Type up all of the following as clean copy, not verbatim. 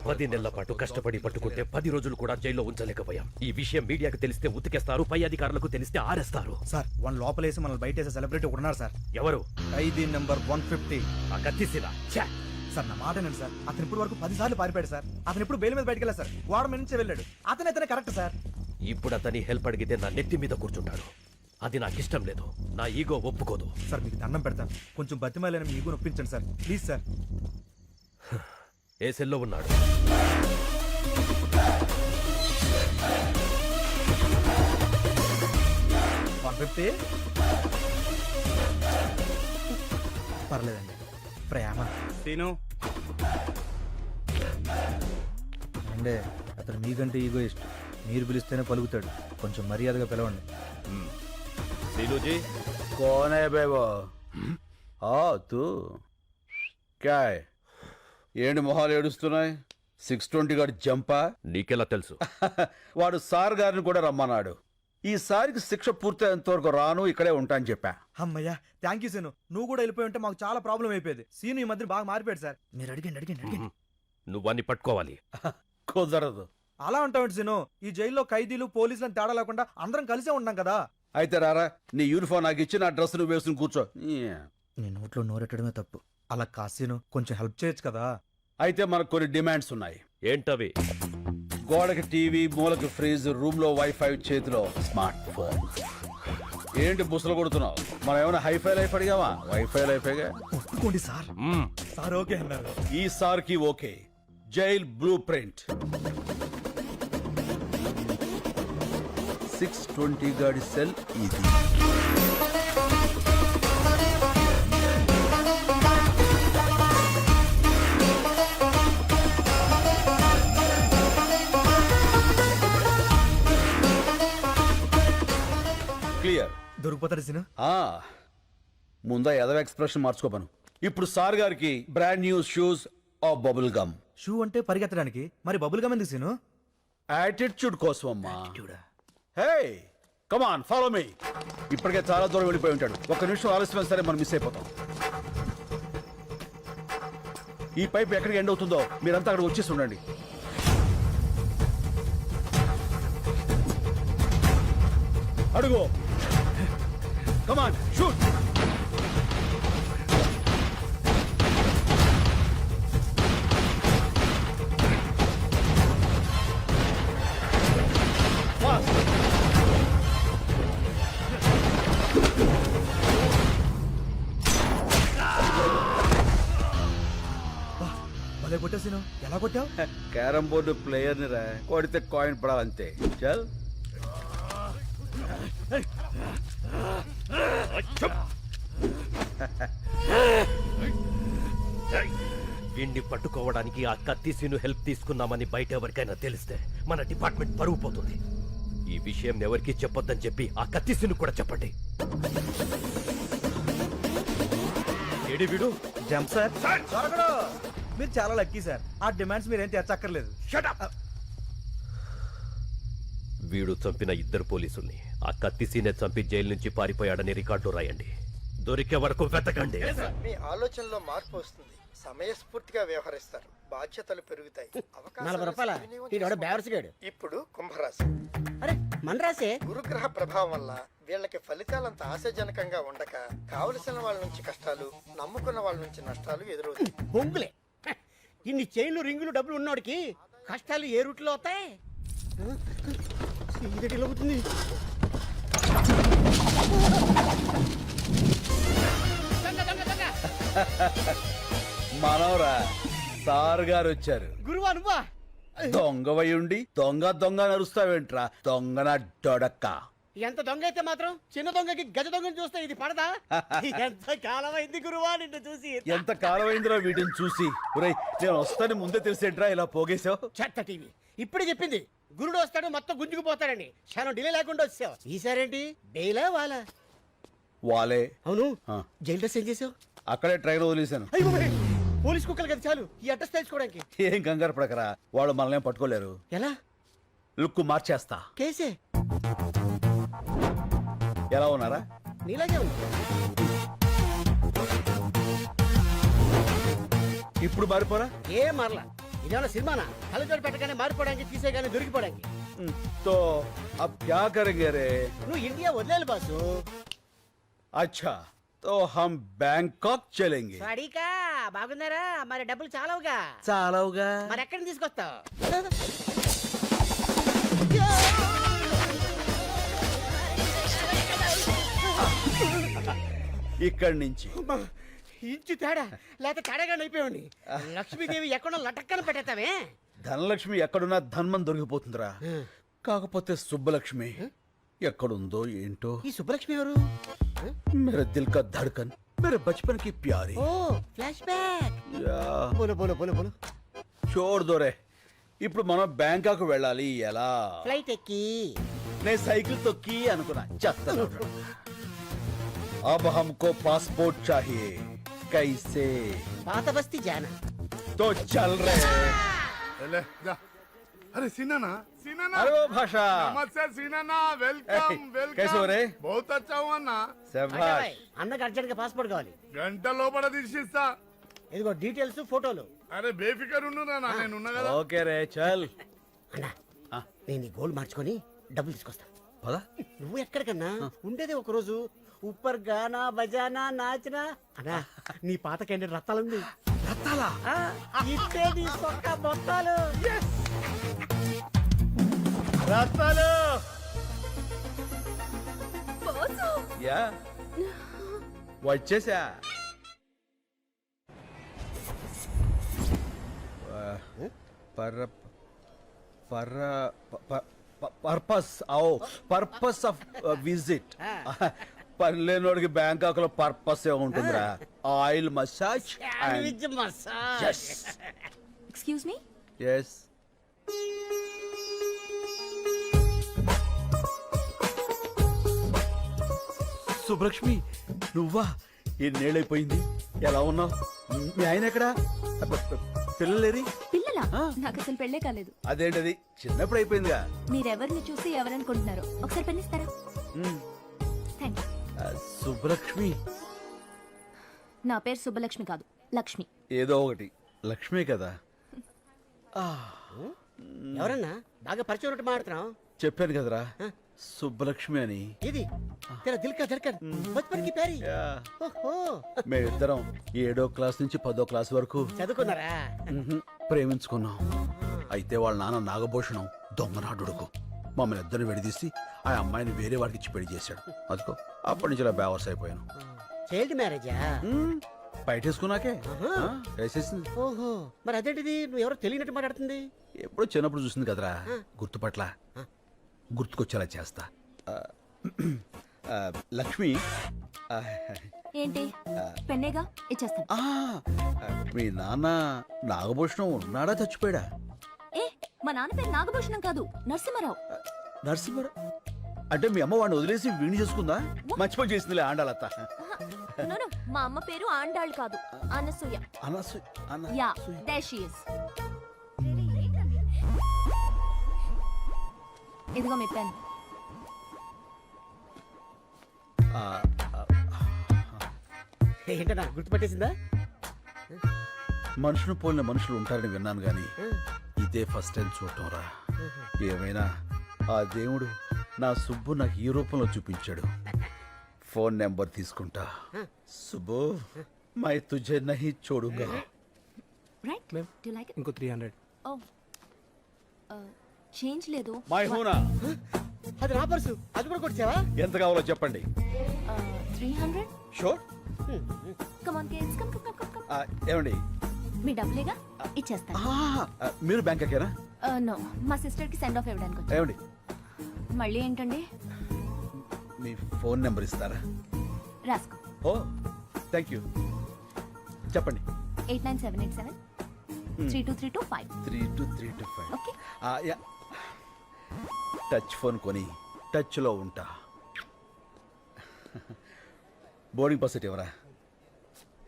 10 నెలల పాటు కష్టపడి పట్టుకుంటే 10 రోజులు కూడా జైల్లో ఉంచలేకపోయాం. ఈ విషయం మీడియాకు తెలిస్తే ఉతికేస్తారు, పై అధికారులకు తెలిస్తే ఆరేస్తారు. సార్ వన్ లోపలేసి మనల్ని బయటేసే సెలబ్రిటీ ఉన్నారు సార్. ఎవరు? ఖైదీ నెంబర్ 150. ఆ కత్తిసిరా. సార్ నా మాట ఏంటి సార్, అతను ఇప్పుడు వరకు 10 సార్లు పారిపోయాడు సార్. అతను ఇప్పుడు బెయిల్ మీద బయటకు వెళ్ళారు సార్, గోడ మీద నుంచి వెళ్ళాడు. అతనే కరెక్ట్ సార్. ఇప్పుడు అతని హెల్ప్ అడిగితే నా నెత్తి మీద కూర్చుంటాడు. అది నాకు ఇష్టం లేదు, నా ఈగో ఒప్పుకోదు. సార్ మీకు దండం పెడతాను, కొంచెం బతిమాలని మీ ఈగో నొప్పించండి సార్, ప్లీజ్ సార్. ఏ సెల్లో ఉన్నాడు? పర్లేదండి. ప్రేమ సీను అంటే అతను మీకంటే ఈగో ఇష్టం. మీరు పిలిస్తేనే పలుకుతాడు, కొంచెం మర్యాదగా పిలవండి. సీనుజీ कौन है बे वो? तू क्या है? ఏంటి మొహాలు ఏడుస్తున్నాయి? 620 గారి జంపా? నీకెలా తెలుసు? వాడు సార్ గారిని కూడా రమ్మన్నాడు. ఈసారికి శిక్ష పూర్తయ్యేంత వరకు రాను, ఇక్కడే ఉంటా అని చెప్పా. అమ్మయ్యా, థ్యాంక్ యూ సీను. నువ్వు కూడా వెళ్ళిపోయి ఉంటే మాకు చాలా ప్రాబ్లం అయిపోయేది. సీను ఈ మధ్య బాగా మారిపోయాడు సార్. మీరు అడిగండి. నువ్వన్నీ పట్టుకోవాలి. కుదరదు. అలా ఉంటావు సీను. ఈ జైల్లో ఖైదీలు పోలీసులను తేడా లేకుండా అందరం కలిసే ఉన్నాం కదా. అయితే రారా, నీ యూనిఫామ్ నాకు ఇచ్చి నా డ్రెస్ నువ్వు వేసుకుని కూర్చో. నీ నోట్లో నోరెట్టడమే తప్పు. అలా కాసీను కొంచెం హెల్ప్ చేయొచ్చు కదా. అయితే మనకు కొన్ని డిమాండ్స్ ఉన్నాయి. ఏంటవి? గోడకి టీవీ, మూలకి ఫ్రిజ్, రూమ్ లో వైఫై, చేతిలో స్మార్ట్ ఫోన్. ఏంటి బుసలు కొడుతున్నావు? మనం ఏమైనా హైఫై లైఫ్ అడిగావా? వైఫై లైఫేగా. ఒప్పుకోండి సార్. సార్ ఓకే అన్నారు. ఈ సార్ కి ఓకే. Jail blue print. 620 గాడి సెల్ ఇది. క్లియర్. దొరికిపోతాడు సీను. ముందా ఎదవ ఎక్స్ప్రెషన్ మార్చుకోపను. ఇప్పుడు సార్ గారికి brand new shoes of bubble gum. Shoe అంటే పరిగెత్తడానికి, మరి బబుల్ గమ్ ఎందుకు సీను? యాటిట్యూడ్ కోసం అమ్మా. Hey come on follow me. ఇప్పటికే చాలా దూరం వెళ్ళిపోయి ఉంటాడు. ఒక్క నిమిషం ఆలస్యమైన సరే మనం మిస్ అయిపోతాం. ఈ పైప్ ఎక్కడికి ఎండ్ అవుతుందో మీరంతా అక్కడ వచ్చేసి ఉండండి. అడుగు. Come on shoot. భలే కొట్టావు సీను. ఎలా కొట్టావు? క్యారమ్ బోర్డు ప్లేయర్ ని రా, కొడితే కాయిన్ పడాలంతే. చల్. వీణ్ణి పట్టుకోవడానికి ఆ కత్తిసీను హెల్ప్ తీసుకున్నామని బయట ఎవరికైనా తెలిస్తే మన డిపార్ట్మెంట్ పరువు పోతుంది. ఈ విషయం ఎవరికి చెప్పొద్దని చెప్పి ఆ కత్తిసీను కూడా చెప్పండి. ఏడి వీడు? Jump sir. మీరు చాలా లక్కీ సార్. ఆ డిమాండ్స్ మీరేం తెచ్చక్కర్లేదు. వీడు చంపిన 2 పోలీసుల్ని ఆ కత్తిసీనే చంపి జైలు నుంచి పారిపోయాడని రికార్డు రాయండి. దొరికే వరకు వెతకండి. మీ ఆలోచనలో మార్పు వస్తుంది, సమయస్ఫూర్తిగా వ్యవహరిస్తారు, బాధ్యతలు పెరుగుతాయి. 40 రూపాయల. ఇప్పుడు కుంభరాశి. అరే మన రాసే. గురుగ్రహ ప్రభావం వల్ల వీళ్ళకి ఫలితాలంత ఆశాజనకంగా ఉండక కావలసిన వాళ్ళ నుంచి కష్టాలు, నమ్ముకున్న వాళ్ళ నుంచి నష్టాలు ఎదురవుతాయి. బొంగులే. ఇన్ని చైన్లు, రింగులు, డబ్బులు ఉన్నోడికి కష్టాలు ఏ రూట్లో అవుతాయి? అవుతుంది. మనవరా, సార్ గారు వచ్చారు. గురువా నువ్వా? దొంగవై ఉండి దొంగ దొంగ నరుస్తావేంట్రా? దొంగన డొడక్క. ఎంత దొంగ అయితే మాత్రం చిన్న దొంగకి గజ దొంగని చూస్తే ఇది పడదా? ఎంత కాలమైంది గురువా నిన్ను చూసి. ఎంత కాలమైందిరా వీటిని చూసి. ఒరేయ్, నేను వస్తాను ముందే తెలిసేట్రా ఇలా పోగేశావు? చెత్త టీవీ ఇప్పుడే చెప్పింది. గురుడు వస్తాడు మొత్తం గుంజుకుపోతాడని. క్షణం డిలే లేకుండా వచ్చావు. ఈసారేంటి డేలా వాలా? వాలే. అవును. జైలు డ్రెస్ ఏం చేసావు? అక్కడే ట్రైన్ వదిలేశాను. పోలీస్ కుక్కలు కదా చాలు ఈ అడ్రస్ తెలుసుకోవడానికి. ఏం కంగారు పడకరా, వాళ్ళు మనల్ని పట్టుకోలేరు. ఎలా? లుక్ మార్చేస్తా. కేసే ఎలా ఉన్నారా? నీలాగే ఉంది. ఇప్పుడు మారిపోరా? ఏ మారలా. ఇదేమన్నా సినిమానా? కళ్ళజోడు పెట్టగానే మారిపోవడానికి, తీసేగానే దొరికిపోవడానికి. తో అబ్ క్యా కరేంగే రే? నువ్వు ఇండియా వదిలేలు బాసు. अच्छा तो हम बैंकॉक चलेंगे. వాడికా బాగున్నారా? మరి డబ్బులు చాలవుగా. చాలవుగా. మరి ఎక్కడి తీసుకొస్తావు? ఇక్కడి నుంచి ఇంచు తేడా లేక తేడాగా అయిపోయాడు. లక్ష్మీదేవి ఎక్కడో లటక్కన పెట్టేస్తావే. ధనలక్ష్మి ఎక్కడున్నా ధన్మం దొరికిపోతుందిరా. కాకపోతే సుబ్బలక్ష్మి ఎక్కడుందో ఏంటో. ఈ సుబ్బలక్ష్మి ఎవరు? मेरे दिल का धड़कन, मेरे बचपन की प्यारी. ఓ ఫ్లాష్ బ్యాక్. యా, బోలో బోలో బోలో బోలో. छोड़ दो रे. ఇప్పుడు మనం బ్యాంకాక్ వెళ్ళాలి. ఎలా? ఫ్లైట్ ఎక్కి. నేను సైకిల్ తొక్కి అనుకున్నా. చెత్త. अब हमको पासपोर्ट चाहिए. कैसे? పాత బస్తీ జానా. तो चल रहे. ले, जा। अरे सीनाना सीनाना अरे वो भाषा. नमस्ते सीनाना वेलकम ए, वेलकम कैसे हो रे? बहुत अच्छा हुआ ना శభాష్. అన్నకు అర్జెంట్ గా పాస్పోర్ట్ కావాలి. గంట లోపల తీసిస్తా ఇదిగో డీటెయిల్స్ ఫోటోలు. అరే బేఫికర్ ఉండురా నా నేను ఉన్నా కదా ఓకే రే చల్. అన్నా ఆ. నేను ఈ గోల్డ్ మార్చుకొని డబ్బులు తీసుకొస్తా. పద. నువ్వు ఎక్కడికన్నా ఉండేది ఒక రోజు. ఉప్పర్ గానా బజానా నాచనా. అన్నా నీ పాత క్యాండిడేట్ రత్తాలుంది. రత్తాలా? ఇట్టే తీసుకోక మొత్తాలు. రత్తాలు. యా వచ్చేసా. Purpose purpose of visit. పనిలేనోడికి బ్యాంకాక్ లో పర్పస్ ఏ ఉంటుందిరా. Oil massage. Sandwich massage. Excuse me. Yes. Subbalakshmi నువ్వా? ఎన్నేళ్ళైపోయింది. ఎలా ఉన్నావు? మీ ఆయన ఎక్కడా? పిల్లలేరి? పిల్లలా? ఆ. నాకు అసలు పెళ్ళే కాలేదు. అదేంటది చిన్నప్పుడు అయిపోయిందిగా. మీరెవరిని చూసి ఎవరనుకుంటున్నారో ఒకసారి పెన్నిస్తారా? మ్, థ్యాంక్ యూ. సుబ్బలక్ష్మి నా పేరు సుబ్బలక్ష్మి కాదు, లక్ష్మి. ఏదో ఒకటి. లక్ష్మి కదా. ఎవరన్నా బాగా పరిచయం ఉన్నట్టు మాట్లాడుతున్నావు. చెప్పాను కదరా సుబ్బలక్ష్మి అని. ఇది తెరా దిల్ కా ధడ్కన్ బచ్పన్ కి ప్యారీ. యా. ఓహో మేమిద్దరం 7వ క్లాస్ నుంచి 10వ క్లాస్ వరకు చదువుకున్నారా? ప్రేమించుకున్నాం. అయితే వాళ్ళ నాన్న నాగభూషణం దొంగనాడుడుకు మమ్మల్ని ఇద్దరిని విడదీసి ఆ అమ్మాయిని వేరే వాడికి ఇచ్చి పెళ్లి చేశాడు. అదిగో అప్పటి నుంచి ఇలా బేవర్స్ అయిపోయాను. చైల్డ్ మ్యారేజా? బయటేసుకున్నాకే వేసేసింది. ఓహో మరి అదేంటిది నువ్వు ఎవరో తెలియనట్టు మాట్లాడుతుంది. ఎప్పుడో చిన్నప్పుడు చూసింది కదరా. గుర్తుపట్ల గుర్తుకొచ్చేలా చేస్తా. లక్ష్మి. ఏంటి పెన్నేగా ఇచ్చేస్తాను. మీ నాన్న నాగభూషణం ఉన్నాడా చచ్చిపోయాడా? ఏ మా నాన్న పేరు నాగభూషణం కాదు, నరసింహారావు. నరసింహ అంటే మీ అమ్మ వాడిని వదిలేసి వీణి చేసుకుందా? మర్చిపోయి చేసిందిలే ఆండాలత్త. No, no, మా అమ్మ పేరు ఆండాళ్ కాదు, Anasuya. Ya there she is. ఇదిగో మీ పెన్. ఏంటన్నా గుర్తుపట్టేసిందా? మనుషులు పోలిన మనుషులు ఉంటారని విన్నాను గాని ఇదే ఫస్ట్ టైం చూడటం రా. ఏమైనా ఆ దేవుడు నా సుబ్బు నాకు ఈ రూపంలో చూపించాడు. ఫోన్ నెంబర్ తీసుకుంటా. సుబ్బు మై తుజే నహీ చూడుగా. Right do you like it? ఇంకో 300. ఓ చేంజ్ లేదు. మై హూనా. అది నా పర్సు. అది కూడా కొట్టావా? ఎంత కావాలో చెప్పండి. 300. Sure. Come on kids, come come come come. ఏమండి మీ డబ్బులేగా ఇచ్చేస్తాను. మీరు బ్యాంక్ ఎక్కారా? నో, మా సిస్టర్ కి సెండ్ ఆఫ్ ఇవ్వడానికి వచ్చాను. ఏమండి మళ్ళీ ఏంటండి? మీ ఫోన్ నెంబర్ ఇస్తారా? రాసుకో. ఓ థ్యాంక్ యూ. చెప్పండి. 89787 32325. 32325. ఓకే. టచ్ ఫోన్ కొని టచ్ లో ఉంటా. బోర్డింగ్ పాస్ ఎవరా?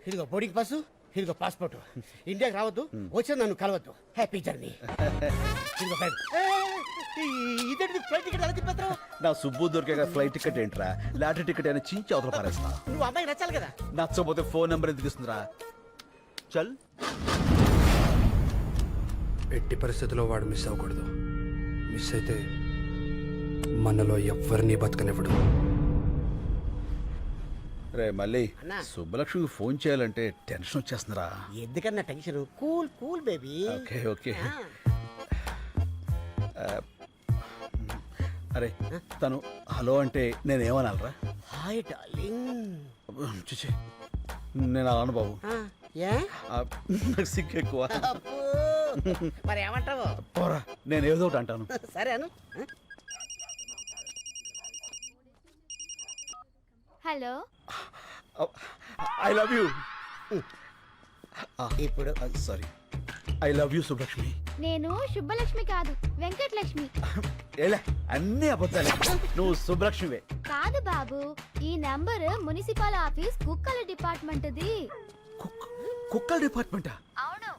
ఇదిగో బోర్డింగ్ పాసు. ఇదిగో పాస్పోర్ట్. ఇండియాకి రావద్దు, వచ్చి నన్ను కలవద్దు. Happy journey. ఇదిగో బ్యాగ్. ఇదేంటి ఫ్లైట్ టికెట్ ఎలా తిప్పేస్తావు? నా సుబ్బు దొరికే ఫ్లైట్ టికెట్ ఏంట్రా, లాటరీ టికెట్ అయినా చించి అవతల పారేస్తా. నువ్వు అమ్మాయి నచ్చాలి కదా. నచ్చకపోతే ఫోన్ నెంబర్ ఎందుకు ఇస్తుందిరా? చల్. ఎట్టి పరిస్థితుల్లో వాడు మిస్ అవ్వకూడదు. మిస్ అయితే మనలో ఎవ్వరినీ బతకనివ్వడు. రే మళ్ళీ అన్నా. సుబ్బలక్ష్మికి ఫోన్ చేయాలంటే టెన్షన్ వచ్చేస్తుందిరా. ఎందుకన్నా tension? Cool cool baby. Okay okay. అరే తను హలో అంటే నేనేమనాలరా? Hi darling. చూచి నేను అలాను బాబు. ఏ నాకు సిగ్గు ఎక్కువ. అబ్బో. మరి ఏమంటావు? పోరా, నేను ఏదో ఒకటి అంటాను. సరే అను. Hello I love you. ఇప్పుడు sorry, I love you Subbalakshmi. నేను శుభలక్ష్మి కాదు, వెంకటలక్ష్మి. ఏలే అన్ని అబద్ధాలే, నువ్వు సుబ్బలక్ష్మివే. కాదు బాబు, ఈ నంబర్ మున్సిపల్ ఆఫీస్ కుక్కల డిపార్ట్మెంట్ది. కుక్కల డిపార్ట్మెంటా? అవును.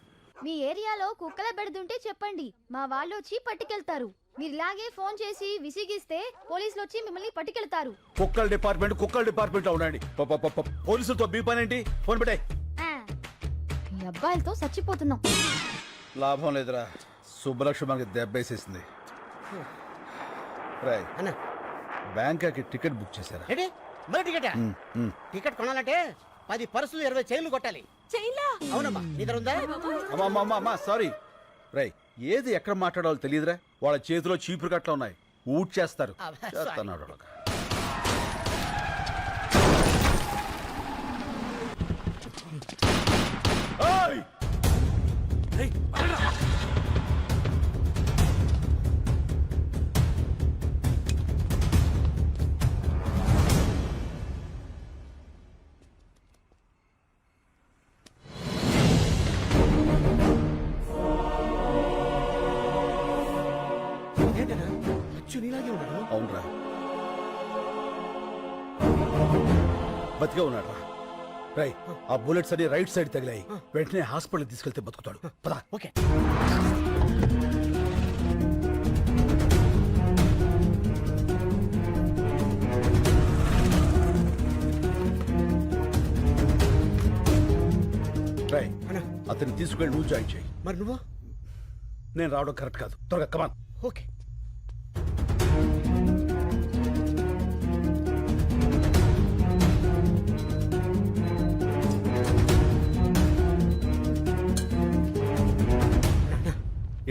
మీ ఏరియాలో కుక్కల బెడదుంటే చెప్పండి, మా వాళ్ళు వచ్చి పట్టుకెళ్తారు. మీరు ఇలాగే ఫోన్ చేసి విసిగిస్తే పోలీసులు వచ్చి మిమ్మల్ని పట్టుకెళ్తారు. కుక్కల డిపార్ట్మెంట్ లో ఉండండి. పోలీసులతో మీ పని ఏంటి? ఫోన్ పెట్టాయి. మీ అబ్బాయిలతో చచ్చిపోతున్నాం. లాభం లేదురా, సుబ్బలక్ష్మి మనకి దెబ్బేసేసింది. రాయ్ అన్న బ్యాంకాకి టికెట్ బుక్ చేశారా? ఏంటి మరి టికెటా? టికెట్ కొనాలంటే 10 పర్సులు 20 చైన్లు కొట్టాలి. అవునమ్మా, నీ దగ్గర ఉందా? అమ్మా సారీ. రై ఏది ఎక్కడ మాట్లాడాలో తెలియదురా. వాళ్ళ చేతిలో చీపురు కట్ల ఉన్నాయి, ఊట్ చేస్తారు. చేస్తున్నాడు వాడు. ఏయ్! ఏంటన్నా అచ్చు నీలాగే ఉన్నాడు. అవునరా, బతికే ఉన్నాడు రా. రై ఆ బుల్లెట్స్ అన్ని రైట్ సైడ్ తగిలాయి. వెంటనే హాస్పిటల్ తీసుకెళ్తే బతుకుతాడు. పదా. ఓకే. రై అతన్ని తీసుకెళ్ళి నువ్వు జాయిన్ చేయి. మరి నువ్వు? నేను రావడం కరెక్ట్ కాదు. త్వరగా కమాన్. ఓకే.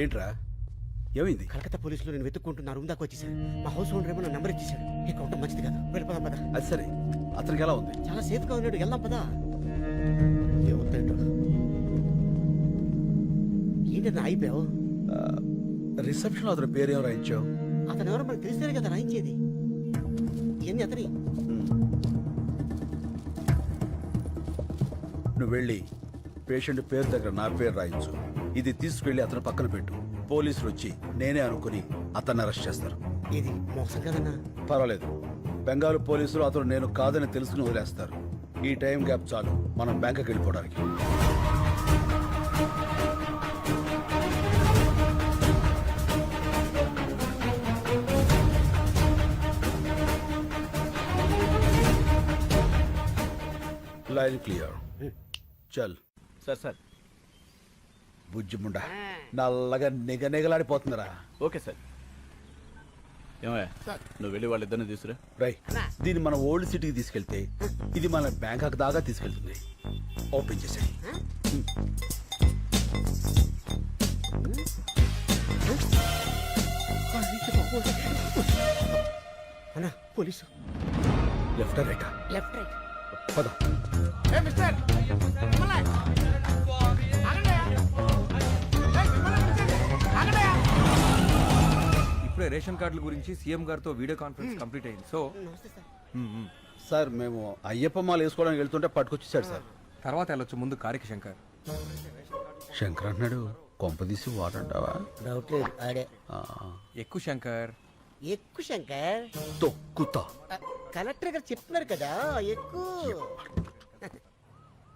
ఏంట్రా ఏమైంది? కలకత్తా పోలీసులు నేను వెతుక్కుంటున్నా రూమ్ దాకా వచ్చేసాడు. మా హౌస్ ఓనర్ ఏమో నా నెంబర్ ఇచ్చేసాడు. ఇక ఉండటం మంచిది కాదు. వెళ్ళిపోదాం పదా. అది సరే, అతనికి ఎలా ఉంది? చాలా సేఫ్ గా ఉన్నాడు. వెళ్దాం పదా. ఏమవుతాడు? ఏంటన్నా అయిపోయావు? రిసెప్షన్ అతని పేరేం రాయించావు? అతను ఎవరో మనకు తెలిస్తేనే కదా రాయించేది. ఏంది అతని? నువ్వు వెళ్ళి పేషెంట్ పేరు దగ్గర నా పేరు రాయించు. ఇది తీసుకెళ్లి అతని పక్కన పెట్టు. పోలీసులు వచ్చి నేనే అనుకుని అతన్ని అరెస్ట్ చేస్తారు. ఇది మోసం కదన్నా. పర్వాలేదు, బెంగాల్ పోలీసులు అతను నేను కాదని తెలుసుకుని వదిలేస్తారు. ఈ టైం గ్యాప్ చాలు మనం బ్యాంకుకి వెళ్ళిపోవడానికి. Line clear. చల్. సార్ బుజ్జి ముండా నల్లగా నిగనిగలాడిపోతుందిరా. Okay sir. ఏమయ్యా, నువ్వు వెళ్ళి వాళ్ళిద్దరిని తీసుకురా. రై దీన్ని మన ఓల్డ్ సిటీకి తీసుకెళ్తే ఇది మన బ్యాంకాక్ దాకా తీసుకెళ్తుంది. ఓపెన్ చేసేది. అన్నా పోలీసు. లెఫ్ట్ రైటా? Left right. పద. ఇప్పుడే రేషన్ కార్డుల గురించి సీఎం గారితో వీడియో కాన్ఫరెన్స్ కంప్లీట్ అయింది. సో నమస్తే సార్. సార్ మేము అయ్యప్ప మాల వేసుకోవడానికి వెళ్తుంటే పట్టుకొచ్చేసాడు సార్. తర్వాత వెళ్ళొచ్చు, ముందు కారికి శంకర్. శంకర్ అన్నాడు, కొంపదీసి వాడంటావా? డౌట్ లేదు, ఆడే. ఎక్కువ శంకర్. ఎక్కువ శంకర్. తొక్కుతా. కలెక్టర్ గారు చెప్తున్నారు కదా ఎక్కువ.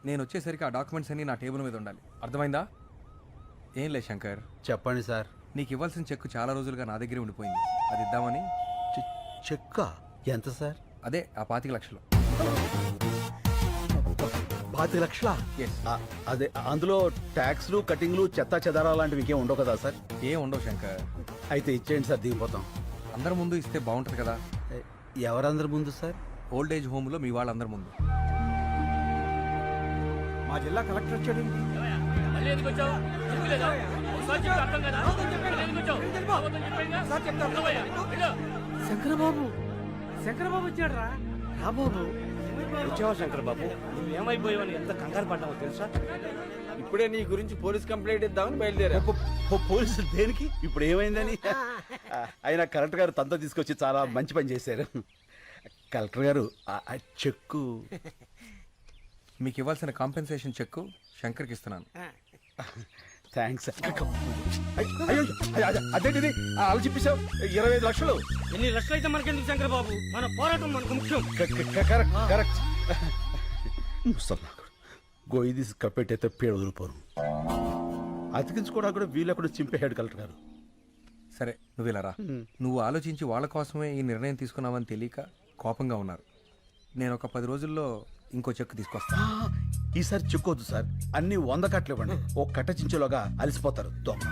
నేను వచ్చేసరికి ఆ డాక్యుమెంట్స్ అన్నీ నా టేబుల్ మీద ఉండాలి, అర్థమైందా? ఏం లేదు శంకర్, చెప్పండి సార్. నీకు ఇవ్వాల్సిన చెక్ చాలా రోజులుగా నా దగ్గరే ఉండిపోయింది, అది ఇద్దామని. చెక్కా? ఎంత సార్? అదే ఆ 25 లక్షలు. 25 లక్షలా? Yes. అదే అందులో ట్యాక్స్లు కటింగ్లు చెత్తా చెదారా లాంటివి ఇంకేం ఉండవు కదా సార్? ఏం ఉండవు శంకర్, అయితే ఇచ్చేయండి సార్, దిగిపోతాం. అందరి ముందు ఇస్తే బాగుంటుంది కదా. ఎవరందరి ముందు సార్? ఓల్డ్ ఏజ్ హోమ్లో మీ వాళ్ళందరి ముందు. మా జిల్లా కలెక్టర్ వచ్చాడు. శంకరబాబు, శంకరబాబు వచ్చాడు రా. బాబు వచ్చావా శంకర్ బాబు? నువ్వేమైపోయావని ఎంత కంగారు పడ్డావో తెలుసా? ఇప్పుడే నీ గురించి పోలీస్ కంప్లైంట్ ఇద్దామని బయలుదేరా. పోలీసులు దేనికి? ఇప్పుడు ఏమైందని? అయినా కలెక్టర్ గారు తనతో తీసుకొచ్చి చాలా మంచి పని చేశారు. కలెక్టర్ గారు ఆ చెక్కు మీకు ఇవ్వాల్సిన కాంపెన్సేషన్ చెక్ శంకర్కి ఇస్తున్నాను. థ్యాంక్స్. అయ్యో అదేంటిది అలా చెప్పేశావు? 25 లక్షలు. ఎన్ని లక్షలు అయితే మనకెందుకు శంకర్ బాబు, మన పోరాటం మనకు ముఖ్యం. కరెక్ట్. ముసల్లాకుడు గొయ్యి తీసి కప్పెట్టయితే పేడ వదిలిపోను. అతికించుకోవడానికి కూడా వీళ్ళక్కడ చింపేశాడు కలెక్టర్ గారు. సరే నువ్వు ఇలా రా. నువ్వు ఆలోచించి వాళ్ళ కోసమే ఈ నిర్ణయం తీసుకున్నావని తెలియక కోపంగా ఉన్నారు. నేను ఒక 10 రోజుల్లో ఇంకో చెక్ తీసుకొస్తాను. ఈసారి చెక్కొద్దు సార్, అన్ని 100 కట్టలు ఇవ్వండి. ఓ కట్ట చించేలోగా అలసిపోతారు దొంగ.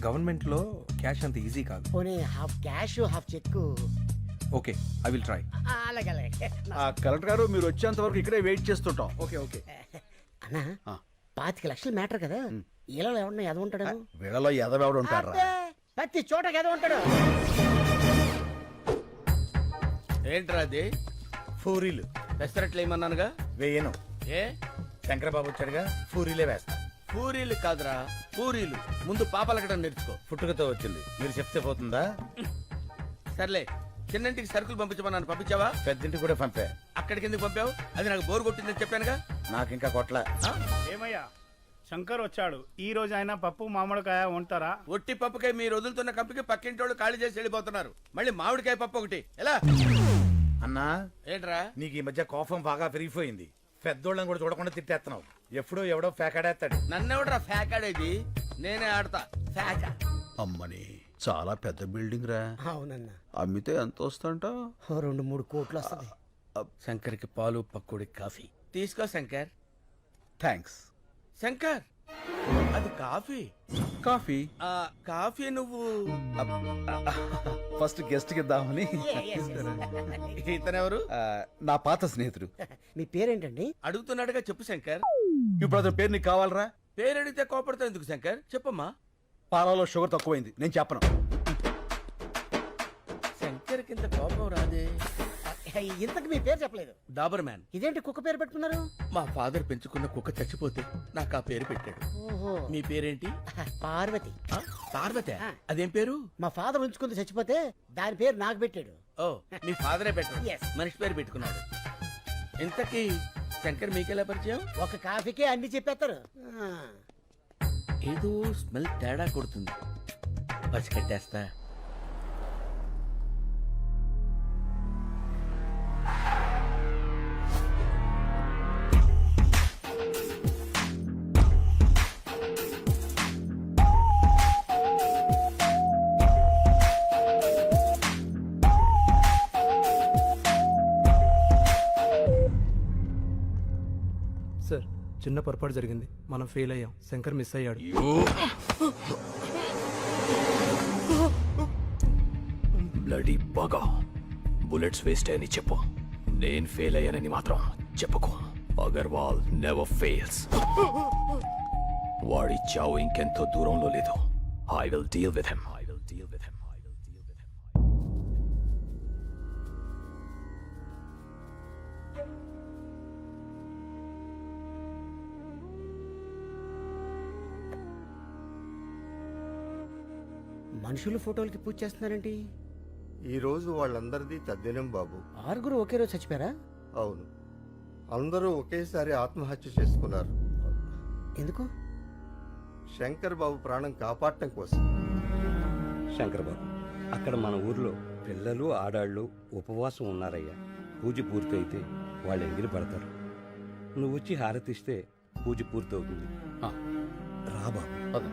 గవర్నమెంట్లో క్యాష్ అంత ఈజీ కాదు. పోనీ half cash half cheque. Okay, I will try. అలాగే అలాగే. కలెక్టర్ గారు మీరు వచ్చేంత వరకు ఇక్కడే వెయిట్ చేస్తుంటాం. ఓకే. అన్నా 25 లక్షలు మ్యాటర్ కదా, ఇలా ఎవడన్నా ఎద ఉంటాడు? వీళ్ళలో ఎదవెవడు ఉంటారా? ప్రతి చోట ఎద ఉంటాడు. ఏంట్రా అది? పూరీలు పెసరట్లు ఏమన్నానుగా? వేయను. ఏ శంకరబాబు వచ్చాడుగా, పూరీలే వేస్తా. పూరీలు కాదురా, పూరీలు. ముందు పాపలకడం నేర్చుకో. పుట్టుకతో వచ్చింది, మీరు చెప్తే పోతుందా? సర్లే, చిన్నంటికి సరుకులు పంపించమన్నాను, పంపించావా? పెద్దింటికి కూడా పంపా. అక్కడికి ఎందుకు పంపావు? అది నాకు బోరు కొట్టిందని చెప్పానుగా. నాకు ఇంకా కొట్ల. ఏమయ్యా శంకర్ వచ్చాడు, ఈ రోజు ఆయన పప్పు మామిడికాయ ఉంటారా? ఒట్టి పప్పుకాయ మీరు వదులుతున్న కంపికి పక్కింటోళ్ళు ఖాళీ చేసి వెళ్ళిపోతున్నారు. మళ్ళీ మామిడికాయ పప్పు ఒకటి ఎలా? అన్నా ఏంట్రా? నీకు ఈ మధ్య కోపం బాగా పెరిగిపోయింది. పెద్దోళ్ళని కూడా చూడకుండా తిట్టేస్తున్నావు. ఎప్పుడో ఎవడో ఫేకాడేస్తాడు. నన్నెవడరా ఫ్యాకాడేది? నేనే ఆడతా ఫ్యాకా. అమ్మని చాలా పెద్ద బిల్డింగ్ రా. అవునన్నా, అమ్మితే ఎంత వస్తుంట? 2-3 కోట్లు వస్తుంది. శంకర్కి పాలు పక్కుడి కాఫీ తీసుకో శంకర్. థ్యాంక్స్. శంకర్, అది కాఫీ. కాఫీ ఆ కాఫీ నువ్వు ఫస్ట్ గెస్ట్ కి ఇద్దామని. ఇతనెవరు? నా పాత స్నేహితుడు. మీ పేరేంటండి? అడుగుతున్నాడుగా, చెప్పు శంకర్. ఇప్పుడు అతని పేరు నీకు కావాలరా? పేరు అడిగితే కోపడతావు ఎందుకు శంకర్? చెప్పమ్మా. పాలలో షుగర్ తక్కువైంది, నేను చెప్పను. శంకర్ కింద కోపం రాదే. ఇంతకు మీ పేరు చెప్పలేదు. డాబర్ మ్యాన్. ఇదేంటి కుక్క పేరు పెట్టుకున్నారు? మా ఫాదర్ పెంచుకున్న కుక్క చచ్చిపోతే నాకు ఆ పేరు పెట్టాడు. ఓహో, మీ పేరేంటి? పార్వతి. ఆ, పార్వతి. అదేం పేరు? మా ఫాదర్ ఉంచుకుంది, చచ్చిపోతే దాని పేరు నాకు పెట్టాడు. ఓ, మీ ఫాదరే పెట్టాడు. Yes. మనిషి పేరు పెట్టుకున్నాడు. ఇంతకీ శంకర్ మీకెలా పరిచయం? ఒక కాఫీకే అన్ని చెప్పేస్తారు. ఏదో స్మెల్ తేడా కొడుతుంది, పసికట్టేస్తా. సార్, చిన్న పొరపాటు జరిగింది, మనం ఫెయిల్ అయ్యాం. శంకర్ మిస్ అయ్యాడు. బ్లడీ బాగా బుల్లెట్స్ వేస్ట్ అని చెప్పు. నేను ఫెయిల్ అయ్యానని మాత్రం చెప్పుకో. Agarwal never fails. వాడి చావు ఇంకెంతో దూరంలో లేదు. I will deal with him. మనుషుల ఫోటోలకి పూజ చేస్తున్నారేంటి? ఈ రోజు వాళ్ళందరిది తద్దినం బాబు. 6 ఒకే రోజు చచ్చిపోయారా? అవును, అందరూ ఒకేసారి ఆత్మహత్య చేసుకున్నారు. ఎందుకు? శంకర్ బాబు ప్రాణం కాపాడటం కోసం. శంకర్ బాబు, అక్కడ మన ఊర్లో పిల్లలు ఆడాళ్ళు ఉపవాసం ఉన్నారయ్యా. పూజ పూర్తయితే వాళ్ళు ఎగిరి పడతారు. నువ్వు వచ్చి హారతిస్తే పూజ పూర్తవుతుంది. ఆ, రా బాబు. పద.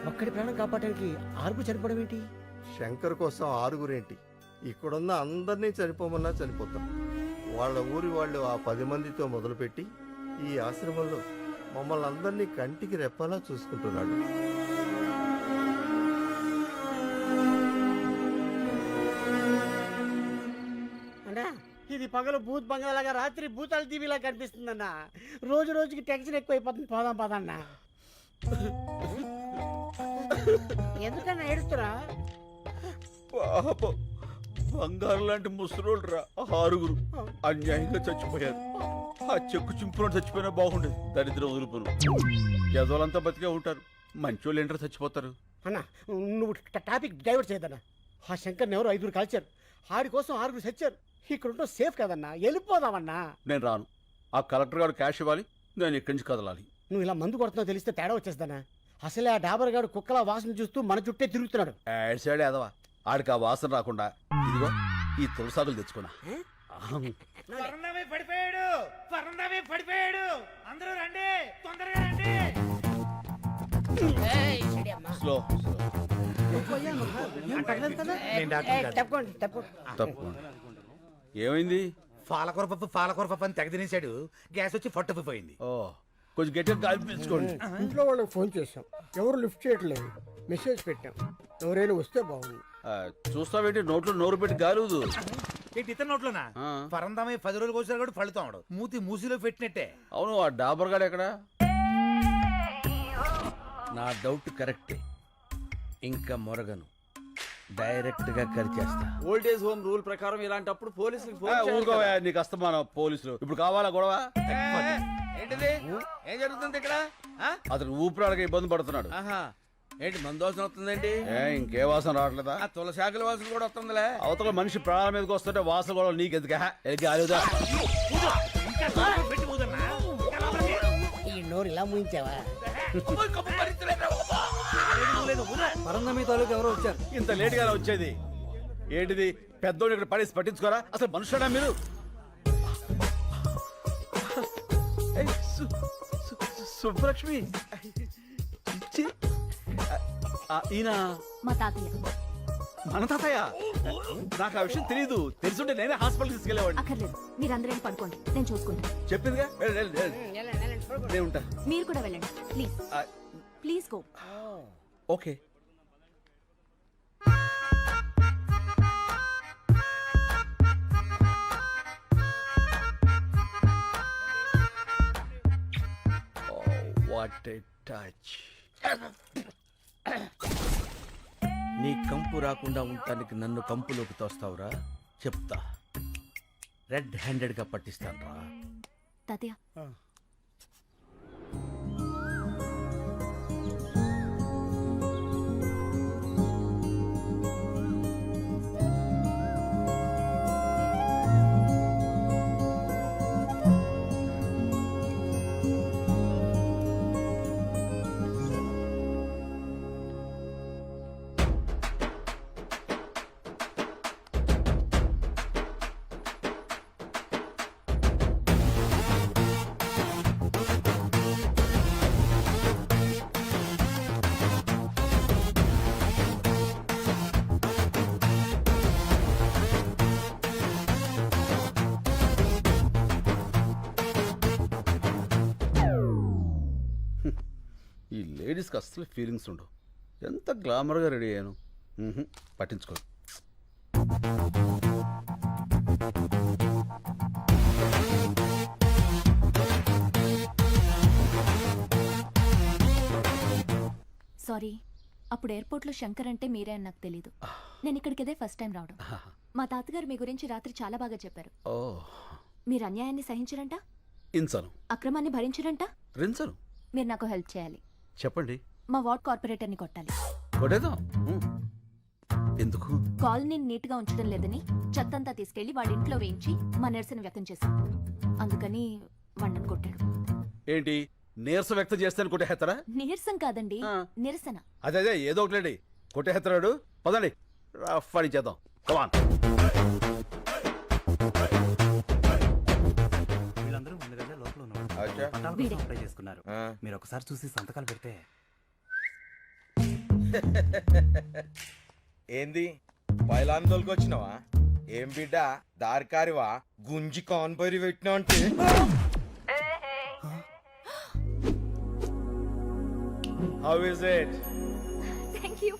ఒక్కడి ప్రాణం కాపాడడానికి ఆరుగురు చనిపోవడం ఏంటి? శంకర్ కోసం ఆరుగురేంటి, ఇక్కడున్న అందరినీ చనిపోమన్నా చనిపోతాం. వాళ్ళ ఊరి వాళ్ళు ఆ 10 మందితో మొదలుపెట్టి ఈ ఆశ్రమంలో మమ్మల్ని అందరినీ కంటికి రెప్పలా చూసుకుంటున్నాడు. అన్నా ఇది పగలు భూత్ బంగాలాగా రాత్రి భూతాల టీవీలా కనిపిస్తుందన్నా. రోజు రోజుకి టెన్షన్ ఎక్కువైపోతుంది. పోదాం పదన్నా. ఎందుకన్నా ఏడుస్తురా? పాపం బంగారు లాంటి ముసలోళ్ళు రా, 6 అన్యాయంగా చచ్చిపోయారు. ఆ చెక్కు చింపులో చచ్చిపోయినా బాగుండేది. దరిద్రం వదులుపును యదవులంతా బతికే ఉంటారు, మంచోళ్ళు ఏంటో చచ్చిపోతారు. అన్నా నువ్వు టాపిక్ డైవర్ట్ చేయదన్నా. ఆ శంకర్ని ఎవరు 5 కాల్చారు, ఆడి కోసం 6 చచ్చారు. ఇక్కడ ఉంటే సేఫ్ కదన్నా, వెళ్ళిపోదామన్నా. నేను రాను. ఆ కలెక్టర్ గారు క్యాష్ ఇవ్వాలి, నేను ఇక్కడి నుంచి కదలాలి. నువ్వు ఇలా మందు కొడుతున్నావు తెలిస్తే తేడా వచ్చేస్తానా? అసలే ఆ డాబర్ గాడు కుక్కల వాసన చూస్తూ మన చుట్టే తిరుగుతున్నాడు. యాడ్ సైడ్ ఎదవా, ఆడికి ఆ వాసన రాకుండా ఇదిగో ఈ తులసాకులు తెచ్చుకున్నా. పడిపోయాడు అందరూ రండి, తొందరగా రండి. స్లో తప్పకోండి తప్పకోండి. తప్పకుండా. ఏమైంది? పాలకూర పప్పు అని తెగ తినేశాడు. గ్యాస్ వచ్చి ఫట్టుపోయింది. ఓ కొంచెం గట్టిగా గాలి పీల్చుకోండి. ఇంట్లో వాళ్ళకి ఫోన్ చేశాం, ఎవరు లిఫ్ట్ చేయట్లేదు. మెసేజ్ పెట్టాం, ఎవరైనా వస్తే బాగుంది. చూస్తావేంటి, నోట్లో నోరు పెట్టి గాలుదు. ఏంటి ఇతర నోట్లోనా? పరందామే 10 రోజులు కోసారు కూడా ఫలితాడు. మూతి మూసిలో పెట్టినట్టే. అవును, ఆ డాబర్ గాడు ఎక్కడ? నా డౌట్ కరెక్టే. ఇంకా మొరగను, డైరెక్ట్ గా కరిచేస్తా. ఓల్డేజ్ హోమ్ రూల్ ప్రకారం ఇలాంటప్పుడు పోలీసులకు ఫోన్ చేయాలి ఊరుకోవా, కదా. నీకు అస్తమానం పోలీసులు. ఇప్పుడు కావాలా గొడవ? ఏంటిది? ఏం జరుగుతుంది ఇక్కడ? ఆ? అతను ఊపిరాడక ఇబ్బంది పడుతున్నాడు. ఆహా, ఏంటి మందు వాసన వస్తుందేంటి? ఇంకే వాసన రావట్లేదా? ఆ తులసాకుల వాసన కూడా వస్తుందిలే. అవతల మనిషి ప్రాణాల మీదకి వస్తుంటే వాసన గొడవ నీకెందుకు? గాలిదా? ఈ నోరు ఇలా ముయించావా? పరందమి తాలూకు ఎవరో వచ్చారు. ఇంత లేట్ గా వచ్చేది ఏంటిది? పెద్దోడు ఇక్కడ పడేసి పట్టించుకోరా? అసలు మనుషుడా మీరు? ఏయ్, సుబ్బలక్ష్మి, ఛీ. ఈయన మా తాతయ్య. మన తాతయ్య? నాకు ఆ విషయం తెలియదు. తెలుసుంటే నేనే హాస్పిటల్ తీసుకెళ్లేవాడిని. అక్కర్లేదు, మీరందరూ పడుకోండి, నేను చూసుకుంటా. చెప్పిందిగా, నేను ఉంటా. మీరు కూడా వెళ్ళండి please. Please go. Okay. What a touch. నీ కంపు రాకుండా ఉండటానికి నన్ను కంపులోకి తోస్తావురా? చెప్తా, రెడ్ హ్యాండెడ్ గా పట్టిస్తాను రా. తాతయ్య ఈ లేడీస్కి అస్సలు ఫీలింగ్స్ ఉండవు. ఎంత గ్లామర్గా రెడీ అయ్యాను. పట్టించుకో. సారీ, అప్పుడు ఎయిర్పోర్ట్లో శంకర్ అంటే మీరే అని నాకు తెలీదు. నేను ఇక్కడికి ఇదే ఫస్ట్ టైం రావడం. మా తాతగారు మీ గురించి రాత్రి చాలా బాగా చెప్పారు. ఓ, మీరు అన్యాయాన్ని సహించరంట, ఇంచను అక్రమాన్ని భరించరంట. రించను. మీరు నాకు హెల్ప్ చేయాలి. చెప్పండి. మా వార్డ్ కార్పొరేటర్ని కొట్టాలి. కొట్టేద్దాం. ఎందుకు? కాలనీని నీట్గా ఉంచడం లేదని చెత్తంతా తీసుకెళ్లి వాడి ఇంట్లో వేయించి మా నిరసన వ్యక్తం చేశాం. అందుకని వాడిని కొట్టాడు. ఏంటి నీరసం వ్యక్తం చేస్తాను కొట్టేస్తారా? నీరసం కాదండి, నిరసన. అదే ఏదో ఒకటి కొట్టేస్తున్నాడు. పదండి, రఫ్ చేద్దాం. కమాన్. వీళ్ళందరూ ముందుగానే లోపల ఉన్నారు. వీడే. అప్లై చేసుకున్నారు మీరు ఒకసారి చూసి సంతకాలు పెడితే ఏంది బయలాందోళకి వచ్చినావా? ఏం బిడ్డ దారికారివా గుంజి కాన్పరి పెట్టినా అంటే how is it? Thank you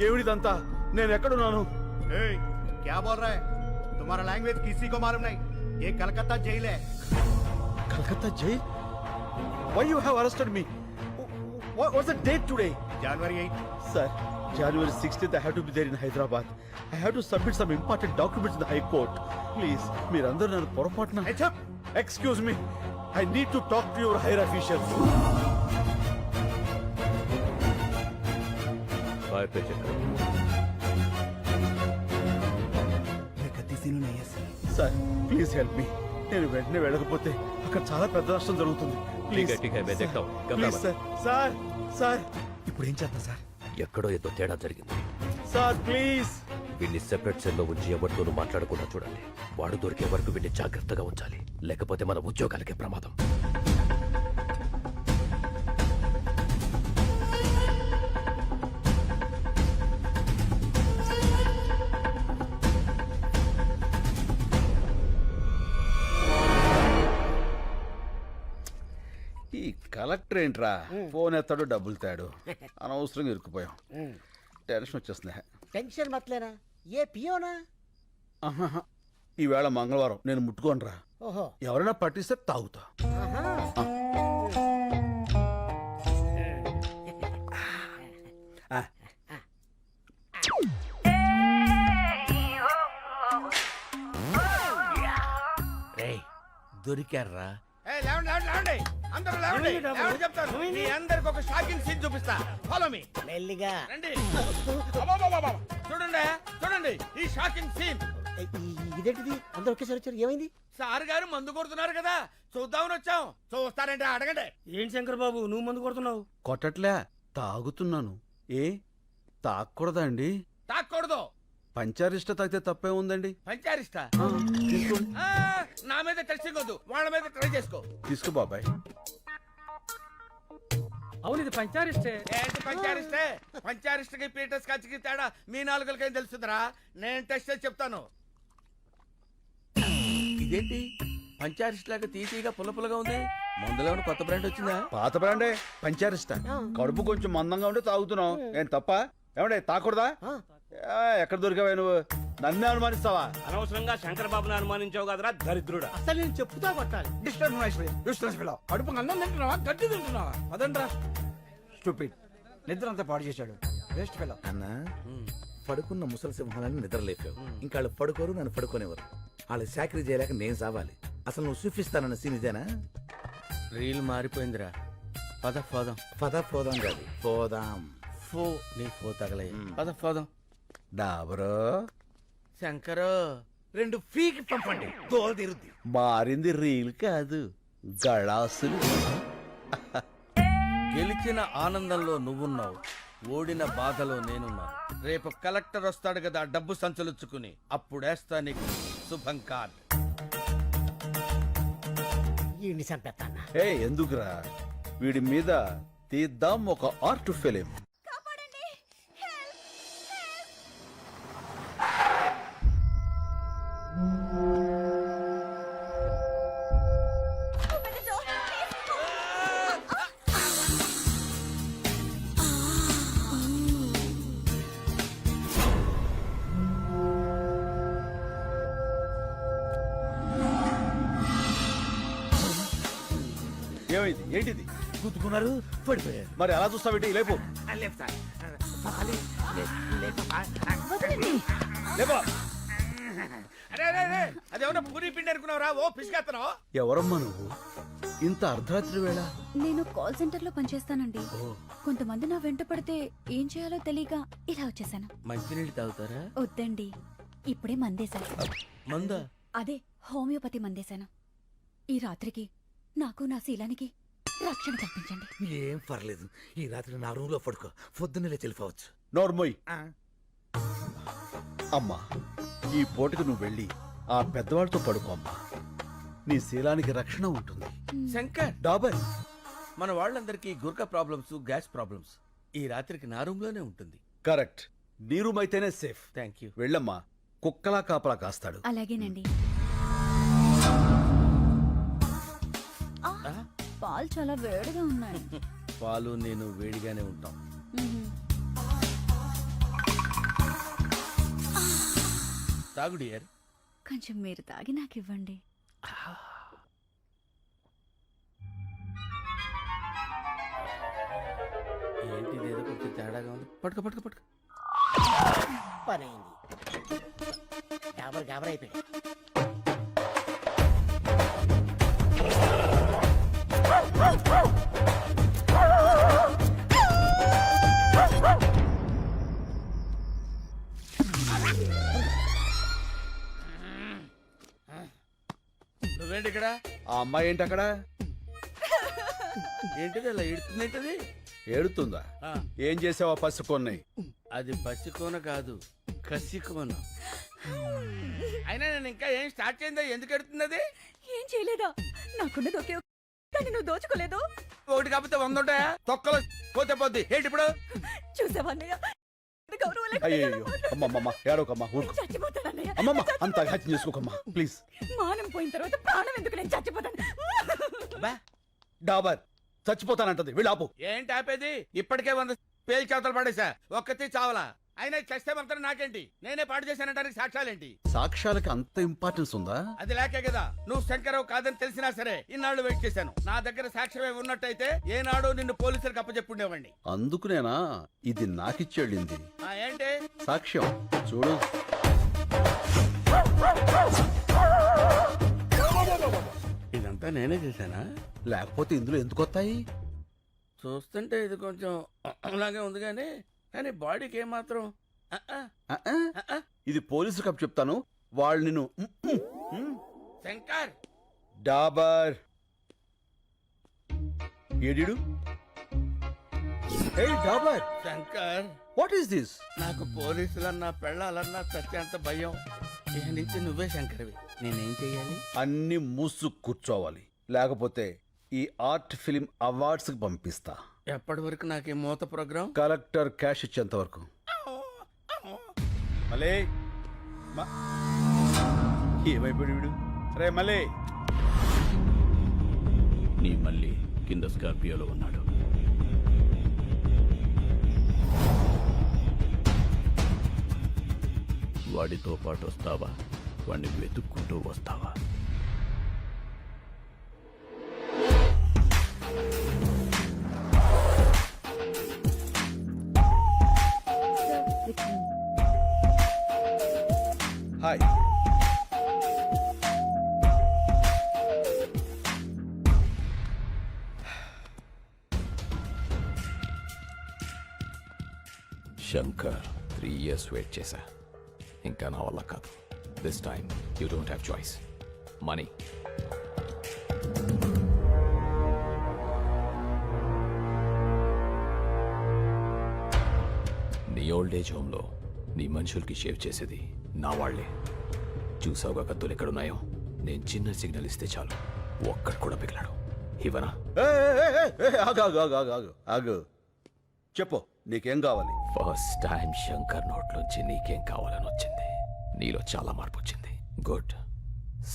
ఏమిడిదంతా? నేను ఎక్కడున్నాను? क्या बोल रहा है? तुम्हारा लैंग्वेज किसी को मालूम नहीं. ये कलकत्ता जेल है. Calcutta jail? Why you have arrested me? What's the date today? January 8. Sir, January 16th I have to be there in Hyderabad. I have to submit some important documents in the High Court. Please, మీరందరూ నన్ను పొరపాటున... Excuse me. I need to talk to your higher officials. Fire pay cheque sir, please help me. నేను వెంటనే వెళ్ళకపోతే అక్కడ చాలా పెద్ద నష్టం జరుగుతుంది. Please please sir. Sir sir ఇప్పుడు ఏం చేద్దాం సార్? ఎక్కడో ఏదో తేడా జరిగింది. Sir please. వీడిని సెపరేట్ సెల్లో ఉంచి ఎవరితోనూ మాట్లాడకుండా చూడండి. వాడు దొరికే వరకు వీడిని జాగ్రత్తగా ఉంచాలి, లేకపోతే మన ఉద్యోగాలకే ప్రమాదం. ఈ కలెక్టర్ ఏంట్రా, ఫోన్ ఎత్తాడు డబ్బులు తాడు. అనవసరంగా ఇరుక్కుపోయాం. టెన్షన్ వచ్చేస్తుంది. టెన్షన్ మతలేనా? ఏ పియోనా? ఆహాహా. ఈవేళ మంగళవారం, నేను ముట్టుకోనరా. ఓహో. ఎవరైనా పట్టిస్తే తాగుతా. రేయ్, దొరికారా? అందరూ లేవండి. ఎవరు చెప్తాను? మీ అందరికి ఒక షాకింగ్ సీన్ చూపిస్తా. Follow me. మెల్లిగా రండి. అబ్బబ్బబ్బబ్బ. చూడండి చూడండి ఈ షాకింగ్ సీన్. ఇదేంటిది? అందరూ ఒకేసారి వచ్చారు, ఏమైంది? సార్ గారు మందు కొడుతున్నారు కదా, చూద్దామని వచ్చాం. చూస్తారంటే అడగండి. ఏంటి శంకర్ బాబు నువ్వు మందు కొడుతున్నావు? కొట్టట్లే, తాగుతున్నాను. ఏ తాగకూడదా అండి? తాక్కూడదు. పంచారిష్ట తాగితే తప్పే ఉందండి. పంచారిస్తా? తీసుకోండి. నా మీద టెస్టింగ్ వద్దు, వాళ్ళ మీద ట్రై చేసుకో. తీసుకో బాబాయ్. అవును, ఇది పంచారిస్టే. ఏంటి పంచారిస్టే? పంచారిస్ట్కి పీటర్ స్కాచ్కి తేడా మీ నాలుగులకేం తెలుస్తుందిరా? నేను టెస్ట్ చేసి చెప్తాను. ఇదేంటి పంచారిస్ట్ లాగా తీసిగా పుల్లపుల్లగా ఉంది? మందులో ఏమైనా కొత్త బ్రాండ్ వచ్చిందా? పాత బ్రాండే పంచారిష్ట. కడుపు కొంచెం మందంగా ఉంటే తాగుతున్నావు. ఏం తప్ప? ఏమండే తాకూడదా? ఎక్కడ దొరికావా నువ్వు? నన్నే అనుమానిస్తావా? అనవసరంగా శంకర్ బాబుని అనుమానించావు కదరా దరిద్రుడా. అసలు నేను చెప్పుతా కొట్టాలి. కడుపు అన్నం తింటున్నావా, గడ్డి తింటున్నావా? అదండ్రా స్టూపిడ్. నిద్ర అంతా పాడు చేశాడు. Waste fellow. అన్నా, పడుకున్న ముసలి సింహాలని నిద్రలేపావు. ఇంకా వాళ్ళు పడుకోరు, నన్ను పడుకోనేవారు. వాళ్ళు చాకరీ చేయలేక నేను సావాలి. అసలు నువ్వు చూపిస్తానన్న సీన్ ఇదేనా? రీల్ మారిపోయిందిరా. పద పోదాం. పద పోదాం కాదు, పోదాం. ఫో నీ ఫో తగలయ్య. పద పోదాం. డాబరో శంకరు, 2 ఫీకి పంపండి, తోలు తీరుద్ది. మారింది రీల్ కాదు, గళాసులు. గెలిచిన ఆనందంలో నువ్వున్నావు, ఓడిన బాధలో నేనున్నాను. రేపు కలెక్టర్ వస్తాడు కదా డబ్బు సంచలుచ్చుకుని, అప్పుడేస్తా నీకు శుభం కార్డ్. ఈ చంపేస్తానా? ఏ ఎందుకురా, వీడి మీద తీద్దాం ఒక ఆర్ట్ ఫిలిం. ఏమైంది? ఏంటిది? గుద్దుకున్నారు, పడిపోయారు. మరి అలా చూస్తావేంటి? లేపు. లేపా. అరే అరే అరే, అదేమన్నా పూరి పిండి అనుకున్నావురా? ఓ పిసిగెత్తనావు. ఎవరమ్మా నువ్వు? ఇంత అర్ధరాత్రి వేళ? నేను కాల్ సెంటర్ లో పనిచేస్తానండి. కొంతమంది నా వెంట పడితే ఏం చేయాలో తెలియక ఇలా వచ్చేసాను. మంచినీళ్ళు తాగుతారా? వద్దండి, ఇప్పుడే మందేశాను. మందా? అదే హోమియోపతి మందేశాను. ఈ రాత్రికి నాకు నా శీలానికి రక్షణ కల్పించండి. ఏం పర్లేదు, ఈ రాత్రి నా రూమ్ లో పడుకో, పొద్దున్నే తెలిపోవచ్చు. నోర్మోయ్ అమ్మా, ఈ పూటకు నువ్వు వెళ్ళి ఆ పెద్దవాళ్ళతో పడుకో అమ్మా. నీ శీలానికి రక్షణ ఉంటుంది. శంకర్, డాబర్, మన వాళ్ళందరికీ గుర్కా ప్రాబ్లమ్స్, గ్యాస్ ప్రాబ్లమ్స్. ఈ రాత్రికి నా రూమ్ లోనే ఉంటుంది. కరెక్ట్. నీ రూమ్ అయితేనే సేఫ్. Thank you. వెళ్ళమ్మా, కుక్కలా కాపలా కాస్తాడు. అలాగేనండి. పాలు చాలా వేడిగా ఉన్నాయి. పాలు నేను వేడిగానే ఉంటాం. తాగు డియర్. కొంచెం మీరు తాగి నాకు ఇవ్వండి. ఏంటిది, ఏదో కొంచెం తేడాగా ఉంది. పట్టుకో పట్టుకో పట్టుకో. పని అయింది. గాబర్ గాబర్ అయిపోయి. నువ్వేంటి ఇక్కడ? ఆ అమ్మాయి ఏంటి అక్కడ? ఏంటిది అలా ఇడుతుంది? ఏంటది ఏడుతుందా? ఆ, ఏం చేసావా పసి కొన్ని? అది పసికోన కాదు, కసికోన. అయినా నేను ఇంకా ఏం స్టార్ట్ చేయిందా? ఎందుకు ఎడుతుంది అది? ఏం చేయలేదా? నాకున్నది ఒకే కానీ నువ్వు దోచుకోలేదు. ఒకటి కాకపోతే 100 ఉంటాయా? తొక్కలో పోతే పోద్ది. ఏంటి ఇప్పుడు? చూసావన్నయ్య, అయ్యో అమ్మమ్మ, ఏడోకమ్మా, ఊరుకో. చచ్చిపోతానన్నయ్య. అమ్మమ్మ, అంత హత్య చేసుకోకమ్మా ప్లీజ్. మానం పోయిన తర్వాత ప్రాణం ఎందుకు? నేను చచ్చిపోతాను. బా, డాబర్ చచ్చిపోతానంటది, వీళ్ళు ఆపు. ఏంటి ఆపేది? ఇప్పటికే 100 పేలు చేతలు పడేసా, ఒక్కతి చావలా. అయినా చస్తే మాత్రం నాకేంటి? నేనే పాడు చేశానంటానికి సాక్ష్యాలేంటి? సాక్ష్యాలకి అంత ఇంపార్టెన్స్ ఉందా? అది లేకే కదా నువ్వు శంకరావు కాదని తెలిసినా సరే ఇన్నాళ్ళు వెయిట్ చేశాను. నా దగ్గర సాక్ష్యమే ఉన్నట్టయితే ఏనాడు నిన్ను పోలీసులకు అప్పచెప్పుండేవాడిని. అందుకునేనా ఇది నాకిచ్చేళ్ళింది ఏంటి సాక్ష్యం? చూడు. ఇదంతా నేనే చేశానా? లేకపోతే ఇందులో ఎందుకు వస్తాయి? చూస్తుంటే ఇది కొంచెం అలాగే ఉంది కానీ బాడీకి ఏమాత్రం ఇది పోలీసు కప్ చెప్తాను, వాళ్ళు నిన్ను. శంకర్, డాబర్ ఏడిడు? ఏయ్ Dabur, Shankar, what is this? నాకు పోలీసులన్నా పెళ్ళాలన్నా సత్యంత భయం. ఇక నుంచి నువ్వే శంకర్వి. నేనేం చెయ్యాలి? అన్ని మూసు కూర్చోవాలి, లేకపోతే ఈ ఆర్ట్ ఫిలిం అవార్డ్స్ కి పంపిస్తా. ఎప్పటి వరకు నాకు ఈ మూత ప్రోగ్రాం? కలెక్టర్ క్యాష్ ఇచ్చేంత వరకు. మలే ఏమైపోయాడు వీడు? రే మలే. నీ మళ్ళీ కింద స్కార్పియోలో ఉన్నాడు. వాడితో పాటు వస్తావా? వాడిని వెతుక్కుంటూ వస్తావా? హాయ్. శంకర్, 3 years వెయిట్ చేశా. ఇంకా నా వల్ల కాదు. This time you don't have choice. Money. నీ ఓల్డ్ ఏజ్ హోమ్లో నీ మనుషులకి షేవ్ చేసేది నా వాళ్లే. చూసావుగా కత్తులు ఎక్కడున్నాయో? నేను చిన్న సిగ్నల్ ఇస్తే చాలు, ఒక్కడు కూడా పిగలాడు. ఇవనా? ఆగు, చెప్పు నీకేం కావాలి? ఫస్ట్ టైం శంకర్ నోట్లోంచి నీకేం కావాలని వచ్చింది. నీలో చాలా మార్పు వచ్చింది. గుడ్.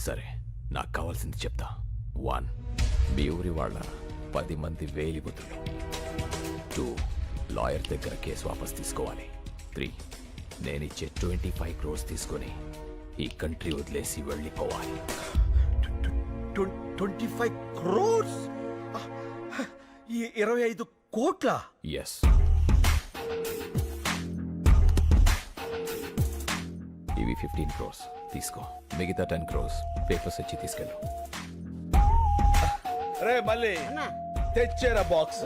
సరే, నాకు కావాల్సింది చెప్తా. 1, మీ ఊరి వాళ్ళ 10 మంది వేలిబుద్ధులు. 2, లాయర్ దగ్గర కేసు వాపస్ తీసుకోవాలి. 3, నేనిచ్చే 25 crores తీసుకొని ఈ కంట్రీ వదిలేసి వెళ్ళిపోవాలి. 25 crores? 25 కోట్ల? ఎస్. ఇవి 15 crores తీసుకో. మిగతా 10 crores పేపర్స్ ఇచ్చి తీసుకెళ్ళు. రే మళ్ళీ తెచ్చేరా బాక్స్.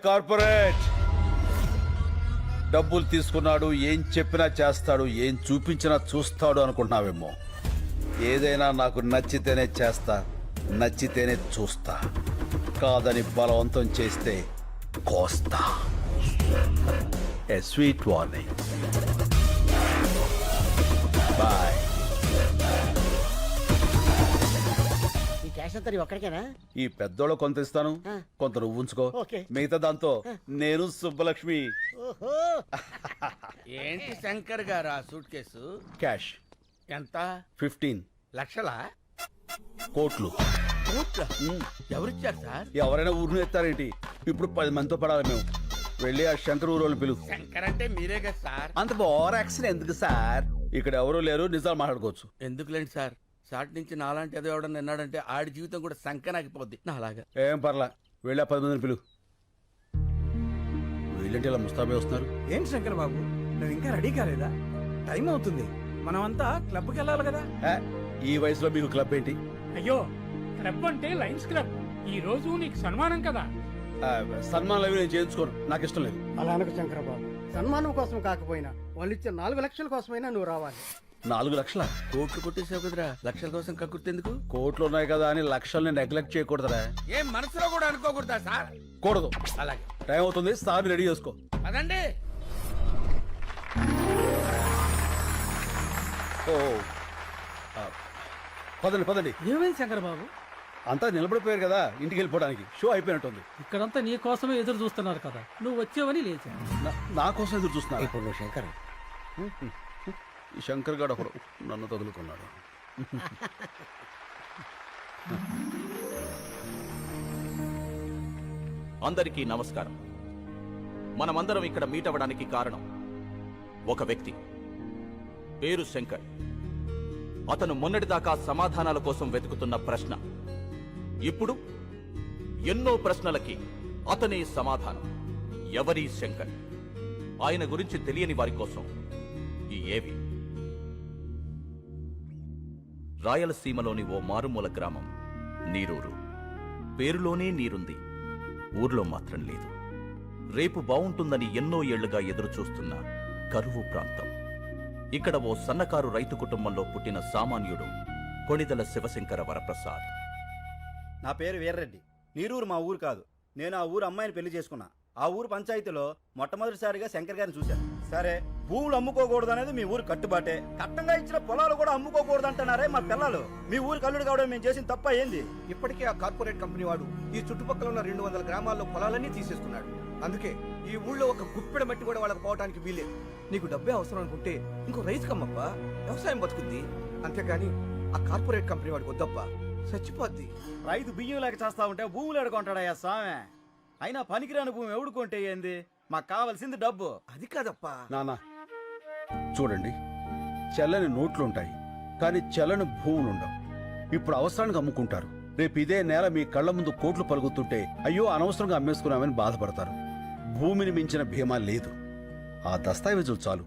కార్పొరేట్ డబ్బులు తీసుకున్నాడు, ఏం చెప్పినా చేస్తాడు, ఏం చూపించినా చూస్తాడు అనుకుంటున్నావేమో. ఏదైనా నాకు నచ్చితేనే చేస్తా, నచ్చితేనే చూస్తా. కాదని బలవంతం చేస్తే కోస్తా. ఏ స్వీట్ వార్నింగ్. బాయ్. ఈ క్యాష్ అంతా నీ ఒక్కడికేనా? ఈ పెద్దోళ్ళు కొంత ఇస్తాను, కొంత నువ్వు ఉంచుకో. ఓకే. మిగతా దాంతో నేను సుబ్బలక్ష్మి. ఓహో. ఏంటి శంకర్ గారు ఆ సూట్ కేసు? క్యాష్ ఎంత? 15 లక్షలా? కోట్లు. కోట్ల? ఎవరిచ్చారు సార్? ఎవరైనా ఊరిని ఎత్తారేంటి? ఇప్పుడు 10 మందితో పడాలి మేము. వెళ్ళి ఆ శంకర్ ఊరోళ్ళు పిలువు. శంకర్ అంటే మీరే కదా సార్. అంత ఓవర్ యాక్షన్ ఎందుకు సార్? ఇక్కడ ఎవరు లేరు, నిజాలు మాట్లాడుకోవచ్చు. ఎందుకులేండి సార్, సాటి నుంచి నాలాంటి ఏదో ఎవడన్నా విన్నాడంటే ఆడి జీవితం కూడా సంకనాగిపోద్ది నా అలాగా. ఏం పర్లా, వెళ్ళి ఆ 10 మందిని పిలువు. వీళ్ళంటే ఇలా ముస్తాబే వస్తున్నారు. ఏంటి శంకర్ బాబు, నువ్వు ఇంకా రెడీ కాలేదా? టైం అవుతుంది, మనమంతా క్లబ్కి వెళ్ళాలి కదా. ఏ, ఈ వయసులో మీకు క్లబ్ ఏంటి? అయ్యో, క్లబ్ అంటే లయన్స్ క్లబ్. ఈ రోజు నీకు సన్మానం కదా. సన్మానాలు అవి నేను చేయించుకోను, నాకు ఇష్టం లేదు. అలా అనకు శంకరబాబు, సన్మానం కోసం కాకపోయినా వాళ్ళు ఇచ్చే 4 లక్షల కోసమైనా నువ్వు రావాలి. 4 లక్షల? కోట్లు కొట్టేసావు కదరా, లక్షల కోసం కక్కుర్తెందుకు? కోట్లు ఉన్నాయి కదా అని లక్షల్ని నెగ్లెక్ట్ చేయకూడదురా. ఏం మనసులో కూడా అనుకోకూడదా సార్? కూడదు. అలాగే టైం అవుతుంది, సార్ని రెడీ చేసుకో. అదండి. ఓ పదండి పదండి. ఏమైంది శంకర్ బాబు? అంతా నిలబడిపోయారు కదా, ఇంటికి వెళ్ళిపోవడానికి. షో అయిపోయినట్టుంది. ఇక్కడంతా నీ కోసమే ఎదురు చూస్తున్నారు కదా, నువ్వు వచ్చావని లేచా. నా కోసం ఎదురు చూస్తున్నా. ఇప్పుడు నువ్వు శంకర్. ఈ శంకర్ గారు ఒకడు నన్ను తగులుకున్నాడు. అందరికీ నమస్కారం. మనమందరం ఇక్కడ మీట్ అవ్వడానికి కారణం ఒక వ్యక్తి, పేరు శంకర్. అతను మొన్నటిదాకా సమాధానాల కోసం వెతుకుతున్న ప్రశ్న, ఇప్పుడు ఎన్నో ప్రశ్నలకి అతనే సమాధానం. ఎవరి శంకర్? ఆయన గురించి తెలియని వారి కోసం ఈ ఏవి. రాయలసీమలోని ఓ మారుమూల గ్రామం నీరూరు. పేరులోనే నీరుంది, ఊర్లో మాత్రం లేదు. రేపు బావుంటుందని ఎన్నో ఏళ్లుగా ఎదురుచూస్తున్న కరువు ప్రాంతం. ఇక్కడ ఓ సన్నకారు రైతు కుటుంబంలో పుట్టిన సామాన్యుడు కొణిదల శివశంకర వరప్రసాద్. నా పేరు వీర్రెడ్డి. నీరూరు మా ఊరు కాదు. నేను ఆ ఊరు అమ్మాయిని పెళ్లి చేసుకున్నా. ఆ ఊరు పంచాయతీలో మొట్టమొదటిసారిగా శంకర్ గారిని చూశాను. సరే, భూములు అమ్ముకోకూడదు అనేది మీ ఊరు కట్టుబాటే. కట్టంగా ఇచ్చిన పొలాలు కూడా అమ్ముకోకూడదు అంటున్నారే మా పిల్లలు. మీ ఊరు కల్లుడు కావడం మేము చేసిన తప్ప ఏంది? ఇప్పటికే ఆ కార్పొరేట్ కంపెనీ వాడు ఈ చుట్టుపక్కల ఉన్న 200 గ్రామాల్లో పొలాలన్నీ తీసేసుకున్నాడు. అందుకే ఈ ఊళ్ళో ఒక గుప్పెడ మట్టి కూడా వాళ్ళకి పోవడానికి వీలేదు. నీకు డబ్బే అవసరం అనుకుంటే ఇంకో రైతు కమ్మప్పా, వ్యవసాయం బతుకుద్ది. అంతేకాని ఆ కార్పొరేట్ కంపెనీ వాడికి వద్దప్పా, చచ్చిపోద్ది. రైతు బియ్యం లేక చేస్తా ఉంటే భూములు ఎడుకుంటాడయ్యా స్వామి. అయినా పనికిరాని భూమి ఎవడుకుంటే ఏంది? మాకు కావాల్సింది డబ్బు. అది కాదప్పా. నానా చూడండి, చెల్లని నోట్లుంటాయి కానీ చెల్లని భూములుండవు. ఇప్పుడు అవసరానికి అమ్ముకుంటారు. రేపు ఇదే నేల మీ కళ్ళ ముందు కోట్లు పలుకుతుంటే అయ్యో అనవసరంగా అమ్మేసుకున్నామని బాధపడతారు. భూమిని మించిన భీమా లేదు. ఆ దస్తావేజులు చాలు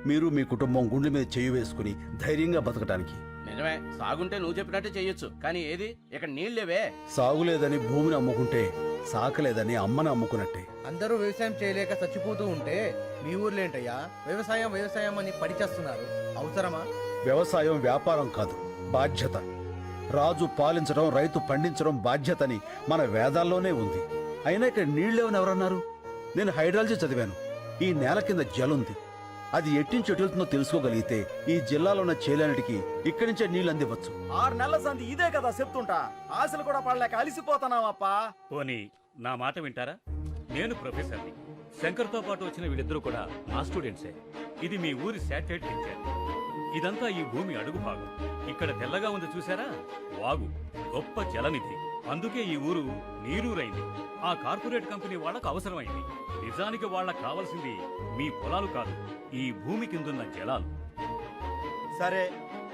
మీరు మీ కుటుంబం గుండె మీద చేయి వేసుకుని ధైర్యంగా బతకడానికి. నిజమే, సాగుంటే నువ్వు చెప్పినట్టే చెయ్యొచ్చు, కానీ ఏది ఇక్కడ నీళ్ళేవే. సాగులేదని భూమిని అమ్ముకుంటే సాకలేదని అమ్మని అమ్ముకున్నట్టే. అందరూ వ్యవసాయం చేయలేక చచ్చిపోతూ ఉంటే మీ ఊర్లో ఏంటయ్యా వ్యవసాయం వ్యవసాయం అని పడిచేస్తున్నారు? అవసరమా? వ్యవసాయం వ్యాపారం కాదు, బాధ్యత. రాజు పాలించడం, రైతు పండించడం బాధ్యతని మన వేదాల్లోనే ఉంది. అయినా ఇక్కడ నీళ్ళేవని ఎవరన్నారు? నేను హైడ్రాలజీ చదివాను. ఈ నేల కింద జలుంది. అది ఎట్టించి ఎటుతుందో తెలుసుకోగలిగితే ఈ జిల్లాలో ఉన్న చేలన్నిటికీ ఇక్కడి నుంచే నీళ్ళు అందివచ్చు. 6 నెలల సంది ఇదే కదా చెప్తుంటా. ఆశలు కూడా పడలేక అలిసిపోతున్నావప్పా. పోనీ నా మాట వింటారా? నేను ప్రొఫెసర్ని. శంకర్తో పాటు వచ్చిన వీళ్ళిద్దరూ కూడా నా స్టూడెంట్సే. ఇది మీ ఊరి శాటిలైట్ పిక్చర్. ఇదంతా ఈ భూమి అడుగు భాగం. ఇక్కడ తెల్లగా ఉంది చూసారా, వాగు, గొప్ప జలనిధి. అందుకే ఈ ఊరు నీరూరైంది. ఆ కార్పొరేట్ కంపెనీ వాళ్ళకు అవసరమైంది. నిజానికి వాళ్ళకు కావాల్సింది మీ పొలాలు కాదు, ఈ భూమి కిందున్న జలాలు. సరే,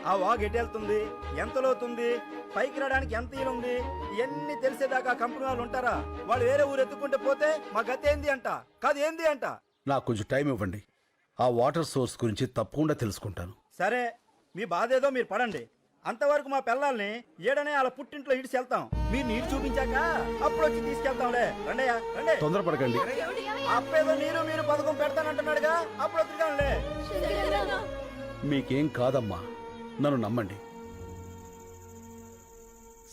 ఆ వాగు ఎటెళ్తుంది, ఎంత లోతుంది, పైకి రావడానికి ఎంత ఈలుంది, ఇవన్నీ తెలిసేదాకా కంపెనీ వాళ్ళు ఉంటారా? వాళ్ళు వేరే ఊరు ఎత్తుకుంటే పోతే మా గతి ఏంది అంట, కాదు ఏంది అంట. నాకు కొంచెం టైం ఇవ్వండి. ఆ వాటర్ సోర్స్ గురించి తప్పకుండా తెలుసుకుంటాను. సరే, మీ బాధ ఏదో మీరు పడండి. అంతవరకు మా పిల్లల్ని ఏడనే వాళ్ళ పుట్టింట్లో ఇడిచి వెళ్తాం. మీరు నీరు చూపించాక అప్పుడు వచ్చి తీసుకెళ్తాంలే. రండయ్యా రండి. తొందరపడకండి. అప్పేదో నీరు మీరు పథకం పెడతానంటున్నాడుగా, అప్పుడు వద్దుగానులే. మీకేం కాదమ్మా, నన్ను నమ్మండి.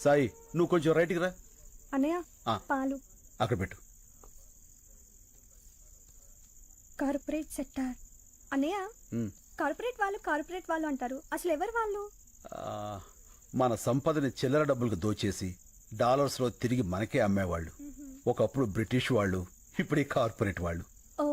సాయి నువ్వు కొంచెం రైట్కి రా. అన్నయ్య ఆ. పాలు అక్కడ పెట్టు. Corporate sector. అన్నయ్య ఉమ్. కార్పొరేట్ వాళ్ళు అంటారు, అసలు ఎవరు వాళ్ళు? ఆ, మన సంపదని చిల్లర డబ్బులకు దోచేసి డాలర్స్లో తిరిగి మనకే అమ్మేవాళ్ళు. ఒకప్పుడు బ్రిటిష్ వాళ్ళు, ఇప్పుడు ఈ కార్పొరేట్ వాళ్ళు. ఓ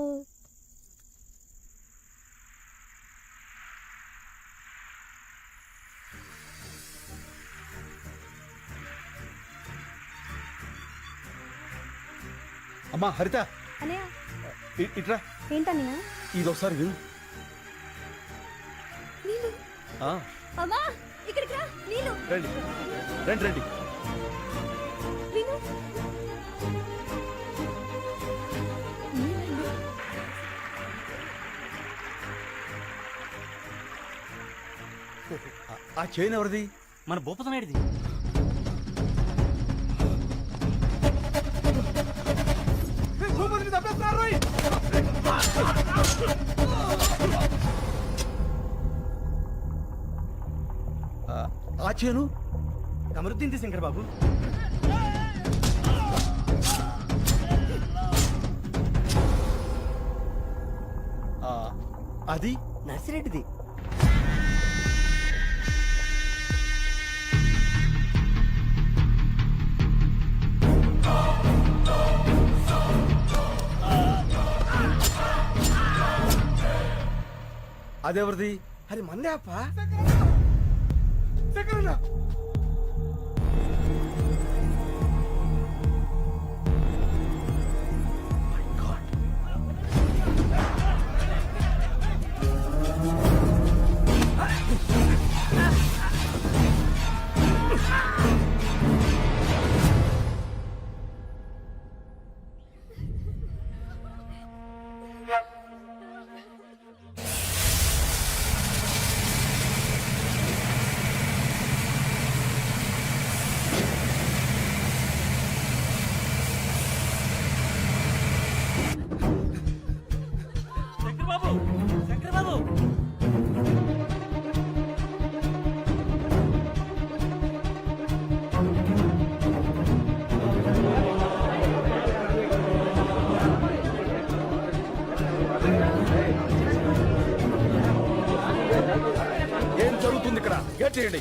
అమ్మా హరిత, అన్నయ్య ఇట్రా. ఏంటన్నయ్య? ఇది ఒకసారి విను. నీళ్ళు. ఆ, అమ్మా ఇక్కడికి రా, నీళ్ళు. రండి రండి రండి. విను. ఆ చైన్ ఎవరిది? మన భూపతనాయుడిది. ఆ చైను కమరుద్దీన్ శంకర్ బాబు. అది నర్సిరెడ్డిది. అదెవరిది? అది మందే అప్ప. శంకర్ బాబు. ఏం జరుగుతుంది ఇక్కడ? గేట్ చేయండి.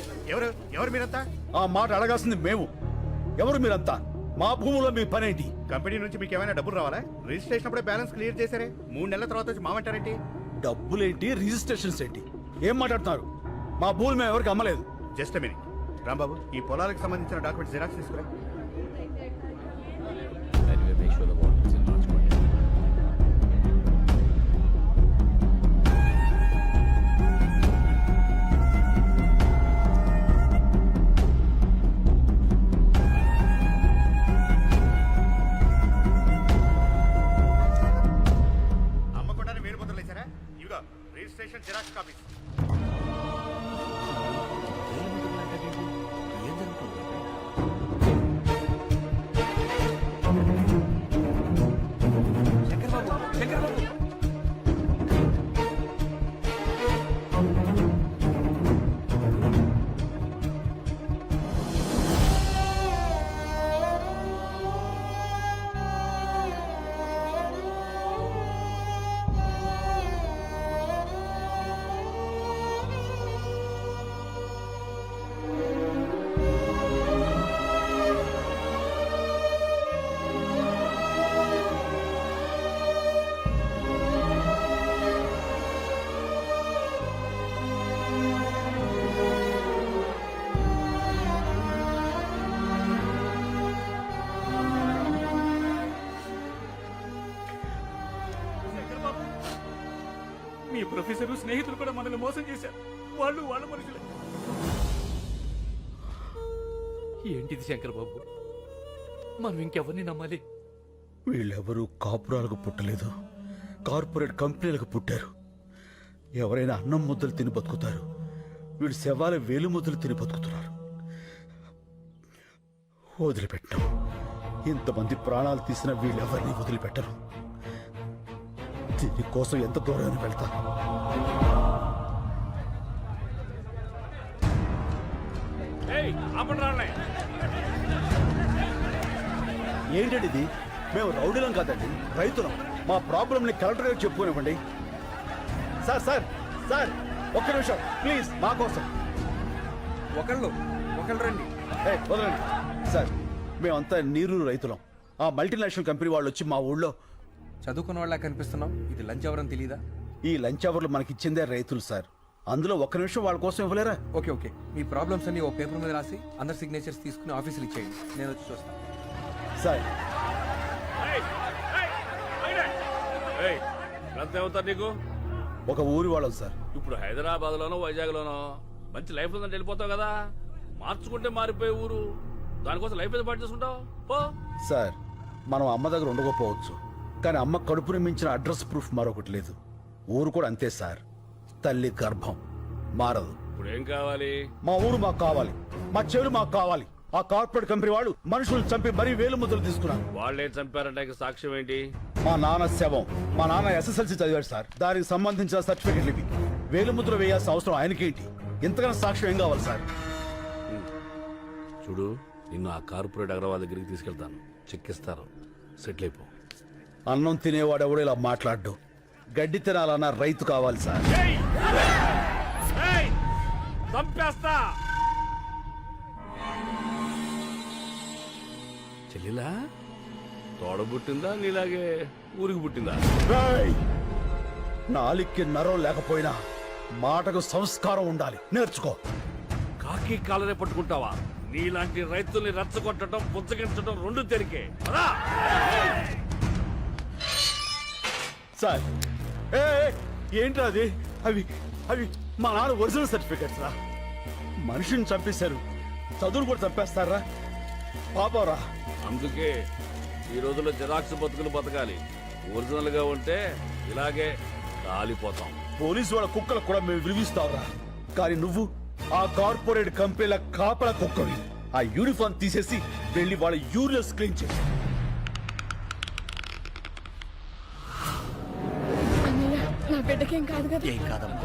ఎవరు మీరంతా? ఆ మాట అడగాల్సింది మేము. ఎవరు మీరంతా? మా భూములో మీ పనేంటి? కంపెనీ నుంచి మీకు ఏమైనా డబ్బులు రావాలా? రిజిస్ట్రేషన్ అప్పుడే బ్యాలెన్స్ క్లియర్ చేశారే, 3 నెలల తర్వాత వచ్చి మామంటారేంటి? డబ్బులేంటి, రిజిస్ట్రేషన్స్ ఏంటి? ఏం మాట్లాడుతున్నారు? మా భూములు మేము ఎవరికి అమ్మలేదు. జస్ట్ మినిట్ రాంబాబు, ఈ పొలాలకు సంబంధించిన డాక్యుమెంట్స్ జిరాక్స్ తీసుకురా. Anyway, make sure the water is in large quantity. అమ్మకుండానే వేరు ముద్రలు వేశారా? ఇవిగో రిజిస్ట్రేషన్ జిరాక్స్ కాపీస్. శంకర్ బాబు, శంకర్ బాబు. మీ ప్రొఫెసర్ స్నేహితులు కూడా మనల్ని మోసం చేశారు. వాళ్ళు వాళ్ళ మనుషులే. ఏంటిది శంకర్ బాబు? మనం ఇంకెవరిని నమ్మాలి? వీళ్ళెవరూ కాపురాలకు పుట్టలేదు, కార్పొరేట్ కంపెనీలకు పుట్టారు. ఎవరైనా అన్నం ముద్దలు తిని బతుకుతారు, వీళ్ళు శవాల వేలు ముద్దలు తిని బతుకుతున్నారు. వదిలిపెట్టాం. ఇంతమంది ప్రాణాలు తీసిన వీళ్ళెవరిని వదిలిపెట్టరు. దీనికోసం ఎంత దూరాన్ని వెళ్తాను. ఏంటండి ఇది? మేము రౌడీలం కాదండి, రైతులం. మా ప్రాబ్లంని కలెక్టర్ గారికి చెప్పుకోనివ్వండి. సార్ సార్ సార్ ఒక్క నిమిషం ప్లీజ్, మా కోసం. ఒకళ్ళు రండి. వదలండి సార్, మేమంతా నీరు రైతులం. ఆ మల్టీనేషనల్ కంపెనీ వాళ్ళు వచ్చి మా ఊళ్ళో చదువుకున్న వాళ్ళ కనిపిస్తున్నాం. ఇది లంచ్ అవర్ అని తెలీదా? ఈ లంచ్ అవర్లు మనకిచ్చిందే రైతులు సార్. అందులో ఒక్క నిమిషం వాళ్ళ కోసం ఇవ్వలేరా? ఓకే మీ ప్రాబ్లమ్స్ అన్ని ఓ పేపర్ మీద రాసి అందరి సిగ్నేచర్స్ తీసుకుని ఆఫీసులు ఇచ్చేయండి. నేను వచ్చి చూస్తాను. సార్ అవుతారు నీకు ఒక ఊరి వాళ్ళం సార్. ఇప్పుడు హైదరాబాద్ లోనో వైజాగ్ లోనో మంచి లైఫ్ ఉందని వెళ్ళిపోతావు కదా. మార్చుకుంటే మారిపోయే ఊరు, దానికోసం లైఫ్ ఏదో పాటు చేసుకుంటావు పో. సార్ మనం అమ్మ దగ్గర ఉండకపోవచ్చు, కానీ అమ్మ కడుపుని మించిన అడ్రస్ ప్రూఫ్ మరొకటి లేదు. ఊరు కూడా అంతే సార్, తల్లి గర్భం మారదు. ఇప్పుడు ఏం కావాలి? మా ఊరు మాకు కావాలి, మా చెవులు మాకు కావాలి. ఆ కార్పొరేట్ కంపెనీ వాళ్ళు మనుషులు చంపి మరీ వేలు ముద్రలు తీసుకున్నారు. వాళ్ళేం చంపారంటే సాక్ష్యం ఏంటి? మా నాన్న శవం. మా నాన్న SSLC చదివాడు సార్, దానికి సంబంధించిన సర్టిఫికెట్లు ఇవి. వేలు ముద్ర వేయాల్సిన అవసరం ఆయనకేంటి? ఇంతకన్నా సాక్ష్యం ఏం కావాలి సార్? చూడు, నిన్ను ఆ కార్పొరేట్ అగ్రవాల్ దగ్గరికి తీసుకెళ్తాను, చెక్కిస్తారు, సెటిల్ అయిపో. అన్నం తినేవాడు ఎవడో ఇలా మాట్లాడ్డు. గడ్డి తినాలన్న రైతు కావాలి సార్. చంపేస్తా. చెల్లిలా తోడ పుట్టిందా నీలాగే ఊరికి పుట్టిందా? నాలికి నరం లేకపోయినా మాటకు సంస్కారం ఉండాలి, నేర్చుకో. కాకి కాలనే పట్టుకుంటావా? నీలాంటి రైతుల్ని రెచ్చగొట్టడం, పుచ్చగించడం రెండు తెరికే. సార్ ఏంట్రా అది? అవి అవి మా నాన్న ఒరిజినల్ సర్టిఫికెట్స్ రా. మనిషిని చంపేశారు, చదువులు కూడా చంపేస్తారా? పాపరా. అందుకే ఈ రోజుల్లో జిరాక్స్ బతుకులు బతకాలి. ఒరిజినల్ గా ఉంటే ఇలాగే కాలిపోతాం. పోలీసు వాళ్ళ కుక్కలకు కూడా మేము విలువిస్తావురా, కానీ నువ్వు ఆ కార్పొరేట్ కంపెనీల కాపల కుక్కవి. ఆ యూనిఫామ్ తీసేసి వెళ్ళి వాళ్ళ యూరియస్ క్లీన్ చేసి. నా బిడ్డకేం కాదు కదా? ఏం కాదమ్మా.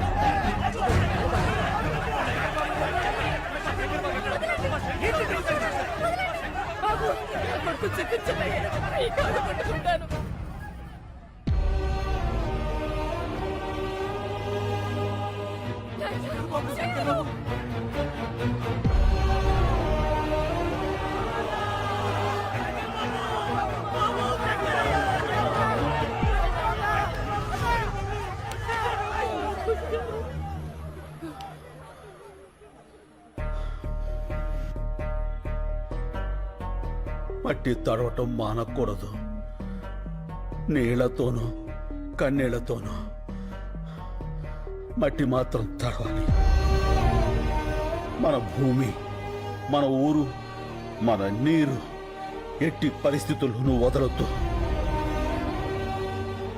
మట్టి తడవటం మానకూడదు. నీళ్లతోనూ కన్నీళ్లతోనూ మట్టి మాత్రం తడవాలి. మన భూమి, మన ఊరు, మన నీరు ఎట్టి పరిస్థితుల్లోనూ వదలొద్దు.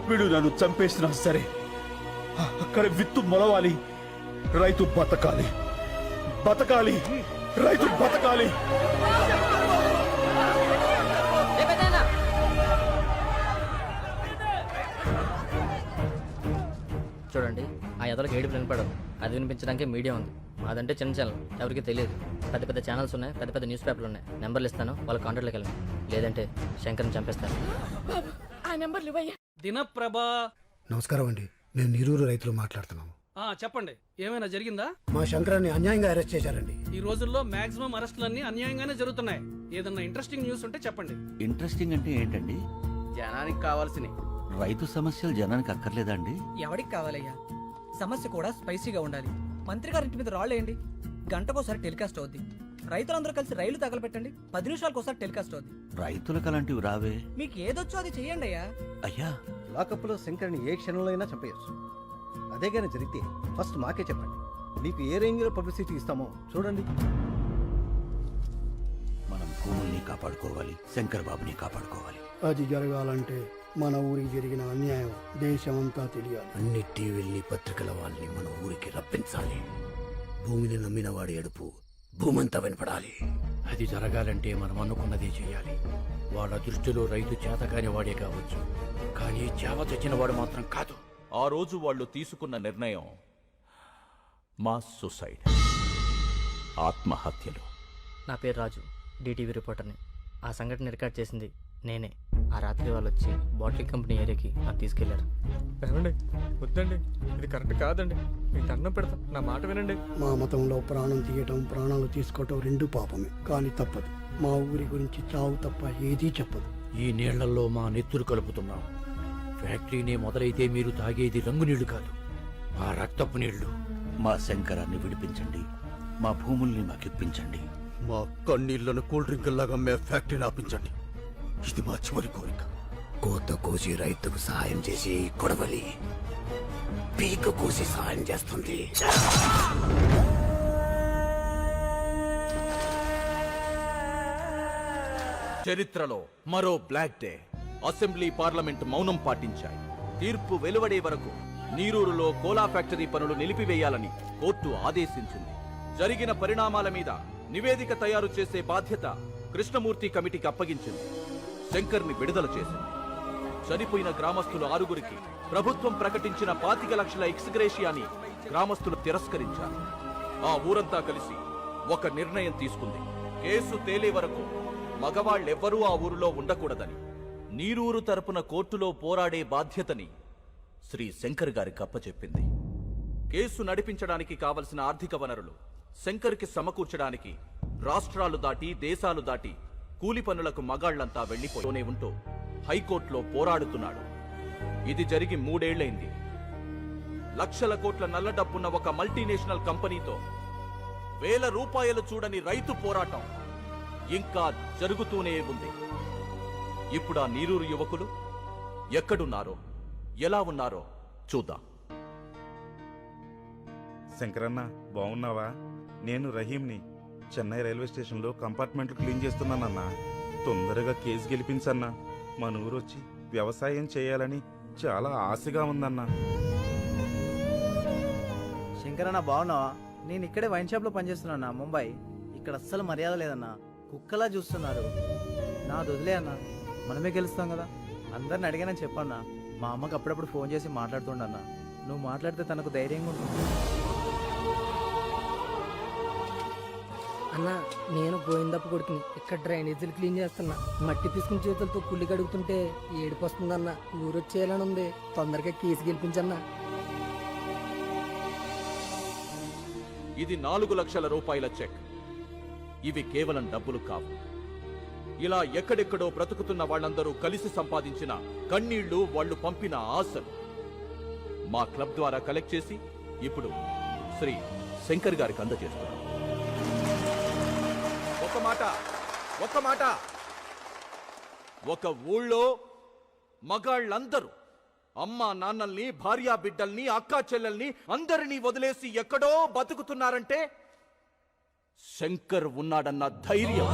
వీడు నన్ను చంపేసినా సరే అక్కడ విత్తు మొలవాలి, రైతు బతకాలి, బతకాలి, రైతు బతకాలి. చూడండి, ఆ ఎదలకు ఏడుపు వినపడదు. అది వినిపించడానికి మీడియా ఉంది. అదంటే చిన్న ఛానల్, ఎవరికి తెలియదు. పెద్ద పెద్ద ఛానల్స్ ఉన్నాయి, పెద్ద పెద్ద న్యూస్ పేపర్లు ఉన్నాయి. నెంబర్లు ఇస్తాను, వాళ్ళ కాంటాక్ట్లోకి వెళ్ళండి. లేదంటే శంకర్ని చంపేస్తాను. దినప్రభా. నమస్కారం అండి, నేను నీరూరు రైతులు మాట్లాడుతున్నాము. చెప్పండి, ఏమైనా జరిగిందా? మా శంకరాన్ని అన్యాయంగా అరెస్ట్ చేశారండి. ఈ రోజుల్లో మాక్సిమం అరెస్టులన్నీ అన్యాయంగానే జరుగుతున్నాయి. ఏదన్నా ఇంట్రెస్టింగ్ న్యూస్ ఉంటే చెప్పండి. ఇంట్రెస్టింగ్ అంటే ఏంటండి? జనానికి కావాల్సినవి. రైతు సమస్యలు జనానికి అక్కర్లేదా అండి? ఎవరికి కావాలయ్యా? సమస్య కూడా స్పైసీగా ఉండాలి. మంత్రి గారింటి మీద రాళ్ళేయండి, గంటకోసారి టెలికాస్ట్ అవుద్ది. రైతులందరూ కలిసి రైలు తగలబెట్టండి, 10 నిమిషాలకు ఒకసారి టెలికాస్ట్ అవుద్ది. రైతులకు అలాంటివి రావే. మీకు ఏదొచ్చో అది చెయ్యండి అయ్యా. అయ్యా, లాకప్లో శంకర్ని ఏ క్షణంలో అయినా చంపేయచ్చు. అదే కానీ జరిగితే ఫస్ట్ మాకే చెప్పండి, మీకు ఏ రేంజ్లో పబ్లిసిటీ ఇస్తామో చూడండి. మనం భూముల్ని కాపాడుకోవాలి, శంకర్ బాబుని కాపాడుకోవాలి. అది జరగాలంటే మన ఊరికి జరిగిన అన్యాయం దేశమంతా తెలియాలి. అన్ని టీవీల్ని, పత్రికల వాళ్ళని మన ఊరికి రప్పించాలి. భూమిని నమ్మిన వాడి ఎడుపు భూమంతా వినపడాలి. అది జరగాలంటే మనం అనుకున్నదే చేయాలి. వాళ్ళ దృష్టిలో రైతు చేతకాని వాడే కావచ్చు, కానీ చేవ తెచ్చిన వాడు మాత్రం కాదు. ఆ రోజు వాళ్ళు తీసుకున్న నిర్ణయం మాస్ సూసైడ్, ఆత్మహత్యలు. నా పేరు రాజు, డిటీవీ రిపోర్టర్ని. ఆ సంఘటన రికార్డ్ చేసింది నేనే. ఆ రాత్రి వాళ్ళు వచ్చి బాటిల్ కంపెనీ ఏరియాకి నాకు తీసుకెళ్లారు. ఏమండి వద్దండి, ఇది కరెక్ట్ కాదండి. మీకు అన్నం పెడతా, నా మాట వినండి. మా మతంలో ప్రాణం తీయటం, ప్రాణాలు తీసుకోవటం రెండు పాపమే, కానీ తప్పదు. మా ఊరి గురించి చావు తప్ప ఏదీ చెప్పదు. ఈ నీళ్లలో మా నెత్తురు కలుపుతున్నాం. ఫ్యాక్టరీనే మొదలైతే మీరు తాగేది రంగు నీళ్లు కాదు, మా రక్తపు నీళ్లు. మా శంకరాన్ని విడిపించండి, మా భూముల్ని మాకిప్పించండి. మా కన్నీళ్లను కూల్ డ్రింక్ లాగా మే ఫ్యాక్టరీని ఆపించండి. ఇది మా చివరి కోరిక. కోత కోసి రైతుకు సహాయం చేసి కొడవలి పీక కోసి సహాయం చేస్తుంది. చరిత్రలో మరో బ్లాక్ డే. అసెంబ్లీ పార్లమెంట్ మౌనం పాటించాయి. తీర్పు వెలువడే వరకు నీరూరులో కోలా ఫ్యాక్టరీ పనులు నిలిపివేయాలని కోర్టు ఆదేశించింది. జరిగిన పరిణామాల మీద నివేదిక తయారు చేసే బాధ్యత కృష్ణమూర్తి కమిటీకి అప్పగించింది. శంకర్ని విడుదల చేసింది. చనిపోయిన గ్రామస్తులు 6గురికి ప్రభుత్వం ప్రకటించిన 25 లక్షల ఎక్స్గ్రేషియాని గ్రామస్తులు తిరస్కరించారు. ఆ ఊరంతా కలిసి ఒక నిర్ణయం తీసుకుంది. కేసు తేలే వరకు మగవాళ్ళెవ్వరూ ఆ ఊరిలో ఉండకూడదని. నీరూరు తరపున కోర్టులో పోరాడే బాధ్యతని శ్రీ శంకర్ గారికి అప్పచెప్పింది. కేసు నడిపించడానికి కావలసిన ఆర్థిక వనరులు శంకర్కి సమకూర్చడానికి రాష్ట్రాలు దాటి, దేశాలు దాటి కూలి పనులకు మగాళ్లంతా వెళ్లిపోతూనే ఉంటూ హైకోర్టులో పోరాడుతున్నాడు. ఇది జరిగి 3 ఏళ్లైంది. లక్షల కోట్ల నల్ల డబ్బున్న ఒక మల్టీనేషనల్ కంపెనీతో వేల రూపాయలు చూడని రైతు పోరాటం ఇంకా జరుగుతూనే ఉంది. ఇప్పుడు ఆ నీరూరు యువకులు ఎక్కడున్నారో, ఎలా ఉన్నారో చూద్దాం. శంకరన్న, బాగున్నావా? నేను రహీంని. చెన్నై రైల్వే స్టేషన్లో కంపార్ట్మెంట్లు క్లీన్ చేస్తున్నానన్నా. తొందరగా కేసు గెలిపించన్నా. మన ఊరొచ్చి వ్యవసాయం చేయాలని చాలా ఆశగా ఉందన్నా. శంకరన్న బాగున్నావా? నేను ఇక్కడే వైన్ షాప్ లో పనిచేస్తున్నా, ముంబై. ఇక్కడ అస్సలు మర్యాద లేదన్నా, కుక్కలా చూస్తున్నారు. నా వదిలే అన్న, మనమే గెలుస్తాం కదా. అందరిని అడిగానని చెప్పన్నా. మా అమ్మకి అప్పుడప్పుడు ఫోన్ చేసి మాట్లాడుతుండన్నా. నువ్వు మాట్లాడితే తనకు ధైర్యంగా ఉంటుంది. అన్న, నేను గోవిందప్ప కొడుకుని. ఇక్కడ డ్రైనేజీలు క్లీన్ చేస్తున్నా. మట్టి తీసుకుని చేతులతో కుళ్ళి కడుగుతుంటే ఏడుపు వస్తుందన్న. ఊరొచ్చేయాలని ఉంది. తొందరగా కేసు గెలిపించన్నా. ఇది 4 లక్షల రూపాయల చెక్. ఇవి కేవలం డబ్బులు కావు. ఇలా ఎక్కడెక్కడో బ్రతుకుతున్న వాళ్ళందరూ కలిసి సంపాదించిన కన్నీళ్లు, వాళ్ళు పంపిన ఆశలు మా క్లబ్ ద్వారా కలెక్ట్ చేసి ఇప్పుడు శ్రీ శంకర్ గారికి అందజేస్తున్నాం. ఒక మాట, ఒక ఊళ్ళో మగాళ్ళందరూ అమ్మా నాన్నల్ని, భార్యా బిడ్డల్ని, అక్కా చెల్లెల్ని అందరినీ వదిలేసి ఎక్కడో బతుకుతున్నారంటే శంకర్ ఉన్నాడన్న ధైర్యం,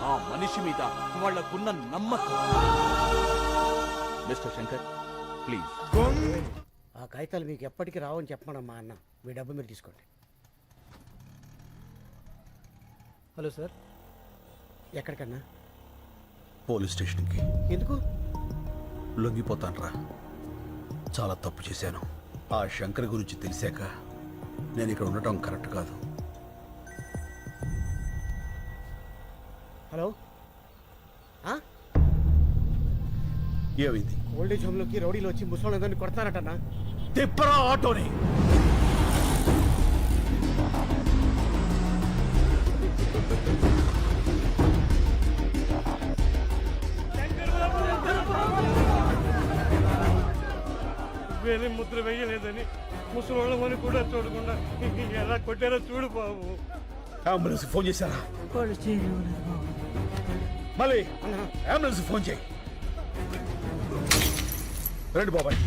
ఆ మనిషి మీద వాళ్లకున్న నమ్మకం. Mister Shankar, please. ఆ కాగితాలు మీకు ఎప్పటికీ రావని చెప్పమనమ్మా అన్న. మీ డబ్బు మీరు తీసుకోండి. Hello sir. ఎక్కడికన్నా? పోలీస్ స్టేషన్కి. ఎందుకు? లొంగిపోతాన్రా. చాలా తప్పు చేశాను. ఆ శంకర్ గురించి తెలిసాక నేను ఇక్కడ ఉండటం కరెక్ట్ కాదు. హలో, ఏమైంది? ఓల్డేజ్ హోమ్లోకి రౌడీలు వచ్చి ముసలోళ్ళందరినీ కొడతారటన్నా. తిప్పరా ఆటోని. వేరే ముద్ర వేయలేదని ముసలోళ్ళమని కూడా చూడకుండా ఎలా కొట్టారో చూడు బాబు. అంబులెన్స్ ఫోన్ చేశారా? మళ్ళీ అంబులెన్స్ ఫోన్ చేయి. రండి బాబాయ్.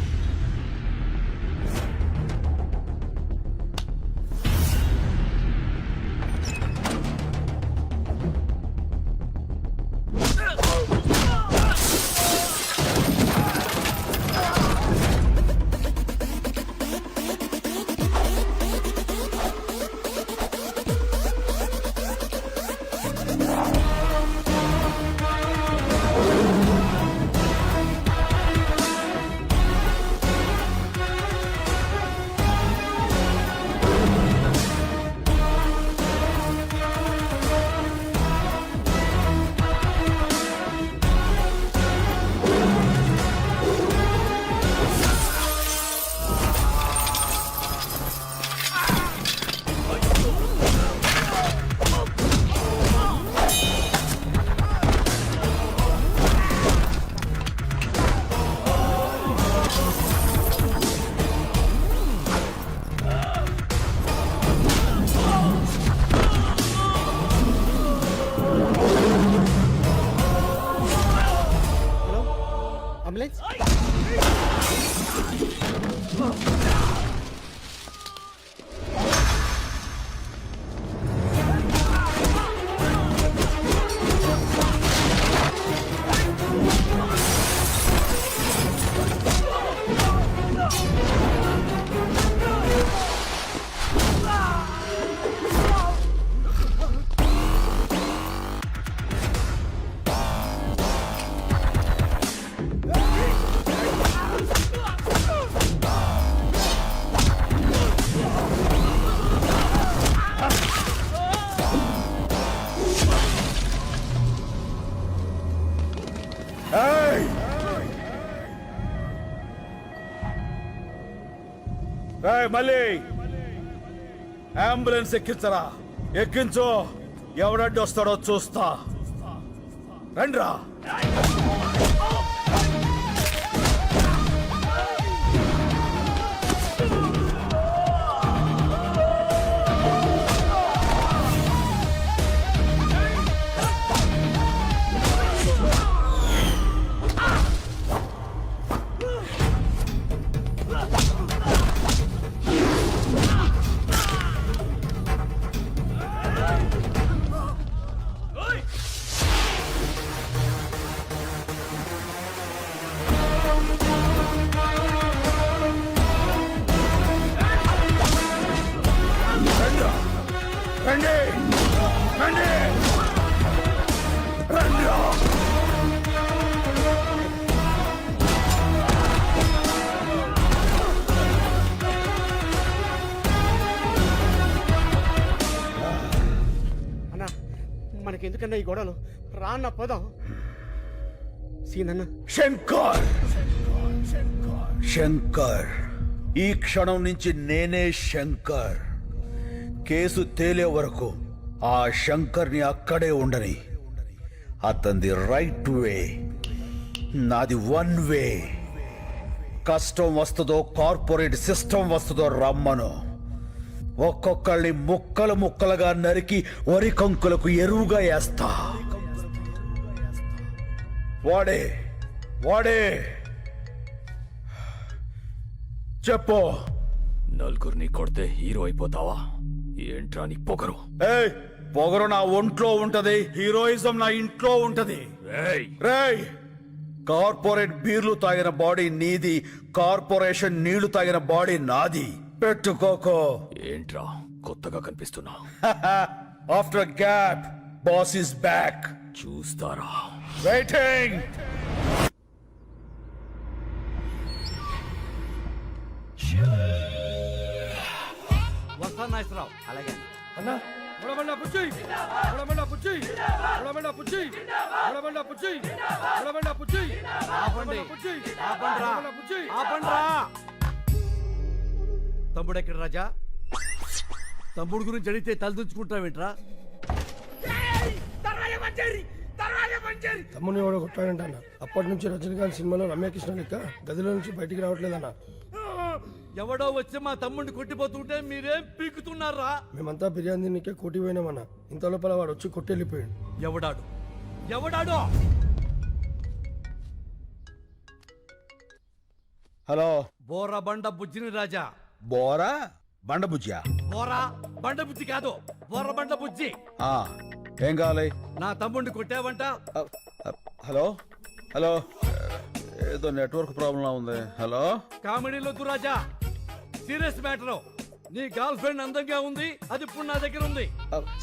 మళ్ళీ అంబులెన్స్ ఎక్కించరా, ఎక్కించు. ఎవడడ్డు వస్తాడో చూస్తా. రండ్రా. రండి, రండి, రండి. అన్నా మనకెందుకన్నా ఈ గొడవలు? రాన్న పదం. సీనన్న శంకర్, శంకర్, ఈ క్షణం నుంచి నేనే శంకర్. కేసు తేలే వరకు ఆ శంకర్ని అక్కడే ఉండని. అతనిది రైట్ వే, నాది వన్ వే. కష్టం వస్తుందో కార్పొరేట్ సిస్టమ్ వస్తుందో రమ్మను. ఒక్కొక్కళ్ళని ముక్కలు ముక్కలుగా నరికి వరి కంకులకు ఎరువుగా వేస్తా. వాడే వాడే చెప్పు. నలుగురిని కొడితే హీరో అయిపోతావా? ఏంట్రా నీ పొగరు? ఏయ్, పొగరు నా ఒంట్లో ఉంటది, హీరోయిజం నా ఇంట్లో ఉంటది. రేయ్, కార్పొరేట్ బీర్లు తాగిన బాడీ నీది, కార్పొరేషన్ నీళ్లు తాగిన బాడీ నాది. పెట్టుకోకో. ఏంట్రా కొత్తగా కనిపిస్తున్నా? After gap boss is back. చూస్తారా? వెయిటింగ్. వస్తా నాగేశ్వరరావు. అలాగే అన్నా బుడబండ పుచ్చి, బుడబండ పుచ్చి, బుడబండ పుచ్చి, బుడబండ పుచ్చి, బుడబండ పుచ్చి. ఆపండి, పుచ్చి, ఆపండ్రా, బుడబండ పుచ్చి. ఆపండ్రా. తమ్ముడు ఎక్కడ రాజా? తమ్ముడు గురించి అడిగితే తలదించుకుంటావేంట్రా? తమ్ముని ఎవడో కొట్టాడంట అన్న. అప్పటి నుంచి రజనీకాంత్ సినిమాలో రమ్యకృష్ణ లెక్క గదిలో నుంచి బయటికి రావట్లేదన్న. ఎవడో వచ్చి మా తమ్ముడిని కొట్టిపోతుంటే మీరేం పీకుతున్నారా? మేమంతా బిర్యానీ తిన్నికే కోటి పోయినామన్న. ఇంత లోపల వాడు వచ్చి కొట్టెళ్ళిపోయాడు. ఎవడాడు? ఎవడాడు? హలో, బోరా బండ బుజ్జిని రాజా. బోరా బండబుజ్జా? బోరా బండ బుజ్జి కాదు, బోర బండ బుజ్జి. ఏం కావాలి? నా తమ్ముడిని కొట్టావంట. హలో హలో, ఏదో నెట్వర్క్ ప్రాబ్లం ఉంది. హలో, కామెడీలో రాజా, సీరియస్ మ్యాటర్. నీ గర్ల్ ఫ్రెండ్ అందంగా ఉంది, అది ఇప్పుడు నా దగ్గర ఉంది.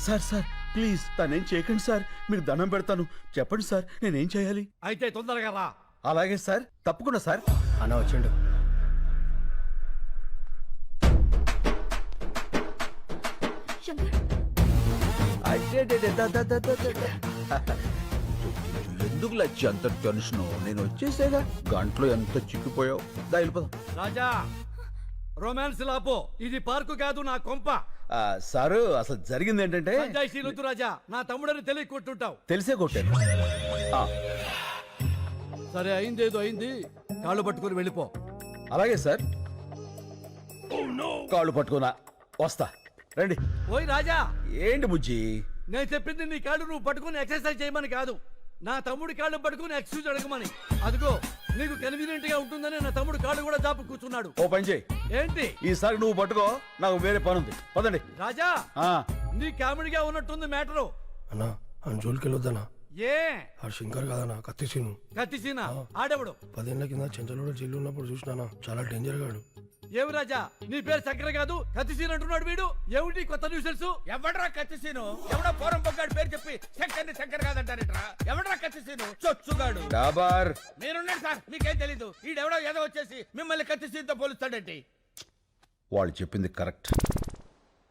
సార్ సార్ ప్లీజ్ తనేం చేయకండి సార్, మీకు దండం పెడతాను. చెప్పండి సార్, నేనేం చేయాలి? అయితే తొందరగా రా. అలాగే సార్, తప్పకుండా సార్. అన్న వచ్చిండు. ఎందుకు లచ్చి అంత టెన్షన్? నేను వచ్చేసేగా, గంటలో ఎంత చిక్కిపోయావు. దా వెళ్ళిపోదాం. రాజా, రొమాన్స్ లాపో, ఇది పార్కు కాదు, నా కొంప. సారు, అసలు జరిగింది ఏంటంటే, పంచాయతీలొద్దు రాజా, నా తమ్ముడని తెలియ కొట్టుంటావు. తెలిసే కొట్టాను. సరే, అయిందేదో అయింది, కాళ్ళు పట్టుకుని వెళ్ళిపో. అలాగే సార్, కాళ్ళు పట్టుకున్నా వస్తా. రండి. ఓయ్ రాజా, ఏంటి బుజ్జి? నేను చెప్పింది నీ కాళ్ళు నువ్వు పట్టుకుని ఎక్సర్సైజ్ చేయమని కాదు, నా తమ్ముడి కాళ్ళు పట్టుకుని ఎక్స్క్యూజ్ అడగమని. అదిగో నీకు కన్వీనియంట్ గా ఉంటుందని నా తమ్ముడు కాళ్ళు కూడా జాపు కూర్చున్నాడు. ఓ పని చేయి, ఏంటి? ఈసారి నువ్వు పట్టుకో, నాకు వేరే పని ఉంది. పదండి. రాజా, నీ కామెడీగా ఉన్నట్టుంది మ్యాటరు. అన్నా అని జోలికి వెళ్ళొద్దన్నా. ఏ ఆ శంకర్ కాదన్నా, కత్తిసీను. కత్తిసీనా? ఆడెవడు? 10 ఏళ్ల కింద చెంచలోడు జైలు ఉన్నప్పుడు చూసినానా, చాలా డేంజర్ గాడు. ఏమి రాజా, నీ పేరు శంకర్ కాదు కత్తిసీన్ అంటున్నాడు వీడు. ఏమిటి కొత్త న్యూస్ తెలుసు? ఎవడ్రా కత్తిసీను? ఎవడో పోరం పొగ్గాడు పేరు చెప్పి శంకర్ని శంకర్ కాదంటారేట్రా? ఎవడ్రా కత్తిసీను? చొచ్చుగాడు. డాబార్, మీరున్నారు సార్, మీకేం తెలీదు. ఈడెవడో ఏదో వచ్చేసి మిమ్మల్ని కత్తిసీన్తో పోలుస్తాడేంటి? వాళ్ళు చెప్పింది కరెక్ట్,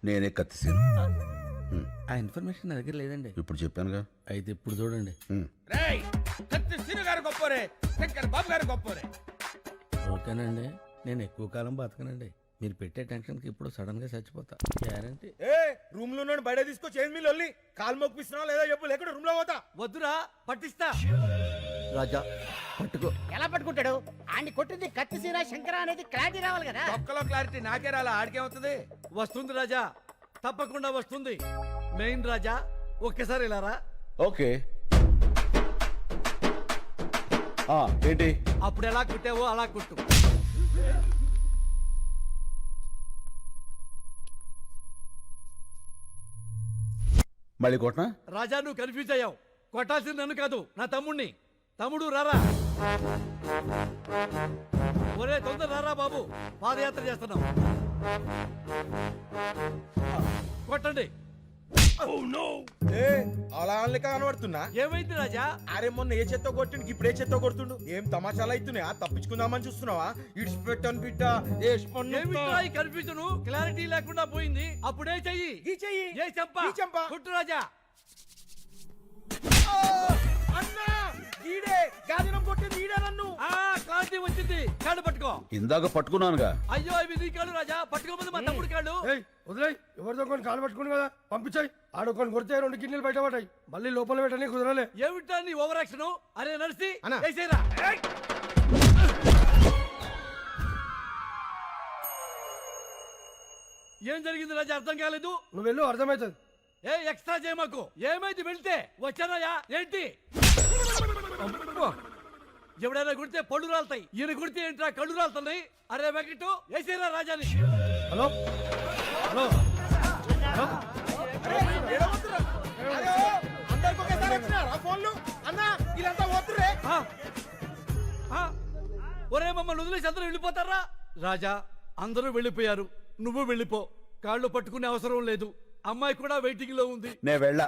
నేనే కత్తిసీను. ఆ ఇన్ఫర్మేషన్ నా దగ్గర లేదండి. ఇప్పుడు చెప్పానుగా. అయితే ఇప్పుడు చూడండి. రేయ్, కత్తిసీను గారు గొప్పోరే, శంకర్ బాబు గారు గొప్పోరే. ఓకేనండి, నేను ఎక్కువ కాలం బతకనండి. మీరు పెట్టే టెన్షన్కి ఇప్పుడు సడన్ గా చచ్చిపోతా గ్యారంటీ. ఏ రూమ్ లో ఉన్నాడు బయట తీసుకొచ్చి ఏంది మీరు వెళ్ళి కాలు మొక్కిస్తున్నావు లేదా చెప్పు లేకుండా రూమ్ లో పోతా. వద్దురా పట్టిస్తా. రాజా పట్టుకో. ఎలా పట్టుకుంటాడు? ఆడిని కొట్టింది కత్తిసీర శంకర అనేది క్లారిటీ రావాలి కదా. ఒక్కలో క్లారిటీ నాకే రాలా, ఆడికేమవుతుంది? వస్తుంది రాజా, తప్పకుండా వస్తుంది. మెయిన్ రాజా ఒక్కసారి ఇలా రా. ఓకే. ఏంటి? అప్పుడు ఎలా కుట్టావో అలా కుట్టు. మళ్ళీ కొట్టనా? రాజా నువ్వు కన్ఫ్యూజ్ అయ్యావు. కొట్టాల్సింది నన్ను కాదు, నా తమ్ముణ్ణి. తమ్ముడు రారా. ఒరే తొందర రారా బాబు, పాదయాత్ర చేస్తున్నాం. కొట్టండి. ఏ అలా అనలేక కనబడుతున్నా. ఏమైంది రాజా? అరే మొన్న ఏ చెత్త కొట్టిండు ఇప్పుడు ఏ చెత్త కొడుతుండు. ఏం తమాషాలు అవుతున్నాయా? తప్పించుకుందామని చూస్తున్నావా? ఇడిచిపెట్టాను బిడ్డ. ఏమిట్రా ఈ కన్ఫ్యూజన్? క్లారిటీ లేకుండా పోయింది. అప్పుడే చెయ్యి. ఈ చెయ్యి. ఏ చెంప. ఈ చెంప. కుట్టు రాజా. అన్నా ఈడే గాదినం కొట్టింది ఈడే నన్ను. క్లారిటీ వచ్చింది. కాళ్ళు పట్టుకో. ఇందాక పట్టుకున్నానుగా. అయ్యో ఇవి నీ కాళ్ళు రాజా, పట్టుకోమంది మా తమ్ముడు కాళ్ళు. వదిలేయ్, ఎవరితో కొన్ని కాలు పట్టుకుని కదా పంపించాయి. ఆడొకొని కొడితే 2 కిడ్నీలు బయట పడ్డాయి. మళ్ళీ లోపల పెట్టని కుదరలే. ఏమిటా నీ ఓవర్ యాక్షన్? అరే నడిసి అన్నా. వేసేరా. ఏం జరిగింది రాజా? అర్థం కాలేదు. నువ్వు వెళ్ళు, అర్థమవుతుంది. ఏ ఎక్స్ట్రా చేయమాకు. ఏమైంది వెళ్తే? వచ్చానయ్యా ఏంటి? ఎవడైనా కుడితే పళ్ళు రాలుతాయి, ఈయన కుడితే ఏంట్రా కళ్ళు రాలుతున్నాయి? అరే వెంకటు వేసేరా రాజాని. Hello hello hello. అందరికి ఒకేసారి వచ్చినారా ఫోన్లు? అన్నా వీళ్ళంతా పోతుర్రే. ఒరే మమ్మల్ని వదిలేసి అందరూ వెళ్ళిపోతారా? రాజా అందరూ వెళ్ళిపోయారు, నువ్వు వెళ్ళిపో. కాళ్ళు పట్టుకునే అవసరం లేదు. అమ్మాయి కూడా వెయిటింగ్ లో ఉంది. నేను వెళ్ళా,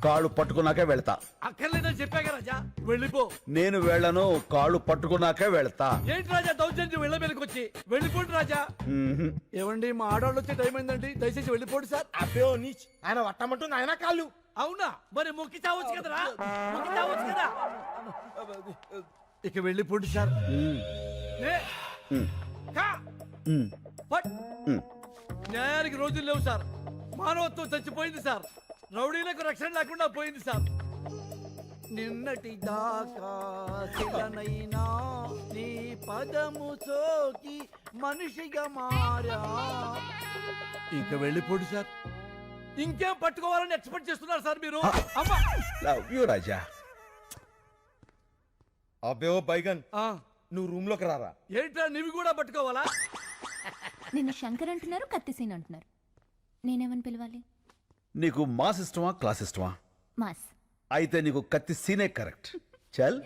కాళ్ళు పట్టుకున్నాకే వెళ్తా. అక్కర్లేదని చెప్పాక రాజా, వెళ్ళిపో. నేను వెళ్ళను, కాళ్ళు పట్టుకున్నాకే వెళ్తా. ఏంటి రాజా దౌర్జన్యం? వెళ్ళ మీదకి వచ్చి వెళ్ళిపోండి రాజా. ఏమండి మా ఆడవాళ్ళు వచ్చే టైం అయిందండి, దయచేసి వెళ్ళిపోండి సార్. అబ్బే నీచ్, ఆయన వట్టమంటుంది ఆయన కాళ్ళు. అవునా? మరి మొక్కి చావచ్చు కదరా, మొక్కి చావచ్చు కదా. ఇక వెళ్ళిపోండి సార్. న్యాయానికి రోజులు లేవు సార్. మానవత్వం చచ్చిపోయింది సార్. రౌడీలకు రక్షణ లేకుండా పోయింది సార్. నిన్నటి దాకా శిలనైనా నీ పదము సోకి మనిషిగా మారా. ఇక వెళ్ళిపోండి సార్. ఇంకేం పట్టుకోవాలని ఎక్స్పెక్ట్ చేస్తున్నారు సార్ మీరు? అమ్మా లవ్ యూ రాజా. అబ్బే ఓ బైగన్, నువ్వు రూమ్ లోకి రారా. ఏంట్రా నీవి కూడా పట్టుకోవాలా? నిన్ను శంకర్ అంటున్నారు, కత్తిసీన్ అంటున్నారు. నేనేమని పిలవాలి? నీకు మాస్ ఇష్టమా క్లాస్ ఇష్టమా? మాస్. అయితే నీకు కత్తి సీనే కరెక్ట్. చల్.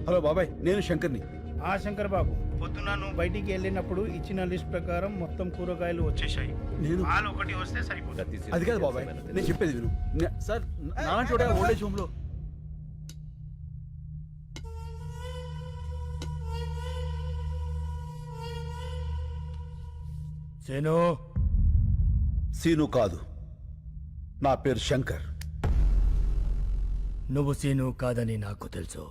హలో బాబాయ్, నేను శంకర్ని. శంకర్ బాబు, పొద్దున నువ్వు బయటికి వెళ్ళినప్పుడు ఇచ్చిన లిస్ట్ ప్రకారం మొత్తం కూరగాయలు వచ్చేసాయి. నేను పాలు ఒకటి వస్తే సరిపోతుంది. అది కాదు బాబాయ్, నేను చెప్పేది విను. సార్ నాలాంటి వాడే ఓల్డేజ్ హోమ్ లో. సీను కాదు, నా పేరు శంకర్. నువ్వు సీను కాదని నాకు తెలుసు.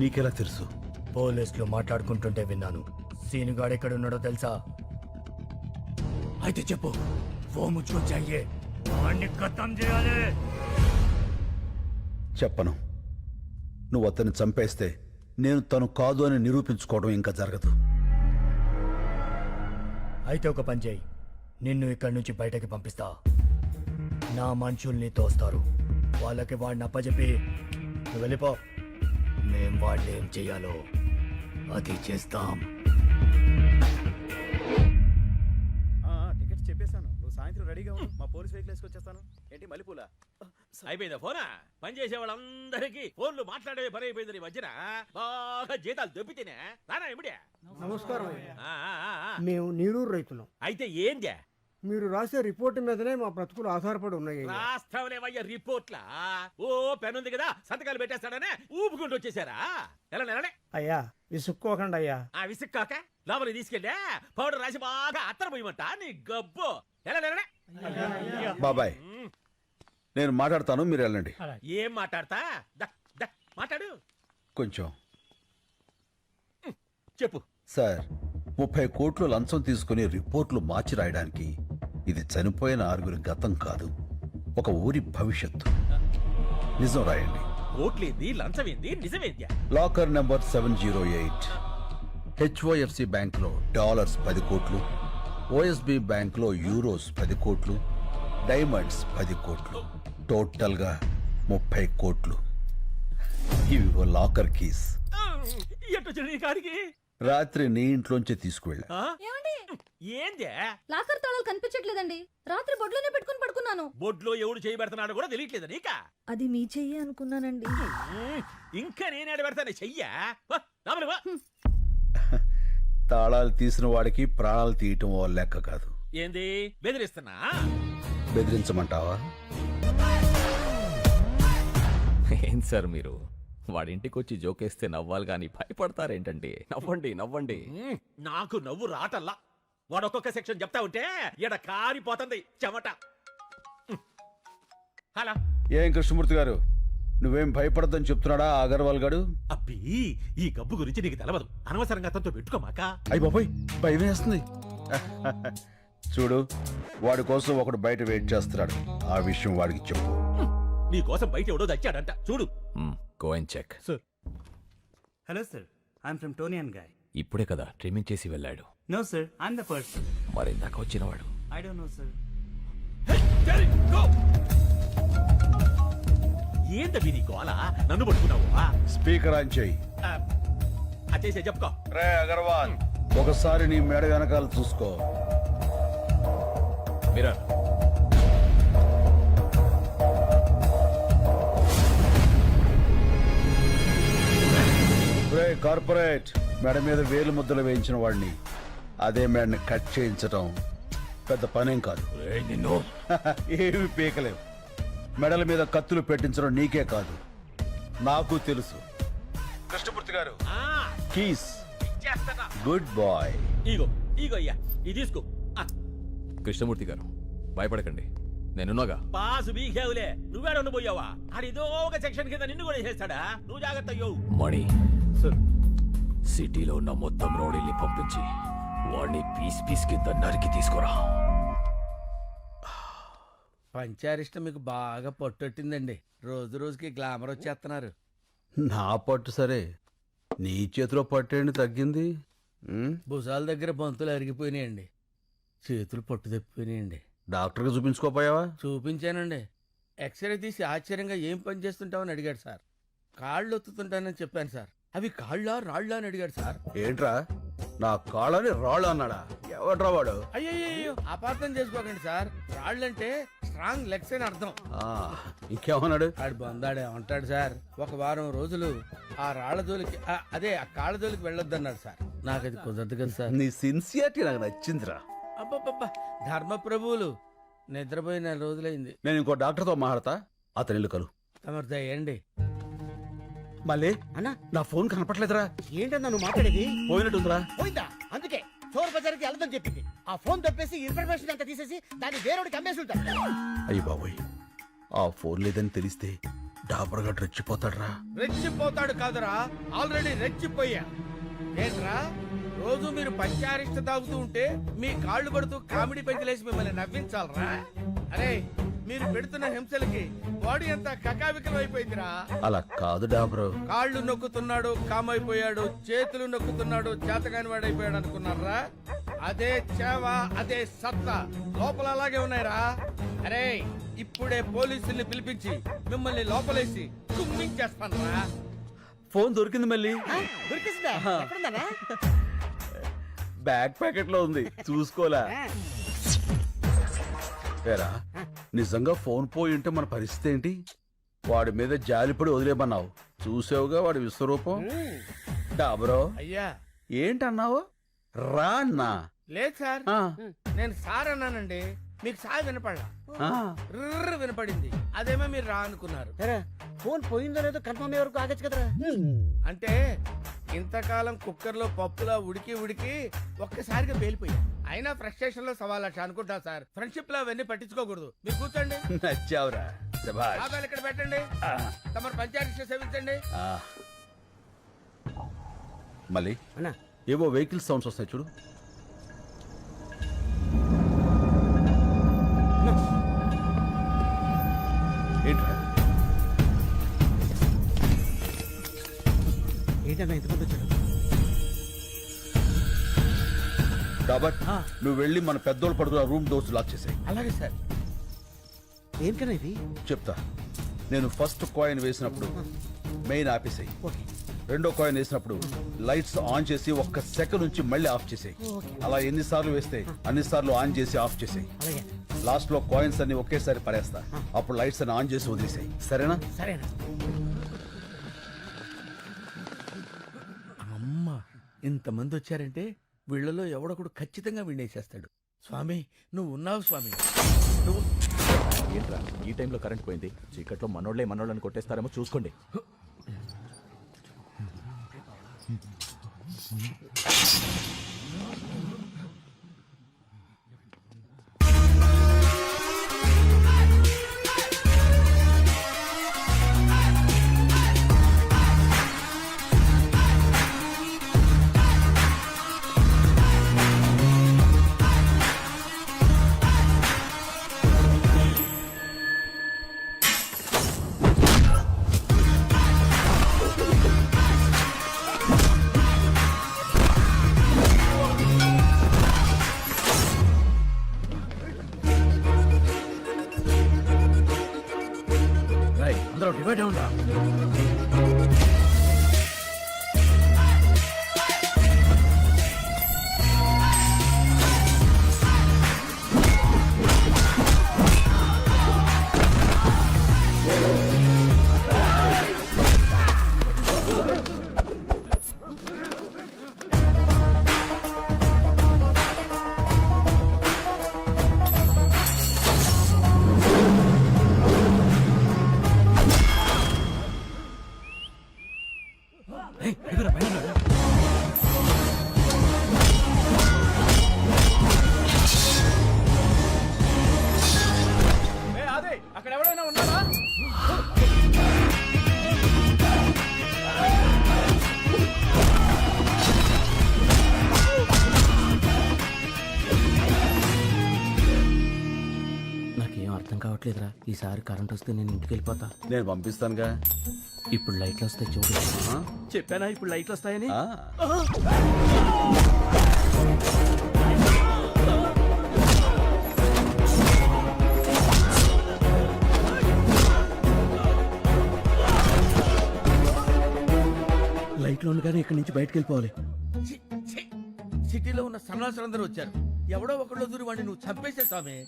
నీకెలా తెలుసు? పోలీసులు మాట్లాడుకుంటుంటే విన్నాను. సీనుగాడు ఎక్కడున్నాడో తెలుసా? అయితే చెప్పు. ఫోన్ ముచ్చుకొచ్చాయే, వాడిని ఖతం చేయాలి. చెప్పను. నువ్వు అతన్ని చంపేస్తే నేను తను కాదు అని నిరూపించుకోవడం ఇంకా జరగదు. అయితే ఒక పని చేయి, నిన్ను ఇక్కడి నుంచి బయటకి పంపిస్తా. నా మనుషుల్ని తోస్తారు. వాళ్ళకి వాడిని అప్పచెప్పి నువ్వు వెళ్ళిపో. మేం వాళ్ళు ఏం చెయ్యాలో అది చేస్తాం. టికెట్స్ చెప్పేశాను. నువ్వు సాయంత్రం రెడీగా ఉండు. మా పోలీస్ వెహికల్ వేసుకొచ్చేస్తాను. ఏంటి మల్లెపూల? అయిపోయిందా ఫోనా? పని చేసే వాళ్ళందరికీ ఫోన్లు మాట్లాడే పని అయిపోయింది. ఈ మధ్యన బాగా జీతాలు దొబ్బితేనే రానా ఇమిడే. నమస్కారం. మేము నీరూరు రైతున్నాం. అయితే ఏందే? మీరు రాసే రిపోర్ట్ మీదనే మా బ్రతుకులు ఆధారపడి ఉన్నాయి. రాస్తావనేవయ్యా రిపోర్ట్లా? ఓ పెన్ ఉంది కదా, సంతకాలు పెట్టేస్తాడనే ఊపుకుంటూ వచ్చేసారా? ఎలా నెలనే అయ్యా విసుక్కోకండి అయ్యా. ఆ విసుక్కాక లోపలికి తీసుకెళ్ళా పౌడర్ రాసి బాగా అత్తర పోయమంట నీ గబ్బు బాబాయ్ నేను మాట్లాడతాను, మీరు వెళ్ళండి. ఏం మాట్లాడతా మాట్లాడు కొంచెం చెప్పు. సార్ 30 కోట్లు లంచం తీసుకుని రిపోర్ట్లు మార్చి రాయడానికి ఇది చనిపోయిన 6 గతం కాదు, ఒక ఊరి భవిష్యత్తు. నిజం రాయండి. కోట్లేంది లంచమేంది నిజమేంది? లాకర్ నెంబర్ 708 హెచ్ఓఎఫ్సి బ్యాంక్లో డాలర్స్ 10 కోట్లు, ఓఎస్బి బ్యాంక్లో యూరోస్ 10 కోట్లు, డైమండ్స్ 10 కోట్లు, టోటల్గా 30 కోట్లు. ఇవిగో లాకర్ కీస్. ఎట్టొచ్చిన నీ కాడికి? రాత్రి నీ ఇంట్లోంచి తీసుకువెళ్ళా. ఏందే? లాకర్ తాళాలు కనిపించట్లేదండి. రాత్రి బొడ్లోనే పెట్టుకుని పడుకున్నాను. బొడ్లో ఎవడు చేయబెడుతున్నాడో కూడా తెలియట్లేదు నీకా? అది మీ చెయ్యి అనుకున్నానండి. ఇంకా నేనేడు పెడతాను చెయ్యా. తాళాలు తీసిన వాడికి ప్రాణాలు తీయటం ఓ లెక్క కాదు. ఏంది బెదిరిస్తున్నా? బెదిరించమంటావా? ఏం సార్ మీరు వాడింటికి వచ్చి జోకేస్తే నవ్వాలి కానీ భయపడతారేంటండి? నవ్వండి నవ్వండి. నాకు నవ్వు రాటల్లా. వాడు ఒక్కొక్క సెక్షన్ చెప్తా ఉంటే ఈడ కారిపోతుంది చెమట. హలో ఏం కృష్ణమూర్తి గారు, నువ్వేం భయపడద్దని చెప్తున్నాడా అగర్వాల్ గాడు? అబ్బి ఈ గబ్బు గురించి నీకు తెలవదు. అనవసరంగా అతనితో పెట్టుకోమాక. అయ్యి బాబాయ్ భయం వేస్తుంది. చూడు, వాడి కోసం ఒకడు బయట వెయిట్ చేస్తున్నాడు. ఆ విషయం వాడికి చెప్పు. నీ కోసం బయట ఎవడో తెచ్చాడంట చూడు. Go and check. Hello sir, I'm from Toni and Guy. ఇప్పుడే కదా ట్రిమ్మింగ్ చేసి వెళ్ళాడు. No sir, I'm the person. మరి ఇందాక వచ్చినవాడు? I don't know sir. ఏందవి నీ గోల? నన్ను పట్టుకున్నావా? స్పీకర్ ఆన్ చేయి. అచేసే చెప్పుకో. రే అగర్వాల్, ఒకసారి నీ మేడ వెనకాల చూసుకో. మీరా రే కార్పొరేట్, మెడ మీద వేలు ముద్దలు వేయించిన వాడిని అదే మేడని కట్ చేయించటం పెద్ద పనేం కాదు. నిన్ను ఏమి పీకలేవు. మెడల మీద కత్తులు పెట్టించడం నీకే కాదు, నాకు తెలుసు. కృష్ణమూర్తి గారు, కీస్. Good boy. ఇగో ఇగో అయ్యా ఇది తీసుకో. కృష్ణమూర్తి గారు భయపడకండి, నేనున్నాగా. పాసు బీకేవులే, నువ్వేడ పోయావా? ఆడిదో ఒక సెక్షన్ కింద నిన్ను కూడా చేస్తాడా? నువ్వు జాగ్రత్త అయ్యో. మణి సిటీలో ఉన్న మొత్తం రౌడీల్ని పంపించి వాడిని పీస్ పీస్ కింద నరికి తీసుకురా. పంచారిష్ట మీకు బాగా పట్టొట్టిందండి. రోజు రోజుకి గ్లామర్ వచ్చేస్తున్నారు. నా పట్టు సరే, నీ చేతిలో పట్టేండి తగ్గింది. భుజాల దగ్గర బంతులు అరిగిపోయినాయండి, చేతులు పట్టు తప్పిపోయినాయండి. డాక్టర్కి చూపించుకోపోయావా? చూపించానండి. ఎక్స్రే తీసి ఆశ్చర్యంగా ఏం పని చేస్తుంటావని అడిగాడు సార్. కాళ్ళు ఒత్తుతుంటానని చెప్పాను సార్. అవి కాళ్ళ రాళ్ళ అని అడిగాడు సార్. ఏంట్రా, నా కాళ్ళని రాళ్ళు అన్నాడా? ఎవడ్రా వాడు? అయ్యో అపార్థం చేసుకోకండి సార్. రాళ్ళంటే స్ట్రాంగ్ లెగ్స్ అని అర్థం. ఇంకేమన్నాడు? ఆడు బందాడే ఉంటాడు సార్. ఒక వారం రోజులు ఆ రాళ్ల జోలికి అదే ఆ కాళ్ళ జోలికి వెళ్ళొద్దన్నాడు సార్. నాకు అది కుదరదు కదా సార్. నీ సిన్సియారిటీ నాకు నచ్చిందిరా. అబ్బబ్బబ్బా, ధర్మ ప్రభువులు. నిద్రపోయి 4 రోజులైంది. నేను ఇంకో డాక్టర్తో మాట్లాడతా, అతని ఇల్లు కలు. తమరు దయండి. మళ్ళీ అన్నా నా ఫోన్ కనపట్లేదురా. ఏంటన్నా నువ్వు మాట్లాడేది? పోయినట్టుందిరా. పోయిందా? అందుకే చోర్ బజార్కి వెళ్దని చెప్పింది. ఆ ఫోన్ తప్పేసి ఇన్ఫర్మేషన్ అంతా తీసేసి దాన్ని వేరేవాడికి అమ్మేసి ఉంటారు. అయ్యి బాబోయ్, ఆ ఫోన్ లేదని తెలిస్తే డాబర్గా రెచ్చిపోతాడ్రా. రెచ్చిపోతాడు కాదురా, ఆల్రెడీ రెచ్చిపోయా. ఏంట్రా రోజు మీరు పంచారిష్ట తాగుతూ ఉంటే మీ కాళ్ళు పడుతూ కామెడీ పెంచలేసి మిమ్మల్ని నవ్వించాలరా? అరే మీరు పెడుతున్న హింసలకి బాడీ అంతా కకావికలం అయిపోయిందిరా. అలా కాదు డాబరు. కాళ్ళు నొక్కుతున్నాడు కామైపోయాడు, చేతులు నొక్కుతున్నాడు చేతగాని వాడైపోయాడు అనుకున్నారా? అదే చేవ, అదే సత్తా లోపల అలాగే ఉన్నాయిరా. అరే ఇప్పుడే పోలీసుల్ని పిలిపించి మిమ్మల్ని లోపలేసి కుమ్మించేస్తానరా. ఫోన్ దొరికింది మళ్ళీ. దొరికిందా? ఎక్కడుందన్నా? బ్యాక్ ప్యాకెట్ లో ఉంది, చూసుకోలే. ఏరా, నిజంగా ఫోన్ పోయి ఉంటే మన పరిస్థితి ఏంటి? వాడి మీద జాలిపడి వదిలేమన్నావు, చూసావుగా వాడి విశ్వరూపం. డాబరో అయ్యా ఏంటన్నావు? రా అన్నా. లేదు సార్, నేను సార్ అన్నానండి. మీకు సార్ వినపడలా, వినపడింది. అదేమో మీరు రా అనుకున్నారు. ఫోన్ పోయిందో లేదో కన్ఫర్మ్ అయ్యే వరకు ఆగచ్చు కదరా. అంటే ఇంతకాలం కుక్కర్లో పప్పులా ఉడికి ఉడికి ఒక్కసారిగా పేలిపోయా అయినా ఫ్రస్ట్రేషన్ లో 1,00,000 అనుకుంటా సార్. ఫ్రెండ్షిప్ లో అవన్నీ పట్టించుకోకూడదు. మీరు కూర్చోండి. నచ్చావురా శభాష్. ఆదాలు ఇక్కడ పెట్టండి. తమరు పంచాయతీ సేవించండి. మళ్ళీ ఏవో వెహికల్ సౌండ్స్ వస్తాయి చూడు. ఏంట్రా ఏంటన్నా ఇంతమంది వచ్చాడు? కాబట్టి నువ్వు వెళ్ళి మన పెద్దోళ్ళు పడుకున్న రూమ్ డోర్స్ లాక్ చేసాయి. అలాగే సార్. ఏంటన్నా ఇది? చెప్తా. నేను ఫస్ట్ కాయిన్ వేసినప్పుడు మెయిన్ ఆపేసాయి. రెండో కాయిన్ వేసినప్పుడు లైట్స్ ఆన్ చేసి 1 సెకండ్ నుంచి మళ్ళీ ఆఫ్ చేసాయి. అలా ఎన్నిసార్లు వేస్తే అన్నిసార్లు ఆన్ చేసి ఆఫ్ చేసాయి. లాస్ట్ లో కాయిన్స్ అన్ని ఒకేసారి పడేస్తా. అప్పుడు లైట్స్ అన్ని ఆన్ చేసి వదిలేసాయి. సరేనా? సరేనా. అమ్మా, ఇంతమంది వచ్చారంటే వీళ్ళలో ఎవడొకడు ఖచ్చితంగా వినేసేస్తాడు. స్వామి నువ్వు ఉన్నావు స్వామి. నువ్వు ఏంట్రా ఈ టైంలో కరెంట్ పోయింది? చీకట్లో మనోళ్ళని కొట్టేస్తారేమో చూసుకోండి. అందరూ డివైడ్ ఉందా? అక్కడ ఎవరైనా ఉన్నారా? నాకేం అర్థం కావట్లేదురా. ఈసారి కరెంట్ వస్తే నేను ఇంటికి వెళ్ళిపోతా. నేను పంపిస్తానుగా. ఇప్పుడు లైట్లు వస్తే చూడు. చెప్పానా ఇప్పుడు లైట్లు వస్తాయని? లైట్లు ఉండగానే ఇక్కడి నుంచి బయటకు వెళ్ళిపోవాలి. సిటీలో ఉన్న సన్నాసులందరూ వచ్చారు. ఎవడో ఒకళ్ళు దూరి వాడిని నువ్వు చంపేసే స్వామి.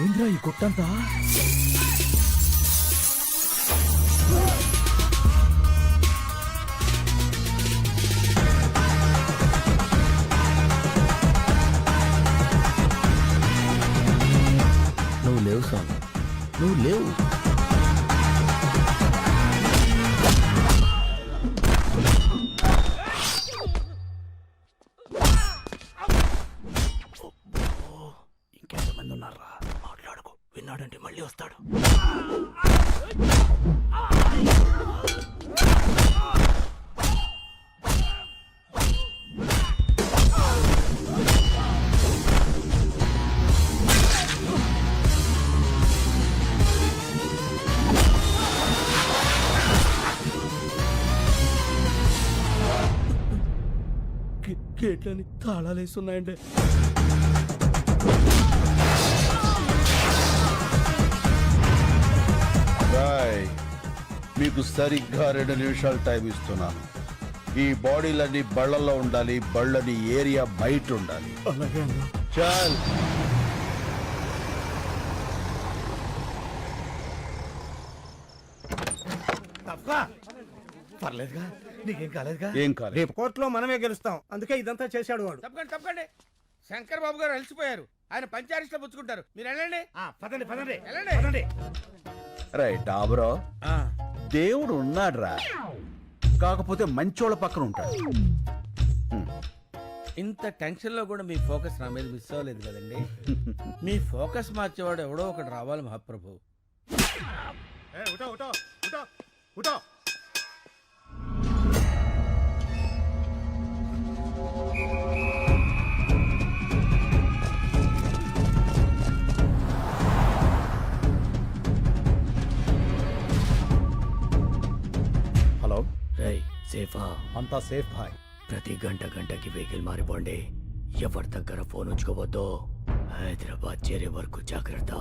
ఏంద్రా ఈ గుట్టంతా? నువ్వు లేవు స్వామి, నువ్వు లేవు. ఇంకెంతమంది ఉన్నారా? మాట్లాడుకో, విన్నాడంటే మళ్ళీ వస్తాడు. గేట్లని తాళాలు వేస్తున్నాయండి. రాయ్ మీకు సరిగ్గా 2 నిమిషాలు టైం ఇస్తున్నాను. ఈ బాడీలన్నీ బళ్ళల్లో ఉండాలి, బళ్ళని ఏరియా బయట ఉండాలి. అలాగే అన్నా. చాల్ పర్లేదుగా, నీకేం కాలేదుగా? ఏం కాలేదు. రేపు కోర్టులో మనమే గెలుస్తాం, అందుకే ఇదంతా చేశాడు వాడు. తప్పకండి శంకర్ బాబు గారు అలసిపోయారు, ఆయన పంచారిస్ట్లో పుచ్చుకుంటారు. మీరు వెళ్ళండి. పదండి పదండి వెళ్ళండి. పదండి. రైట్ డాబరో, దేవుడు ఉన్నాడ్రా, కాకపోతే మంచోళ్ళ పక్కన ఉంటాడు. ఇంత టెన్షన్ లో కూడా మీ ఫోకస్ నా మీద మిస్ అవ్వలేదు కదండి. మీ ఫోకస్ మార్చేవాడు ఎవడో ఒకటి రావాలి మహాప్రభు. హలో, రై సేఫా? అంతా సేఫ్ భాయ్. ప్రతి గంటకి వెహికల్ మారిపోండి. ఎవరి దగ్గర ఫోన్ ఉంచుకోవద్దు. హైదరాబాద్ చేరే వరకు జాగ్రత్త.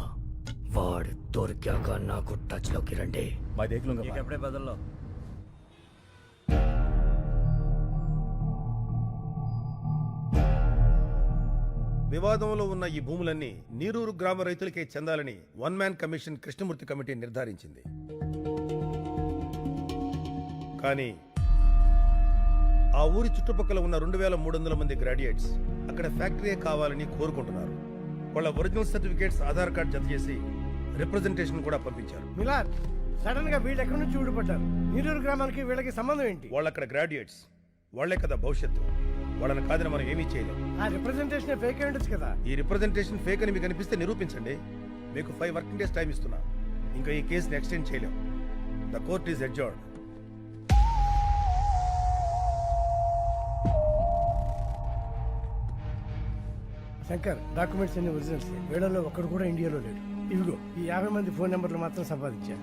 వాడు దొరికాక నాకు టచ్ లోకి రండి. భాయ్ దేఖ్ లూంగా భాయ్. ఎప్పుడే బదుల్లో వివాదంలో ఉన్న ఈ భూములన్నీ నీరూరు గ్రామ రైతులకే చెందాలని 1 మ్యాన్ కమిషన్ కృష్ణమూర్తి కమిటీ నిర్ధారించింది. కానీ ఆ ఊరి చుట్టుపక్కల ఉన్న 2300 మంది గ్రాడ్యుయేట్స్ అక్కడ ఫ్యాక్టరీ కావాలని కోరుకుంటున్నారు. వాళ్ళ ఒరిజినల్ సర్టిఫికేట్స్, ఆధార్ కార్డ్ జత చేసి రిప్రజెంటేషన్ కూడా పంపించారు. మిలాద్, సడన్ గా వీళ్ళు ఎక్కడి నుంచి ఊడిపడ్డారు? నీరూరు గ్రామానికి వీళ్ళకి సంబంధం ఏంటి? వాళ్ళు అక్కడ గ్రాడ్యుయేట్స్, వాళ్లే కదా భవిష్యత్తు. వాళ్ళని కాదని మనం ఏమీ చేయలేం. ఆ రిప్రజెంటేషన్ ఫేక్ అయి ఉండొచ్చు కదా. ఈ రిప్రజెంటేషన్ ఫేక్ అని మీకు అనిపిస్తే నిరూపించండి. మీకు 5 వర్కింగ్ డేస్ టైం ఇస్తున్నా. ఇంకా ఈ కేసుని ఎక్స్టెండ్ చేయలేం. The court is adjourned. Shankar, documents అన్ని ఒరిజినల్స్. వీళ్ళలో ఒక్కడు కూడా ఇండియాలో లేడు. ఇవిగో ఈ 50 మంది ఫోన్ నెంబర్లు మాత్రం సంపాదించా.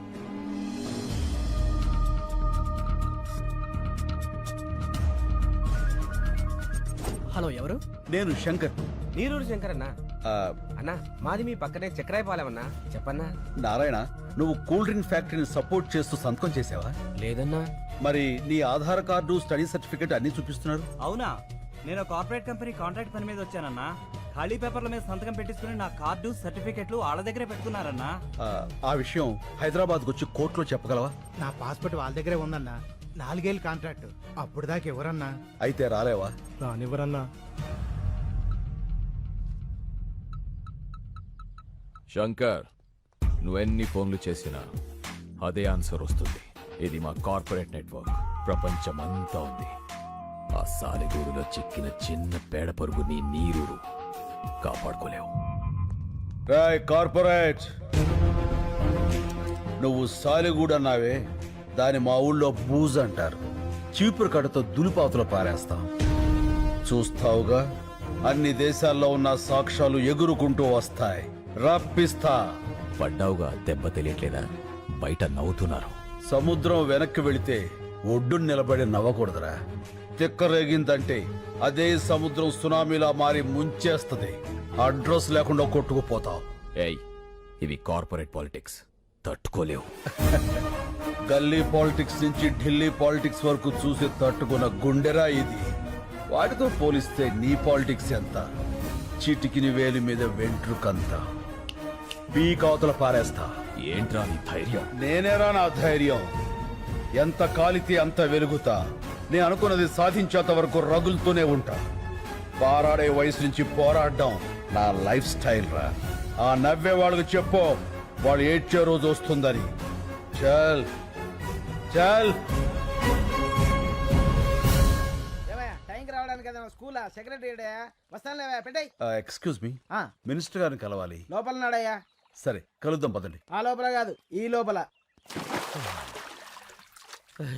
హలో, ఎవరు? నేను శంకర్. నీరూరు శంకర్ అన్నా. ఆ, అన్నా, మాది మీ పక్కనే చక్రాయపాలెమన్నా. చెప్పన్నా. నారాయణ, నువ్వు కూల్ డ్రింక్ ఫ్యాక్టరీని సపోర్ట్ చేస్తూ సంతకం చేసావా? లేదన్నా. మరి నీ ఆధార్ కార్డు, స్టడీ సర్టిఫికేట్ అన్ని చూపిస్తున్నారు. అవునా? నేను కార్పొరేట్ కంపెనీ కాంట్రాక్ట్ పని మీద వచ్చానన్నా. ఖాళీ పేపర్ల మీద సంతకం పెట్టించుకుని నా కార్డు, సర్టిఫికెట్లు వాళ్ళ దగ్గరే పెట్టుకున్నారన్నా. ఆ విషయం హైదరాబాద్కు వచ్చి కోర్టులో చెప్పగలవా? నా పాస్పోర్ట్ వాళ్ళ దగ్గరే ఉందన్నా. 4 ఏళ్ళు కాంట్రాక్ట్, అప్పుడు దాకా ఎవరన్నా అయితే రాలేవా? రానివ్వరన్నా. శంకర్, నువ్వెన్ని ఫోన్లు చేసినా అదే ఆన్సర్ వస్తుంది. ఇది మా కార్పొరేట్ నెట్వర్క్, ప్రపంచమంతా ఉంది. ఆ సాలెగూడులో చిక్కిన చిన్న పేడ పరుగు నీ నీరూరు కాపాడుకోలేవు. రాయ్ కార్పొరేట్, నువ్వు సాలిగూడ అన్నావే, దాని మా ఊళ్ళో బూజ్ అంటారు. చీపురు కడతో దులిపాతులు పారేస్తాం. చూస్తావుగా, అన్ని దేశాల్లో ఉన్న సాక్ష్యాలు ఎగురుకుంటూ వస్తాయి. రప్పిస్తా. పడ్డావుగా, దెబ్బ తెలియట్లేదా? బయట నవ్వుతున్నారు. సముద్రం వెనక్కి వెళితే ఒడ్డున నిలబడి నవ్వకూడదురా. తిక్కరేగిందంటే అదే సముద్రం సునామీలా మారి ముంచేస్తుంది. అడ్రస్ లేకుండా కొట్టుకుపోతావు. ఏయ్, ఇవి కార్పొరేట్ పాలిటిక్స్, తట్టుకోలేవు. గల్లీ పాలిటిక్స్ నుంచి ఢిల్లీ పాలిటిక్స్ వరకు చూసి తట్టుకున్న గుండెరా ఇది. వాటితో పోలిస్తే నీ పాలిటిక్స్ ఎంత? చిటికిని వేలి మీద వెంట్రుకంత. పీకావతల పారేస్తా. ఏంట్రా నీ ధైర్యం? నేనేరా నా ధైర్యం. ఎంత కాలితే అంత వెలుగుతా. నేను అనుకున్నది సాధించేంత వరకు రగులుతూనే ఉంటా. పారాడే వయసు నుంచి పోరాడడం నా లైఫ్ స్టైల్ రా. ఆ నవ్వే వాళ్ళకి చెప్పు, వాళ్ళు ఏడ్చే రోజు వస్తుందని. చల్ చల్. టైంకి రావడానికి కదా స్కూల్ సెక్రటరీ వస్తాను. పెట్టాయి. ఎక్స్క్యూజ్ మీ, మినిస్టర్ గారిని కలవాలి. లోపల నాడయ్యా. సరే కలుద్దాం పదండి. ఆ లోపల కాదు, ఈ లోపల.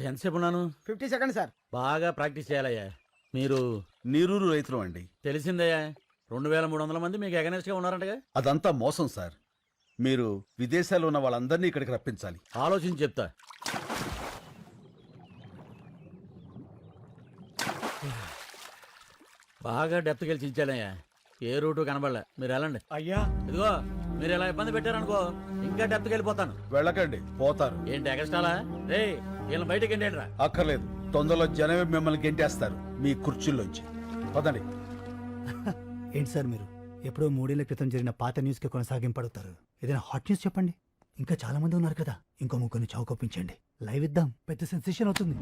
ఎంతసేపు ఉన్నాను? 50 సెకండ్స్ సార్. బాగా ప్రాక్టీస్ చేయాలయ్యా. మీరు నీరూరు రైతులు అండి. తెలిసిందయ్యా, 2300 మంది మీకు అగనెస్ట్ గా ఉన్నారంటగా. అదంతా మోసం సార్. మీరు విదేశాల్లో ఉన్న వాళ్ళందరినీ ఇక్కడికి రప్పించాలి. ఆలోచించి చెప్తా. బాగా డెప్త్కి వెళ్ళి చించాలయ్యా. ఏ రూటు కనబడలే. మీరు వెళ్ళండి. అయ్యా ఇదిగో మీరు ఇలా ఇబ్బంది పెట్టారనుకో ఇంకా డెప్త్కి వెళ్ళిపోతాను. వెళ్ళకండి, పోతారు. ఏంటి ఎగస్ట్రాలా? రే వీళ్ళని బయటకి ఏంటండి? అక్కర్లేదు, తొందరలో జనమే మిమ్మల్ని గెంటేస్తారు మీ కుర్చీల్లోంచి. పదండి. ఏంటి సార్ మీరు ఎప్పుడో 3 ఏళ్ల క్రితం జరిగిన పాత న్యూస్కి కొనసాగింపడుతారు? ఏదైనా హాట్ న్యూస్ చెప్పండి. ఇంకా చాలా మంది ఉన్నారు కదా, ఇంకో ముగ్గురిని చౌకొప్పించండి. లైవ్ ఇద్దాం, పెద్ద సెన్సేషన్ అవుతుంది.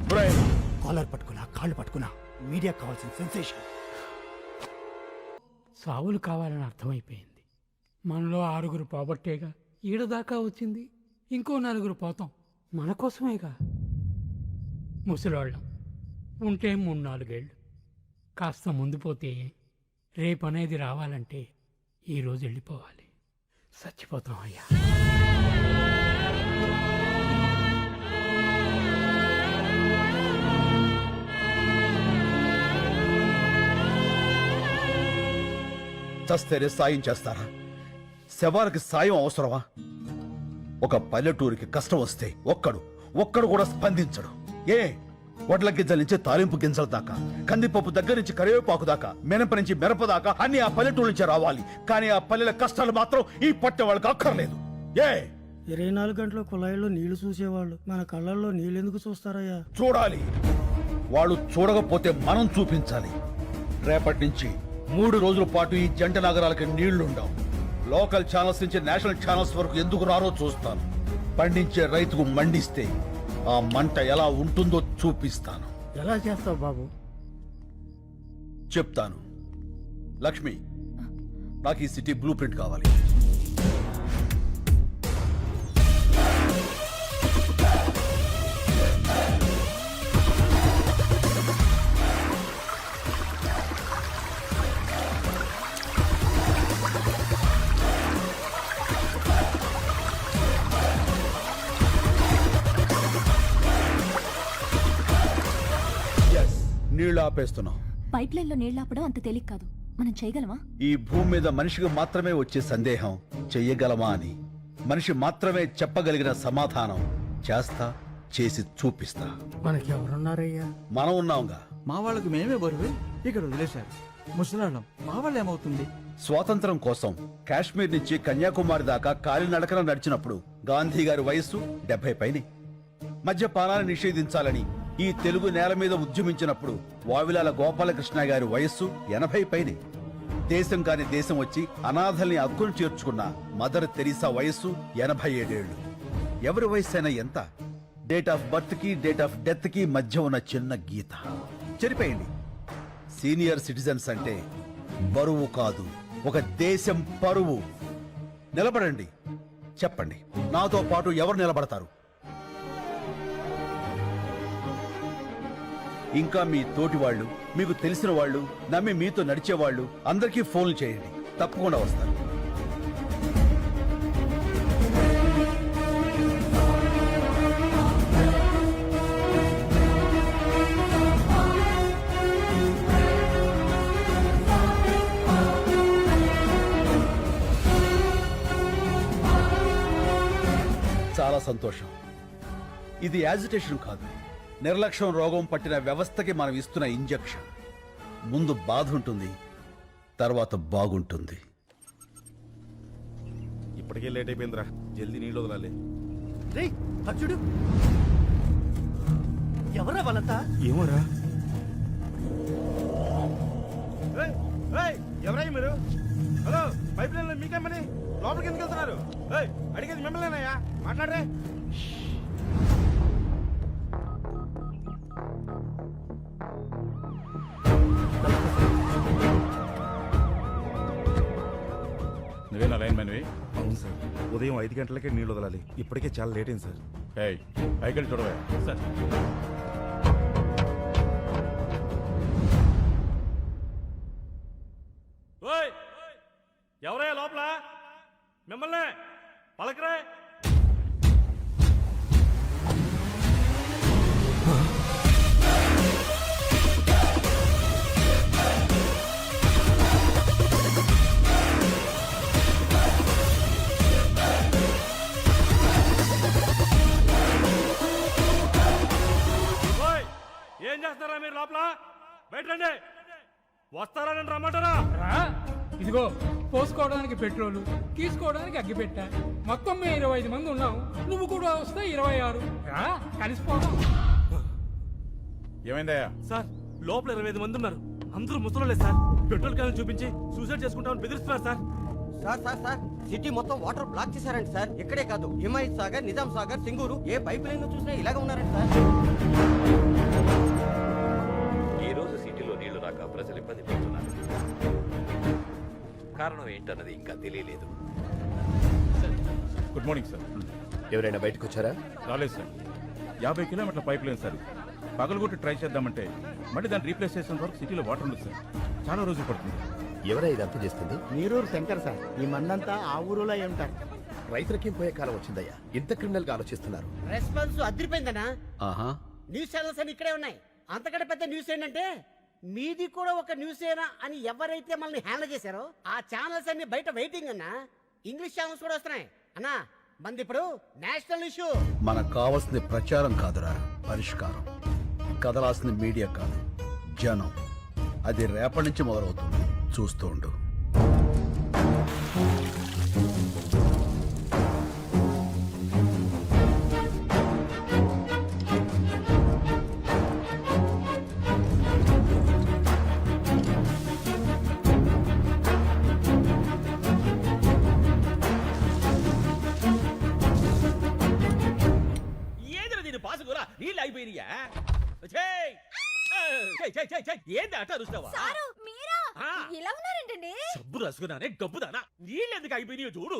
కాలర్ పట్టుకున్నా, కాళ్ళు పట్టుకున్నా, మీడియా కావాల్సిన సెన్సేషన్. సావులు కావాలని అర్థమైపోయింది. మనలో 6 పోబట్టేగా ఈడదాకా వచ్చింది. ఇంకో 4 పోతాం, మన కోసమేగా. ముసలాళ్ళం ఉంటే 3-4 ఏళ్ళు, కాస్త ముందు పోతే రేపు అనేది రావాలంటే ఈరోజు వెళ్ళిపోవాలి. చచ్చిపోతాం అయ్యా. చస్తేనే సాయం చేస్తారా? శవానికి సాయం అవసరమా? ఒక పల్లెటూరికి కష్టం వస్తే ఒక్కడు కూడా స్పందించడు. వడ్ల గింజల నుంచి తాలింపు గింజల దాకా, కందిపప్పు దగ్గర నుంచి కరివేపాకు దాకా, మినప నుంచి మిరప దాకా అన్ని ఆ పల్లెటూరు నుంచి రావాలి. కానీ ఆ పల్లెల కష్టాలు మాత్రం ఈ పట్టె వాళ్ళకి అక్కర్లేదు. 24 గంటల కుళాయిలో నీళ్లు చూసేవాళ్ళు మన కళ్ళల్లో నీళ్ళెందుకు చూస్తారయ్యా? చూడాలి. వాళ్ళు చూడకపోతే మనం చూపించాలి. రేపటి నుంచి 3 రోజుల పాటు ఈ జంట నగరాలకి నీళ్లుండవు. లోకల్ ఛానల్స్ నుంచి నేషనల్ ఛానల్స్ వరకు ఎందుకు రారో చూస్తాను. పండించే రైతుకు మండిస్తే ఆ మంట ఎలా ఉంటుందో చూపిస్తాను. ఎలా చేస్తావు బాబు? చెప్తాను. లక్ష్మి, నాకు ఈ సిటీ బ్లూ ప్రింట్ కావాలి. నీళ్లు ఆపేస్తున్నాం. పైప్ లైన్ లో నీళ్లు ఆపడం అంత తేలిక కాదు. మనం చేయగలమా? ఈ భూమి మీద మనిషికి మాత్రమే వచ్చే సందేహం చెయ్యగలమా అని. మనిషి మాత్రమే చెప్పగలిగిన సమాధానం చేసి చూపిస్తా. మనకి ఎవరున్నారయ్యా? మనం ఉన్నాంగా. మా వాళ్ళకి మేమే బరువు ఇక్కడ వదిలేశారు. ముసలాళ్ళం మా వాళ్ళు ఏమవుతుంది? స్వాతంత్రం కోసం కాశ్మీర్ నుంచి కన్యాకుమారి దాకా కాలినడకన నడిచినప్పుడు గాంధీ గారి వయస్సు 70 పైనే. మద్యపానాన్ని నిషేధించాలని ఈ తెలుగు నేల మీద ఉద్యమించినప్పుడు వావిలాల గోపాలకృష్ణ గారి వయస్సు 80 పైనే. దేశం కాని దేశం వచ్చి అనాథల్ని అక్కును చేర్చుకున్న మదర్ తెరీసా వయస్సు 87 ఏళ్లు. ఎవరి వయస్సు అయినా ఎంత? డేట్ ఆఫ్ బర్త్ కి డేట్ ఆఫ్ డెత్ కి మధ్య ఉన్న చిన్న గీత చెరిపేయండి. సీనియర్ సిటిజన్స్ అంటే బరువు కాదు, ఒక దేశం పరువు. నిలబడండి, చెప్పండి, నాతో పాటు ఎవరు నిలబడతారు? ఇంకా మీ తోటి వాళ్ళు, మీకు తెలిసిన వాళ్ళు, నమ్మి మీతో నడిచేవాళ్ళు అందరికీ ఫోన్లు చేయండి, తప్పకుండా వస్తారు. చాలా సంతోషం. ఇది యాజిటేషన్ కాదు, నిర్లక్ష్యం రోగం పట్టిన వ్యవస్థకి మనం ఇస్తున్న ఇంజెక్షన్. ముందు బాధ ఉంటుంది, తర్వాత బాగుంటుంది. ఇప్పటికే లేట్ అయిపోయిందిరా, జల్దీ నీళ్ళు వదలాలి. చూడు, ఎవరా వాళ్ళంతా? ఏమోరా. ఎవరై మీరు? హలో, పైప్ లైన్ లో మీకేమని లోపలికి ఎందుకు వెళ్తున్నారు? అడిగేది మిమ్మల్నేనయ్యా, మాట్లాడరే. నువ్వేనా లైన్ మ్యాన్వి? అవును సార్. ఉదయం 5 గంటలకే నీళ్ళు వదలాలి. ఇప్పటికే చాలా లేట్ అయింది సార్. పైకి చూడవా సార్? ఎవరయ్యా లోపల? మిమ్మల్ని పలకరే. ఏం చేస్తారా మీరు లోపల? బయట రండి. వస్తారని రమ్మంటారా? రా ఇదిగో పోసుకోవడానికి పెట్రోలు తీసుకోవడానికి అగ్గిపెట్ట మొత్తం మేము 25 మంది ఉన్నాం. నువ్వు కూడా వస్తే 26. రా కలిసిపోదాం. ఏమైందయ్యా? సార్ లోపల 25 మంది ఉన్నారు. అందరూ ముసలోళ్ళే సార్. పెట్రోల్ క్యాన్ చూపించి సూసైడ్ చేసుకుంటామని బెదిరిస్తున్నారు సార్. సార్ సిటీ మొత్తం వాటర్ బ్లాక్ చేశారండి సార్. ఇక్కడే కాదు, హిమాయత్ సాగర్, నిజాం సాగర్, సింగూరు ఏ పైప్ లైన్ చూసినా ఇలాగే ఉన్నారండి సార్. ఈ రోజు సిటీలో నీళ్లు రాక ప్రజలు ఇబ్బంది పడుతున్నారు. కారణం ఏంటన్నది ఇంకా తెలియలేదు. Good morning sir. ఎవరైనా బయటకు వచ్చారా? రాలేదు సార్. 50 కిలోమీటర్ల పైప్ లైన్ సార్. పగలగొట్టి ట్రై చేద్దామంటే మళ్ళీ దాన్ని రీప్లేస్ చేసిన వరకు సిటీలో వాటర్ ఉండదు సార్. చాలా రోజులు పడుతుంది. ఎవరై ఇదంతా చేస్తుంది? నీరూరు శంకర్ సార్. ఈ మందంతా ఆ ఊరులో ఉంటారు. రైతులకి పోయే కాలం వచ్చిందయ్యా. ఇంత క్రిమినల్ గా ఆలోచిస్తున్నారు. రెస్పాన్స్ అదిరిపోయిందనా? ఆహా, న్యూస్ ఛానల్స్ అన్ని ఇక్కడే ఉన్నాయి. అంతకంటే పెద్ద న్యూస్ ఏంటంటే మీది కూడా ఒక న్యూస్ ఏనా అని ఎవరైతే మనల్ని హ్యాండిల్ చేశారో ఆ ఛానల్స్ అన్ని బయట వెయిటింగ్ అన్నా. ఇంగ్లీష్ ఛానల్స్ కూడా వస్తున్నాయి అన్నా. మంది ఇప్పుడు నేషనల్ ఇష్యూ. మనకు కావాల్సింది ప్రచారం కాదురా, పరిష్కారం. కదలాల్సింది మీడియా కాదు, జనం. అది రేపటి నుంచి మొదలవుతుంది. చూస్తూ ఉండు. ఏంద్ర దీని పాసుకురా నీళ్ళు అయిపోయినాయా? ఏంది అట్ట అరుస్తావా? ఇలా ఉన్నారేంటండి? సబ్బు రసుకున్నానే గబ్బుదానా. నీళ్ళు ఎందుకు అయిపోయినాయో చూడు.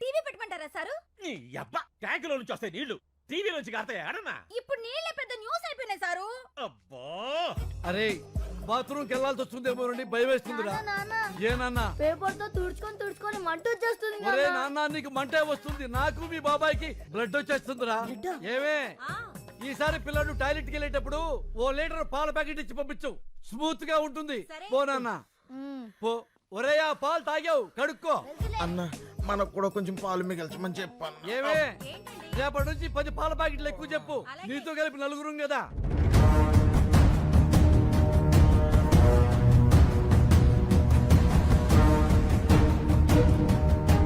టీవీ పెట్టమంటారా సారు? నీ అబ్బా ట్యాంకులో నుంచి వస్తాయి నీళ్లు టీవీ నుంచి కాస్తాయి ఆడన్నా. ఇప్పుడు నీళ్ళే పెద్ద న్యూస్ అయిపోయినాయి సారు. అబ్బా అరే బాత్రూమ్కి వెళ్ళాల్సి వస్తుందేమో భయం వేస్తుందిరా. ఏనన్నా పేపర్ తో తుడుచుకొని మంట వచ్చేస్తుంది. ఒరే నాన్న, నీకు మంటే వస్తుంది, నాకు మీ బాబాయ్కి బ్లడ్ వచ్చేస్తుందిరా. ఏమే ఈసారి పిల్లడు టాయిలెట్కి వెళ్ళేటప్పుడు 1 లీటర్ పాల ప్యాకెట్ ఇచ్చి పంపించు. స్మూత్ గా ఉంటుంది. పో నాన్న పో. ఒరే ఆ పాలు తాగావు, కడుక్కో. అన్న మనకు కూడా కొంచెం పాలు మిగల్చమని చెప్పాను. ఏమే రేపటి నుంచి 10 పాల ప్యాకెట్లు ఎక్కువ చెప్పు. నీతో కలిపి 4 కదా.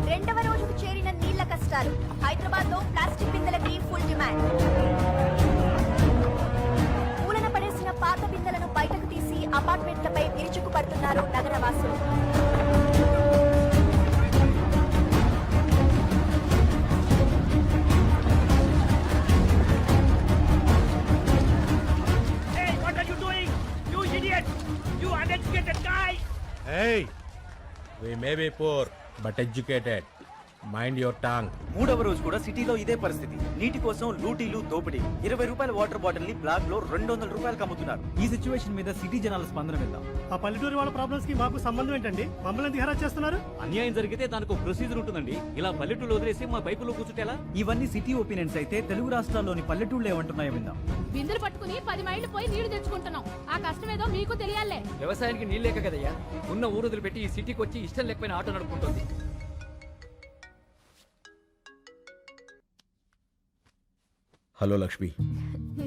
రెండవ రోజుకు చేరిన నీళ్ల కష్టాలు. హైదరాబాద్ లో ప్లాస్టిక్ బిందెలకి ఫుల్ డిమాండ్. పూలన పడేసిన పాత బిందెలను బయటకు తీసి అపార్ట్మెంట్లపై విరుచుకు పడుతున్నారు నగరవాసులు. Hey, we may be poor but educated. Mind your tongue. 3వ రోజు కూడా సిటీలో ఇదే పరిస్థితి. నీటి కోసం లూటీలు, దోపిడీ. 20 రూపాయల వాటర్ బాటిల్ ని బ్లాక్ లో 200 రూపాయలకు అమ్ముతున్నారు. ఈ సిచ్యువేషన్ మీద సిటీ జనాల స్పందన విందాం. ఆ పల్లెటూరు వాళ్ళ ప్రాబ్లమ్స్ కి మాకు సంబంధం ఏంటండి? మమ్మల్ని ఎందుకు హెరాస్ చేస్తున్నారు? అన్యాయం జరిగితే దానికి ఒక ప్రొసీజర్ ఉంటుందండి. ఇలా పల్లెటూళ్ళు వదిలేసి మా పైపులో కూర్చుంటేలా? ఇవన్నీ సిటీ ఒపీనియన్స్ అయితే తెలుగు రాష్ట్రాల్లోని పల్లెటూళ్ళు ఏమంటున్నాయో విందాం. బిందెలు పట్టుకుని 10 మైళ్ళు పోయి నీళ్లు తెచ్చుకుంటున్నాం. ఆ కష్టమేదో మీకు తెలియాలే. వ్యవసాయానికి నీళ్ళు లేక కదయ్యా ఉన్న ఊరుదులు పెట్టి ఈ సిటీకి వచ్చి ఇష్టం లేకపోయిన ఆటో నడుపుకుంటుంది. హలో లక్ష్మి.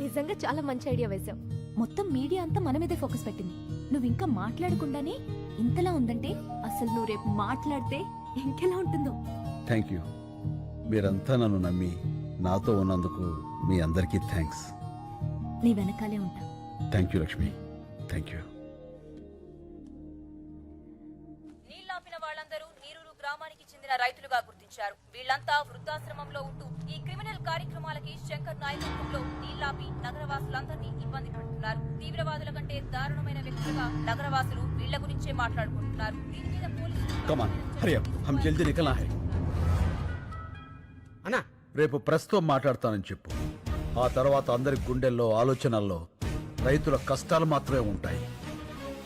నిజంగా చాలా మంచి ఐడియా వేశావు. మొత్తం మీడియా అంతా మన మీదే ఫోకస్ పెట్టింది. నువ్వు ఇంకా మాట్లాడకుండానే ఇంతలా ఉందంటే అసలు నువ్వు రేపు మాట్లాడితే ఇంకెలా ఉంటుందో. Thank you. మీరంతా నన్ను నమ్మి నాతో ఉన్నందుకు మీ అందరికీ థ్యాంక్స్. నీ వెనకాలే ఉంటా. Thank you Lakshmi, thank you. నీళ్లాపిన వాళ్ళందరూ నీరూరు గ్రామానికి చెందిన రైతులుగా గుర్తించారు. వీళ్లంతా వృద్ధాశ్రమంలో ఉంటూ ఈ క్రిమినల్ కార్యక్రమాలకి శంకర్ నాయకత్వంలో నీళ్లాపి నగరవాసులందరినీ ఇబ్బంది పెడుతున్నారు. తీవ్రవాదుల కంటే దారుణమైన వ్యక్తులుగా నగరవాసులు వీళ్ల గురించే మాట్లాడుకుంటున్నారు. దీని మీద హమ్ జల్దీ నికల్నా హై. అన్నా రేపు ప్రస్తుతం మాట్లాడతానని చెప్పు. ఆ తర్వాత అందరి గుండెల్లో, ఆలోచనల్లో రైతుల కష్టాలు మాత్రమే ఉంటాయి.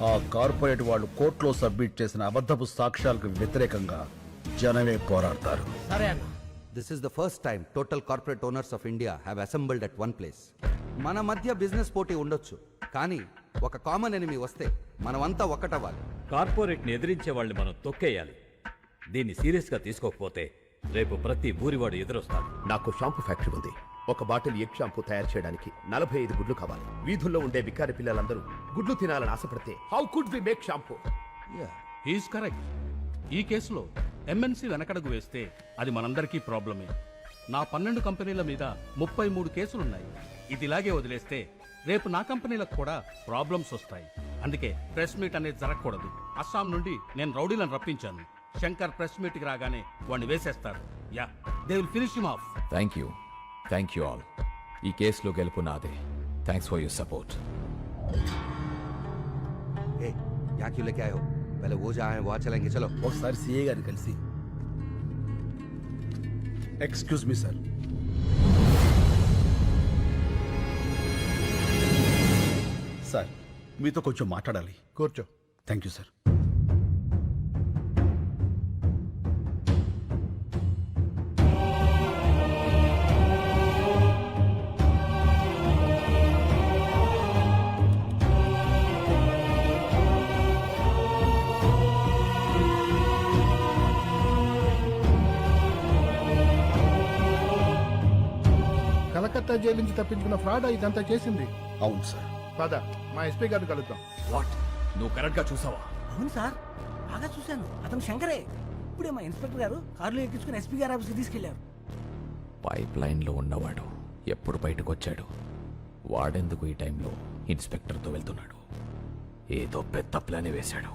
ఆ కార్పొరేట్ వాళ్ళు కోర్టులో సబ్మిట్ చేసిన అబద్ధపు సాక్ష్యాలకు వ్యతిరేకంగా జనమే పోరాడతారు. సరే అన్న. This is the first time total corporate owners of India have assembled at one place. మన మధ్య బిజినెస్ పోటీ ఉండొచ్చు, కానీ ఒక కామన్ ఎనిమీ వస్తే మనమంతా ఒక్కటవ్వాలి. కార్పొరేట్ని ఎదిరించే వాళ్ళని మనం తొక్కేయాలి. దీన్ని సీరియస్గా తీసుకోకపోతే రేపు ప్రతి ఊరివాడు ఎదురొస్తాడు. నాకు షాంపూ ఫ్యాక్టరీ ఉంది. ఒక బాటిల్ ఎగ్ షాంపూ తయారు చేయడానికి 45 గుడ్లు కావాలి. వీధుల్లో ఉండే బికారి పిల్లలందరూ గుడ్లు తినాలని ఆశపడితే how could we make shampoo? He's correct. ఈ కేసులో ఎంఎన్సీ వెనకడుగు వేస్తే అది మనందరికీ ప్రాబ్లమే. నా 12 కంపెనీల మీద 33 కేసులున్నాయి. ఇది ఇలాగే వదిలేస్తే రేపు నా కంపెనీలకు కూడా ప్రాబ్లమ్స్ వస్తాయి. అందుకే ప్రెస్ మీట్ అనేది జరగకూడదు. అస్సాం నుండి నేను రౌడీలను రప్పించాను. శంకర్ ప్రెస్ మీట్కి రాగానే వాడిని వేసేస్తారు. Ya, they will finish him off. Thank you all. ఈ కేసులో గెలుపు నాదే. Thanks for your support. यहाँ क्यों लेके आए हो? पहले वो जहाँ है वहाँ चलेंगे, चलो. ఒకసారి సిఏ గారిని కలిసి. Excuse me sir. సార్ మీతో కొంచెం మాట్లాడాలి. కూర్చో. Thank you sir. Calcutta jail నుంచి తప్పించుకున్న ఫ్రాడ్ ఇదంతా చేసింది. అవును సార్. పద మా ఎస్పీ గారిని కలుద్దాం. వాట్? నువ్వు కరెక్ట్గా చూసావా? అవును సార్, బాగా చూశాను. అతను శంకరే. ఇప్పుడే మా ఇన్స్పెక్టర్ గారు కారులో ఎక్కించుకుని ఎస్పీ గారి ఆఫీస్కి తీసుకెళ్లారు. పైప్ లైన్లో ఉన్నవాడు ఎప్పుడు బయటకు వచ్చాడు? వాడెందుకు ఈ టైంలో ఇన్స్పెక్టర్తో వెళ్తున్నాడు? ఏదో పెద్ద ప్లానే వేశాడు.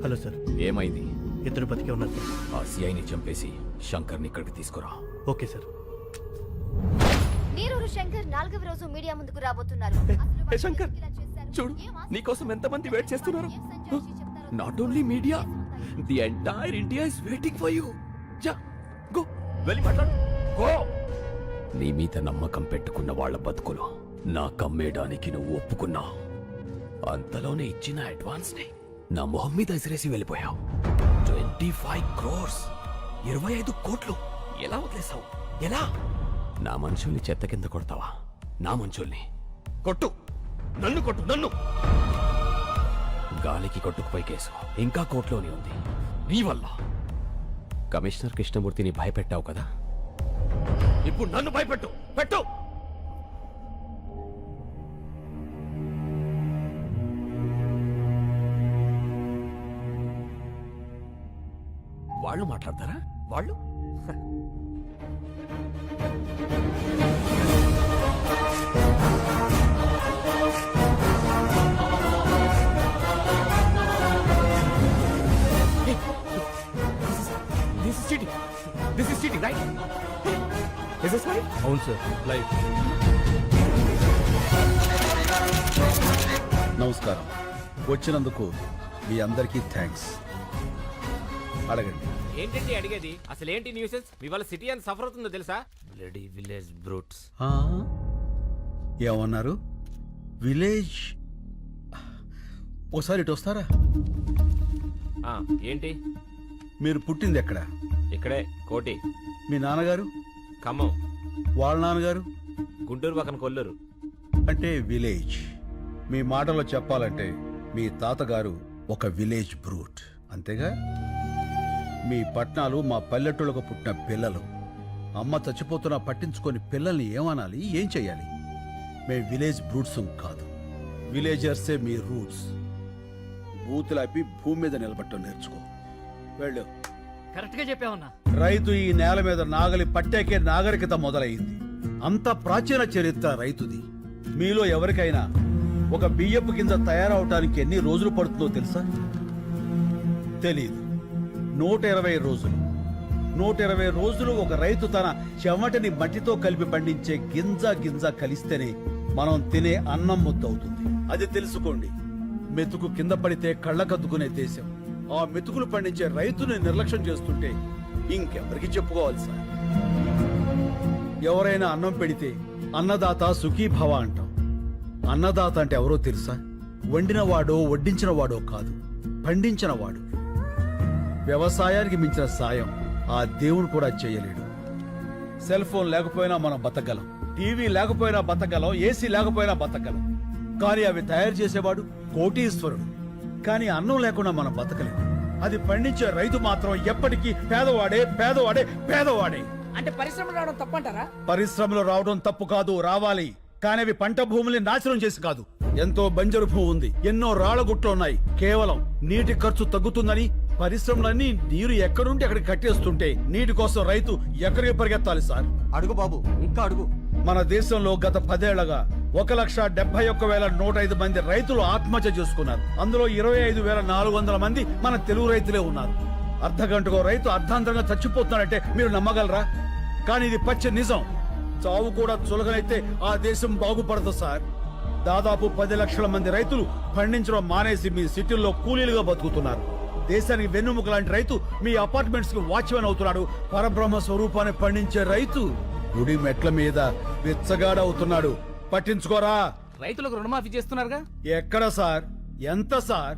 Hello sir. ఏమైంది? ఇద్దరు బతికే ఉన్నారు సార్. ఆ సిఐని చంపేసి శంకర్ని ఇక్కడికి తీసుకురా. Okay sir. నీరూరు శంకర్ 4వ రోజు మీడియా ముందుకు రాబోతున్నారు. శంకర్ చూడు, నీకోసం ఎంతమంది వెయిట్ చేస్తున్నారు. Not only media, the entire India is waiting for you. జా గో, వెళ్ళి మాట్లాడు. గో. నీ మీద నమ్మకం పెట్టుకున్న వాళ్ళ బతుకులు నా కమ్మేయడానికి నువ్వు ఒప్పుకున్నావు. అంతలోనే ఇచ్చిన అడ్వాన్స్ ని నా మొహం మీద ఎసిరేసి వెళ్ళిపోయావు. 25 crores, 25 కోట్లు ఎలా వదిలేసావు? ఎలా? నా మనుషుల్ని చెత్త కింద కొడతావా? నా మనుషుల్ని కొట్టు, నన్ను కొట్టు, నన్ను. గాలికి కొట్టుకుపోయి కేసు ఇంకా కోర్టులోనే ఉంది. నీ వల్ల కమిషనర్ కృష్ణమూర్తిని భయపెట్టావు కదా, ఇప్పుడు నన్ను భయపెట్టు. పెట్టు. వాళ్ళు మాట్లాడతారా? వాళ్ళు This is cheating, right? Is this right? అవును సార్, లైవ్. నమస్కారం. వచ్చినందుకు మీ అందరికీ థ్యాంక్స్. అడగండి. ఏంటండి అడిగేది? అసలు ఏంటి న్యూసెన్స్? మీ వాళ్ళ సిటీ అని సఫర్ అవుతుందో తెలుసా? Bloody village brutes. ఏమన్నారు? విలేజ్? ఒకసారి ఇటు వస్తారా? ఏంటి? మీరు పుట్టింది ఎక్కడ? ఇక్కడే, కోటి. మీ నాన్నగారు? ఖమ్మం. వాళ్ళ నాన్నగారు? గుంటూరు పక్కన కొల్లూరు. అంటే విలేజ్. మీ మాటలో చెప్పాలంటే మీ తాతగారు ఒక విలేజ్ బ్రూట్, అంతేగా? మీ పట్నాలు మా పల్లెటూళ్ళకు పుట్టిన పిల్లలు. అమ్మ చచ్చిపోతున్నా పట్టించుకొని పిల్లల్ని ఏమనాలి, ఏం చెయ్యాలి? మేము విలేజ్ బ్రూట్స్ కాదు, విలేజర్సే మీ రూట్స్. బూతులాపి భూమి మీద నిలబట్టం నేర్చుకో. వెళ్ళు. కరెక్ట్ గా చెప్పావన్నా. రైతు ఈ నేల మీద నాగలి పట్టాకే నాగరికత మొదలైంది. అంత ప్రాచీన చరిత్ర రైతుది. మీలో ఎవరికైనా ఒక బియ్యపు కింద తయారవటానికి ఎన్ని రోజులు పడుతుందో తెలుసా? తెలీదు. 120 రోజులు. 120 రోజులు ఒక రైతు తన చెమటని మట్టితో కలిపి పండించే గింజ కలిస్తేనే మనం తినే అన్నం ముద్దవుతుంది. అది తెలుసుకోండి. మెతుకు కింద పడితే కళ్ళకద్దుకునే దేశం. ఆ మెతుకులు పండించే రైతుని నిర్లక్ష్యం చేస్తుంటే ఇంకెవరికి చెప్పుకోవాలి సార్? ఎవరైనా అన్నం పెడితే అన్నదాత సుఖీభవ అంటాం. అన్నదాత అంటే ఎవరో తెలుసా? వండినవాడో వడ్డించిన వాడో కాదు, పండించిన వాడు. వ్యవసాయానికి మించిన సాయం ఆ దేవుడు కూడా చేయలేడు. సెల్ ఫోన్ లేకపోయినా మనం బతకగలం, టీవీ లేకపోయినా బతకగలం, ఏసీ లేకపోయినా బతకగలం. కానీ అవి తయారు చేసేవాడు కోటీశ్వరుడు. కానీ అన్నం లేకుండా మనం బతకలేము. అది పండించే రైతు మాత్రం ఎప్పటికీ పేదవాడే పేదవాడే పేదవాడే. అంటే పరిశ్రమలు రావడం తప్పంటారా? పరిశ్రమలు రావడం తప్పు కాదు, రావాలి. కానీ అవి పంట భూముల్ని నాశనం చేసి కాదు. ఎంతో బంజరు భూమి ఉంది, ఎన్నో రాళ్లగుట్లు ఉన్నాయి. కేవలం నీటి ఖర్చు తగ్గుతుందని పరిశ్రమలన్నీ నీరు ఎక్కడుంటే అక్కడికి కట్టేస్తుంటే నీటి కోసం రైతు ఎక్కడికి పరిగెత్తాలి సార్? అడుగు బాబు, ఇంకా అడుగు. మన దేశంలో గత 10 ఏళ్లగా 1,71,105 మంది రైతులు ఆత్మహత్య చేసుకున్నారు. అందులో 25,400 మంది మన తెలుగు రైతులే ఉన్నారు. అర్ధగంటకో రైతు అర్ధాంతరంగా చచ్చిపోతున్నాడంటే మీరు నమ్మగలరా? కానీ ఇది పచ్చి నిజం. చావు కూడా చులకనైతే ఆ దేశం బాగుపడదు సార్. దాదాపు 10 లక్షల మంది రైతులు పండించడం మానేసి మీ సిటీల్లో కూలీలుగా బతుకుతున్నారు. దేశానికి వెన్నుముక లాంటి రైతు మీ అపార్ట్మెంట్స్ కి వాచ్మెన్ అవుతున్నాడు. పరబ్రహ్మ స్వరూపాన్ని పండించే రైతు గుడి మెట్ల మీద విచ్చగాడవుతున్నాడు. పట్టించుకోరా? రైతులకు రుణమాఫీ చేస్తున్నారుగా. ఎక్కడ సార్? ఎంత సార్?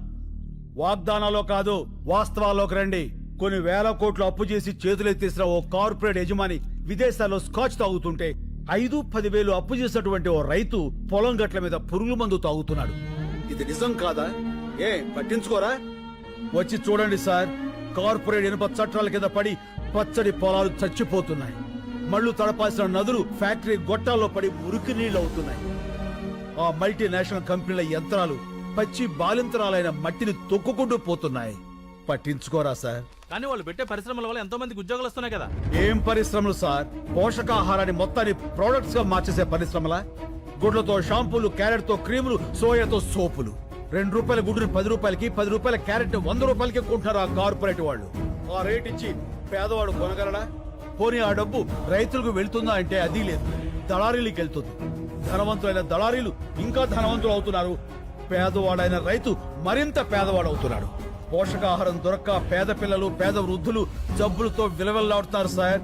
వాగ్దానాలో కాదు, వాస్తవాల్లోకి రండి. కొన్ని వేల కోట్లు అప్పు చేసి చేతులెత్తేసిన ఓ కార్పొరేట్ యజమాని విదేశాల్లో స్కాచ్ తాగుతుంటే 5-10 వేలు అప్పు చేసినటువంటి ఓ రైతు పొలం గట్ల మీద పురుగుల మందు తాగుతున్నాడు. ఇది నిజం కాదా? పట్టించుకోరా? వచ్చి చూడండి సార్. కార్పొరేట్ ఇనుప చట్టాల కింద పడి పచ్చడి పొలాలు చచ్చిపోతున్నాయి. మళ్లు తడపాల్సిన నదులు ఫ్యాక్టరీ గొట్టాల్లో పడి మురికి నీళ్లు అవుతున్నాయి. ఆ మల్టీనేషనల్ కంపెనీల యంత్రాలు పచ్చి బాలింతరాలైన మట్టిని తొక్కుకుంటూ పోతున్నాయి. పట్టించుకోరా సార్? కానీ వాళ్ళు పెట్టే పరిశ్రమల వల్ల ఎంతో మందికి ఉద్యోగాలు వస్తున్నాయి కదా. ఏం పరిశ్రమలు సార్? పోషకాహారాన్ని మొత్తాన్ని ప్రొడక్ట్స్ గా మార్చేసే పరిశ్రమలా? గుడ్లతో షాంపూలు, క్యారెట్ తో క్రీములు, సోయాతో సోపులు. 2 రూపాయల గుడ్డుని 10 రూపాయలకి, 10 రూపాయల క్యారెట్ 100 రూపాయలకి కొంటున్నారు ఆ కార్పొరేట్ వాళ్ళు. ఆ రేట్ ఇచ్చి పేదవాడు కొనగలడా? పోనీ ఆ డబ్బు రైతులకు వెళ్తుందా అంటే అది లేదు, దళారీలకు వెళ్తుంది. ధనవంతులైన దళారీలు ఇంకా ధనవంతులు అవుతున్నారు. పేదవాడైన రైతు మరింత పేదవాడు అవుతున్నాడు. పోషకాహారం దొరక్క పేద పిల్లలు, పేద వృద్ధులు జబ్బులతో విలవెల్లాడుతున్నారు సార్.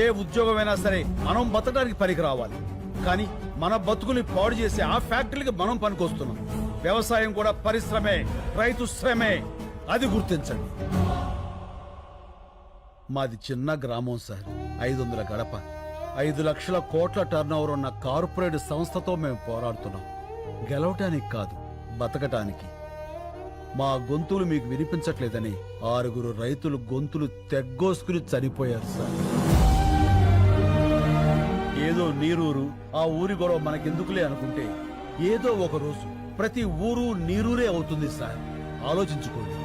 ఏ ఉద్యోగమైనా సరే మనం బతకడానికి పనికి రావాలి. కానీ మన బతుకుని పాడు చేసే ఆ ఫ్యాక్టరీకి మనం పనికొస్తున్నాం. వ్యవసాయం కూడా పరిశ్రమే, రైతు శ్రమే. అది గుర్తించండి. మాది చిన్న గ్రామం సార్. 500 గడప, 5 లక్షల కోట్ల టర్నోవర్ ఉన్న కార్పొరేట్ సంస్థతో మేము పోరాడుతున్నాం. గెలవటానికి కాదు, బతకటానికి. మా గొంతులు మీకు వినిపించట్లేదని 6 రైతులు గొంతులు తెగ్గోసుకుని చనిపోయారు సార్. ఏదో నీరూరు, ఆ ఊరి గొడవ మనకెందుకులే అనుకుంటే ఏదో ఒక రోజు ప్రతి ఊరు నీరూరే అవుతుంది సార్. ఆలోచించుకోండి.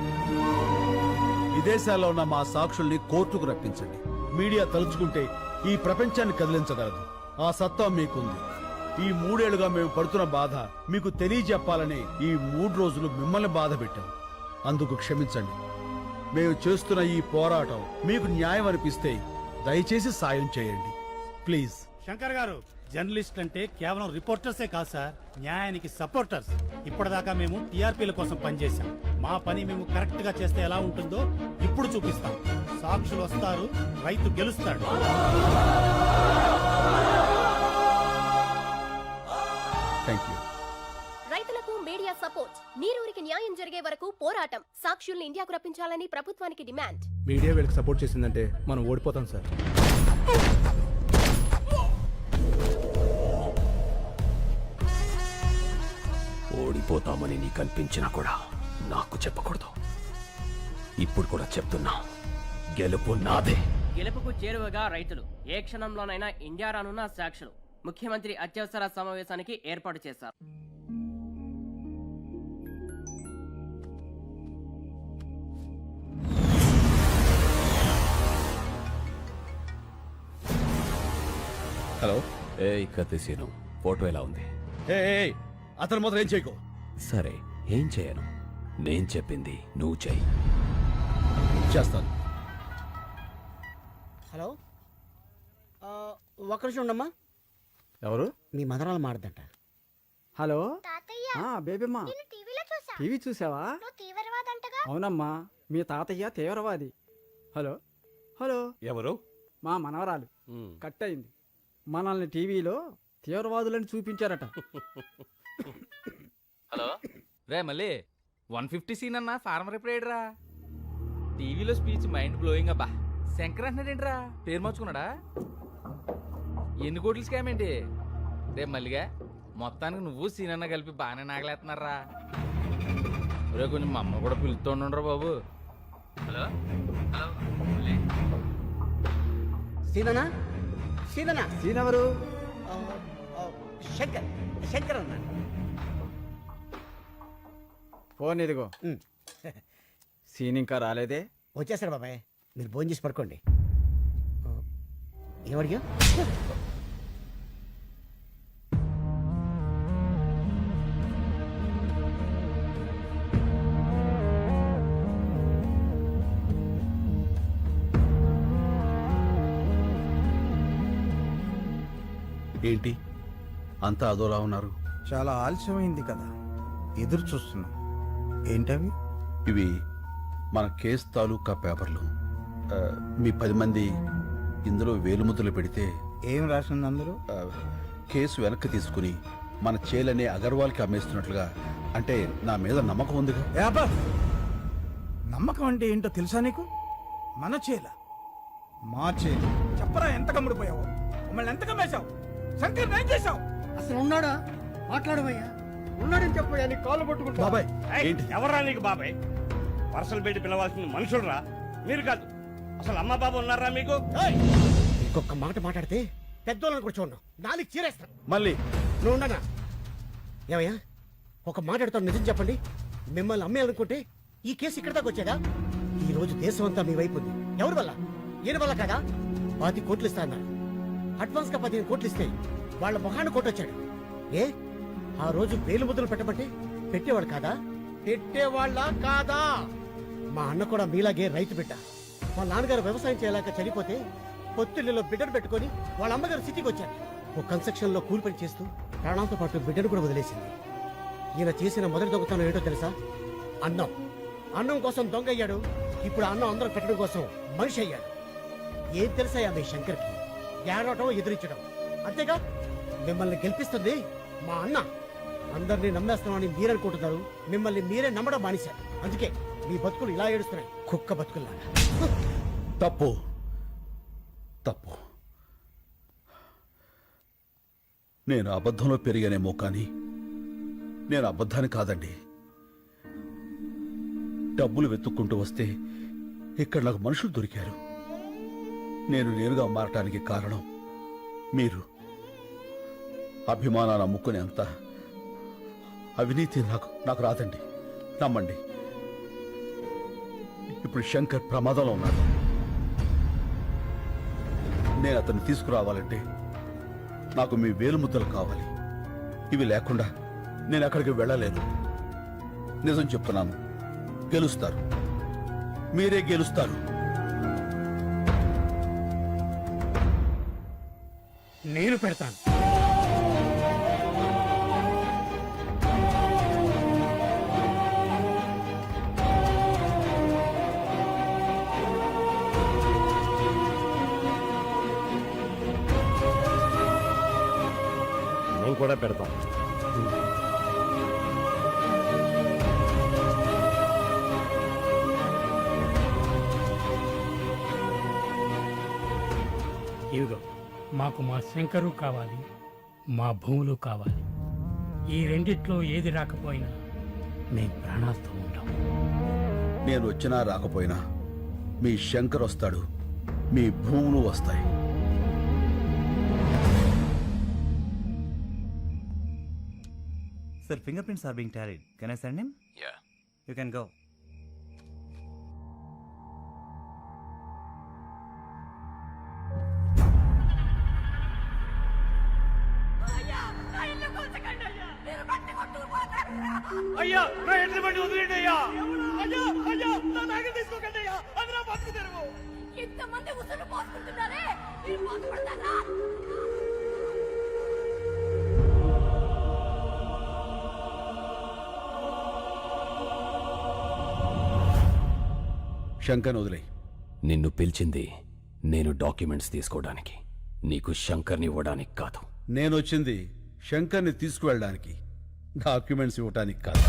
విదేశాల్లో ఉన్న మా సాక్షుల్ని కోర్టుకు రప్పించండి. మీడియా తలుచుకుంటే ఈ ప్రపంచాన్ని కదిలించగలదు. ఆ సత్తా మీకుంది. ఈ 3 ఏళ్లుగా మేము పడుతున్న బాధ మీకు తెలియజెప్పాలని ఈ 3 రోజులు మిమ్మల్ని బాధ పెట్టాం. అందుకు క్షమించండి. మేము చేస్తున్న ఈ పోరాటం మీకు న్యాయం అనిపిస్తే దయచేసి సాయం చేయండి ప్లీజ్. శంకర్ గారు, జర్నలిస్ట్ అంటే కేవలం రిపోర్టర్సే కాదు సార్, న్యాయానికి సపోర్టర్స్. ఇప్పటిదాకా మేము టీఆర్పీల కోసం పనిచేశాం. మా పని మేము కరెక్ట్ గా చేస్తే ఎలా ఉంటుందో ఇప్పుడు చూపిస్తాం. సాక్షులు వస్తారు, రైతు గెలుస్తాడు. Thank you. రైతులకు మీడియా సపోర్ట్. నీరూరికి న్యాయం జరిగే వరకు పోరాటం. సాక్షుల్ని ఇండియాకు రప్పించాలని ప్రభుత్వానికి డిమాండ్. మీడియా వీళ్ళకి సపోర్ట్ చేసిందంటే మనం ఓడిపోతాం సార్. ఓడిపోతామని నీకు అనిపించినా కూడా నాకు చెప్పకూడదు. ఇప్పుడు కూడా చెప్తున్నా, గెలుపు నాదే. గెలుపుకు చేరువగా రైతులు ఏ క్షణంలోనైనా ఇండియా రానున్న సాక్షులు ముఖ్యమంత్రి అత్యవసర సమావేశానికి ఏర్పాటు చేశారు. హలో. కత్తిసీను, ఫోటో ఎలా ఉంది? అతను మాత్రం ఏం చేయకు. సరే, ఏం చేయను. నేను చెప్పింది నువ్వు చెయ్యి. చేస్తాను. హలో, ఒక్క నిమిషం ఉండమ్మా. ఎవరు? మీ మదరాలు మాడదంట. హలో బేబమ్మా, టీవీ చూసావా? అవునమ్మా, మీ తాతయ్య తీవ్రవాది. హలో హలో, ఎవరు? మా మనవరాలు కట్ అయింది. మనల్ని టీవీలో తీవ్రవాదులని చూపించారట. హలో రే, మళ్ళీ 150 సీన్ అన్న ఫార్మర్ ఎప్పుడేడ్రా? టీవీలో స్పీచ్ మైండ్ బ్లోయింగ్ అబ్బా. శంకర్ అంటున్నాడేంట్రా? పేరు మార్చుకున్నాడా? ఎన్ని కోట్లు స్కామ్ ఏంటి? రేపు మల్లిగా మొత్తానికి నువ్వు సీనన్న కలిపి బాగానే నాగలేస్తున్నారా? రే కొంచెం మా అమ్మ కూడా పిలుస్తూ ఉండుండ్రా బాబు. హలో హలో సీననా సీననా సీనెవరు? శంకర్ శంకర్ అన్న. ఫోన్ ఇదిగో. సీన్ ఇంకా రాలేదే? వచ్చేసాడు బాబాయ్, మీరు భోజనం చేసి పడుకోండి. ఏమడిగా? ఏంటి అంతా అదోలా ఉన్నారు? చాలా ఆలస్యమైంది కదా, ఎదురు చూస్తున్నాం. ఏంటవి? ఇవి మన కేసు తాలూకా పేపర్లు. మీ 10 మంది ఇందులో వేలుముద్రలు పెడితే ఏం రాసింది అందులో? కేసు వెనక్కి తీసుకుని మన చేలనే అగర్వాల్కి అమ్మేస్తున్నట్లుగా. అంటే నా మీద నమ్మకం ఉందిగా. యాబా, నమ్మకం అంటే ఏంటో తెలుసా నీకు? మన చేల, మా చేల. చెప్పరా, ఎంత కమ్ముడిపోయావు? మమ్మల్ని ఎంత కమ్మేశావు? శంకర్ ఏం చేశావు? అసలు ఉన్నాడా? మాట్లాడమయ్యా. ఉన్నాడని చెప్పయ్యా, నీ కాళ్ళు పట్టుకుంటా. బాబాయ్ ఏంటి? ఎవరా నీకు బాబాయ్? వరసలు పెట్టి పిలవాల్సిన మనుషులరా మీరు కాదు. అసలు అమ్మ బాబు ఉన్నారా మీకు? ఇంకొక మాట మాట్లాడితే పెద్దోళ్ళని కూడా చూడను, నాలుగు చీరేస్తాను. మళ్ళీ నువ్వు ఉండనా? ఏమయ్యా, ఒక మాట్లాడుతాను, నిజం చెప్పండి. మిమ్మల్ని అమ్మేయాలనుకుంటే ఈ కేసు ఇక్కడ దాకా వచ్చేదా? ఈ రోజు దేశం అంతా మీ వైపు ఉంది. ఎవరి వల్ల? ఈయన వల్ల కదా. 10 కోట్లు ఇస్తా అన్నారు. అడ్వాన్స్ గా 15 కోట్లు ఇస్తే వాళ్ళ మొహాన్ని కొట్టొచ్చాడు. ఏ ఆ రోజు వేలు ముద్రలు పెట్టమంటే పెట్టేవాడు కాదా? పెట్టేవాళ్ళ కాదా? మా అన్న కూడా మీలాగే రైతు బిడ్డ. మా నాన్నగారు వ్యవసాయం చేయలేక చనిపోతే పొత్తిళ్ళలో బిడ్డను పెట్టుకుని వాళ్ళ అమ్మగారు సిటీకి వచ్చారు. ఓ కన్స్ట్రక్షన్ లో కూలి పని చేస్తూ ప్రాణాలతో పాటు బిడ్డను కూడా వదిలేసింది. ఈయన చేసిన మొదటి దొంగతనం ఏంటో తెలుసా? అన్నం. అన్నం కోసం దొంగ అయ్యాడు. ఇప్పుడు అన్నం అందరం పెట్టడం కోసం మనిషి అయ్యాడు. ఏం తెలుసా మీ శంకర్కి? ఏడవటం, ఎదిరించడం అంతేగా. మిమ్మల్ని గెలిపిస్తుంది మా అన్న. అందరినీ నమ్మేస్తామని మీరనుకుంటున్నారు, మిమ్మల్ని మీరే నమ్మడం మానేశారు. అందుకే మీ బతుకులు ఇలా ఏడుస్తున్నాయి, కుక్క బతుకుల్లాగా. తప్పు తప్పు. నేను అబద్ధంలో పెరిగానేమో కానీ నేను అబద్ధాన్ని కాదండి. డబ్బులు వెతుక్కుంటూ వస్తే ఇక్కడ నాకు మనుషులు దొరికారు. నేను నేరుగా మారటానికి కారణం మీరు. అభిమానాన్ని అమ్ముకునేంత అవినీతి నాకు రాదండి, నమ్మండి. ఇప్పుడు శంకర్ ప్రమాదంలో ఉన్నాడు. నేను అతన్ని తీసుకురావాలంటే నాకు మీ వేలుముద్దలు కావాలి. ఇవి లేకుండా నేను అక్కడికి వెళ్ళలేను. నిజం చెప్తున్నాను, గెలుస్తారు, మీరే గెలుస్తారు. నేను పెడతాను. మేము కూడా పెడతాం. ఇదిగో, మాకు మా శంకరు కావాలి, మా భూములు కావాలి. ఈ రెండిట్లో ఏది రాకపోయినా మేము ప్రాణాలతో ఉంటాం. నేను వచ్చినా రాకపోయినా మీ శంకర్ వస్తాడు, మీ భూములు వస్తాయి. Sir, fingerprints are being tallied. Can I send him? Yeah. You can go. అయ్యా, నా ఎడ్ల బండి వదిలేండి అయ్యా. అయ్యా అయ్యా, నా నాగలు తీసుకోకండి అయ్యా. అది నా బతుకు తెరువు. ఇంతమంది ఉసురు పోసుకుంటున్నారే, మీరు బాధపడతారా? శంకర్ వదిలే. నిన్ను పిలిచింది నేను డాక్యుమెంట్స్ తీసుకోవడానికి, నీకు శంకర్ని ఇవ్వడానికి కాదు. నేను వచ్చింది శంకర్ని తీసుకువెళ్ళడానికి, డాక్యుమెంట్స్ ఇవ్వడానికి కాదు.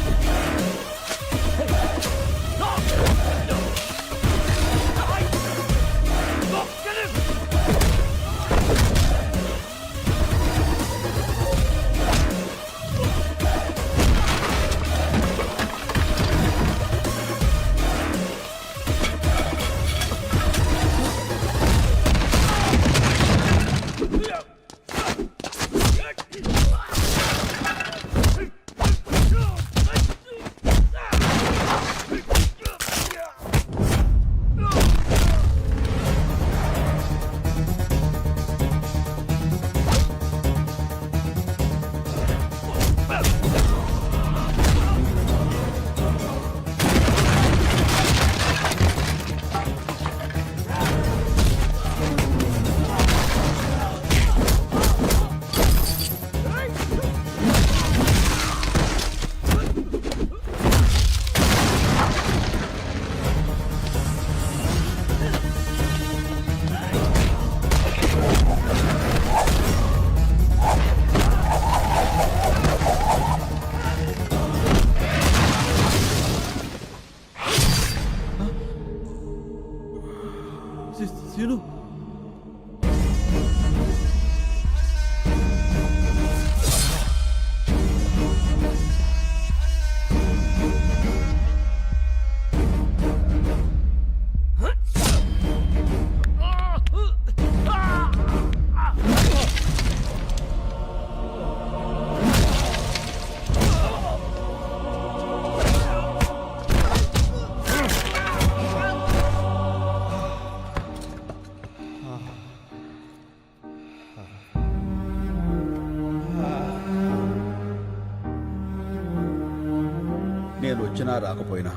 నేను వచ్చినా రాకపోయినా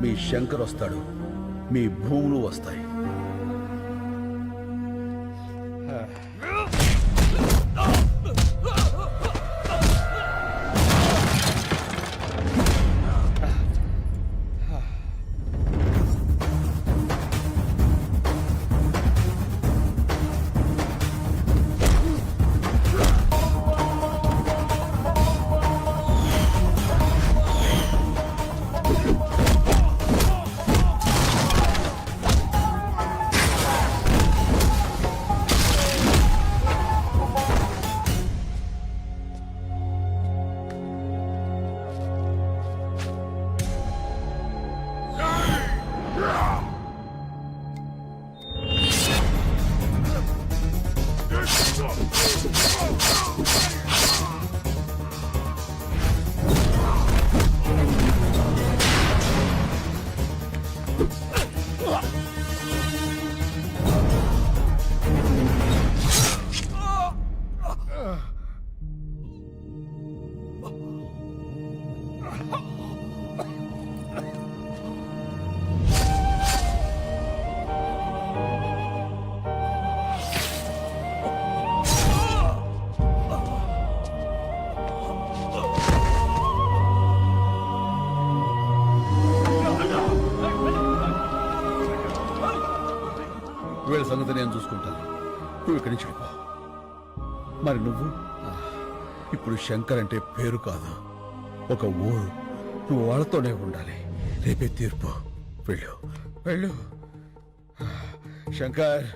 మీ శంకర్ వస్తాడు, మీ భూములు వస్తాయి. వీళ్ళ సంగతి నేను చూసుకుంటాను. నువ్వు ఇక్కడి నుంచి వెళ్ళిపో. మరి నువ్వు ఇప్పుడు శంకర్ అంటే పేరు కాదు, ఒక ఊరు. నువ్వు వాళ్ళతోనే ఉండాలి. రేపే తీర్పు. వెళ్ళు వెళ్ళు. శంకర్,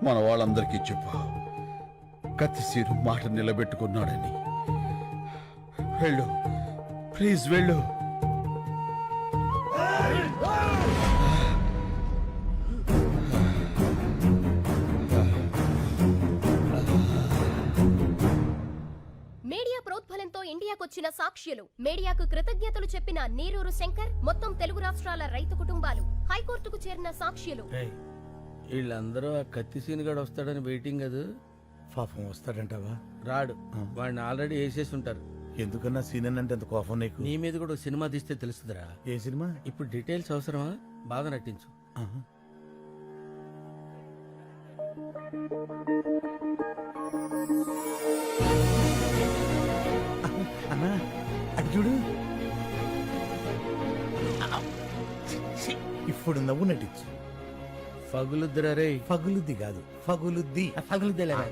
మన వాళ్ళందరికీ చెప్పు, కత్తిసీరు మాట నిలబెట్టుకున్నాడని. వెళ్ళు ప్లీజ్, వెళ్ళు. మీడియా ప్రోద్బలంతో ఇండియాకొచ్చిన సాక్ష్యులు, మీడియాకు కృతజ్ఞతలు చెప్పిన నీరూరు శంకర్, మొత్తం తెలుగు రాష్ట్రాల రైతు కుటుంబాలు, హైకోర్టుకు చేరిన సాక్ష్యులు. వీళ్ళందరూ ఆ కత్తి సీనుగాడు వస్తాడని వెయిటింగ్ కదా. పాపం వస్తాడంటావా? రాడు, వాడిని ఆల్రెడీ వేసేసి ఉంటారు. ఎందుకన్నా సీన్ అంటే అంత కోపం నీకు? నీ మీద కూడా ఒక సినిమా తీస్తే తెలుస్తుందిరా. ఏ సినిమా? ఇప్పుడు డీటెయిల్స్ అవసరమా? బాగా నటించు. అన్నా అటు చూడు. ఇప్పుడు నవ్వు నటించు. ఫగులుద్దిరా రే. ఫగులుద్ది కాదు, ఫగులుద్ది. ఫగులుద్దిలేరా.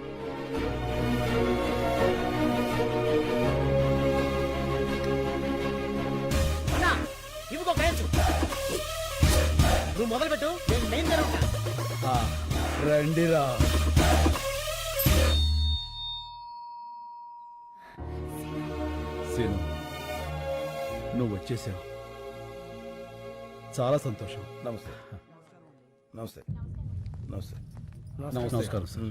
నువ్వు మొదలు పెట్టు, నేను మెయిన్ జరుగుతా. రండిరా. సీను, నువ్వు వచ్చేసావు. చాలా సంతోషం. నమస్తే నమస్తే నమస్తే. నమస్కారం సార్.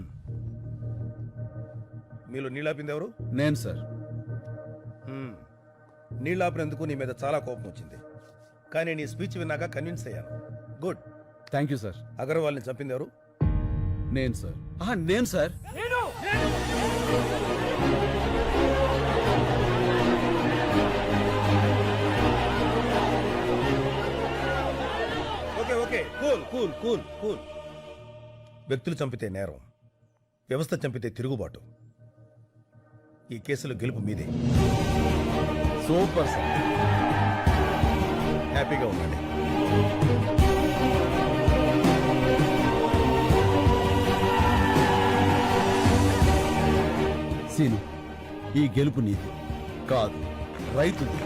మీలో నీళ్ళాపింది ఎవరు? నేను సార్. నీళ్ళాపినందుకు నీ మీద చాలా కోపం వచ్చింది, కానీ నీ స్పీచ్ విన్నాక కన్విన్స్ అయ్యాను. గుడ్. Thank you sir. అగర్వాల్ని చంపింది ఎవరు? నేను సార్. నేను sir. Okay okay, cool cool cool cool. వ్యక్తులు చంపితే నేరం, వ్యవస్థ చంపితే తిరుగుబాటు. ఈ కేసులో గెలుపు మీదే. Super sir. హ్యాపీగా ఉండండి. సీను, ఈ గెలుపు నీది కాదు, రైతుది.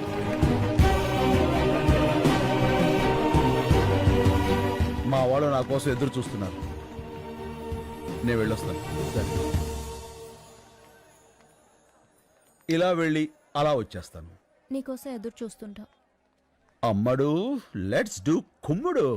మా వాళ్ళు నా కోసం ఎదురు చూస్తున్నారు. నేను వెళ్ళొస్తాను. సరే, ఇలా వెళ్ళి అలా వచ్చేస్తాను. నీకోసం ఎదురు చూస్తుంటా. అమ్మడు, లెట్స్ డూ కుమ్ముడు.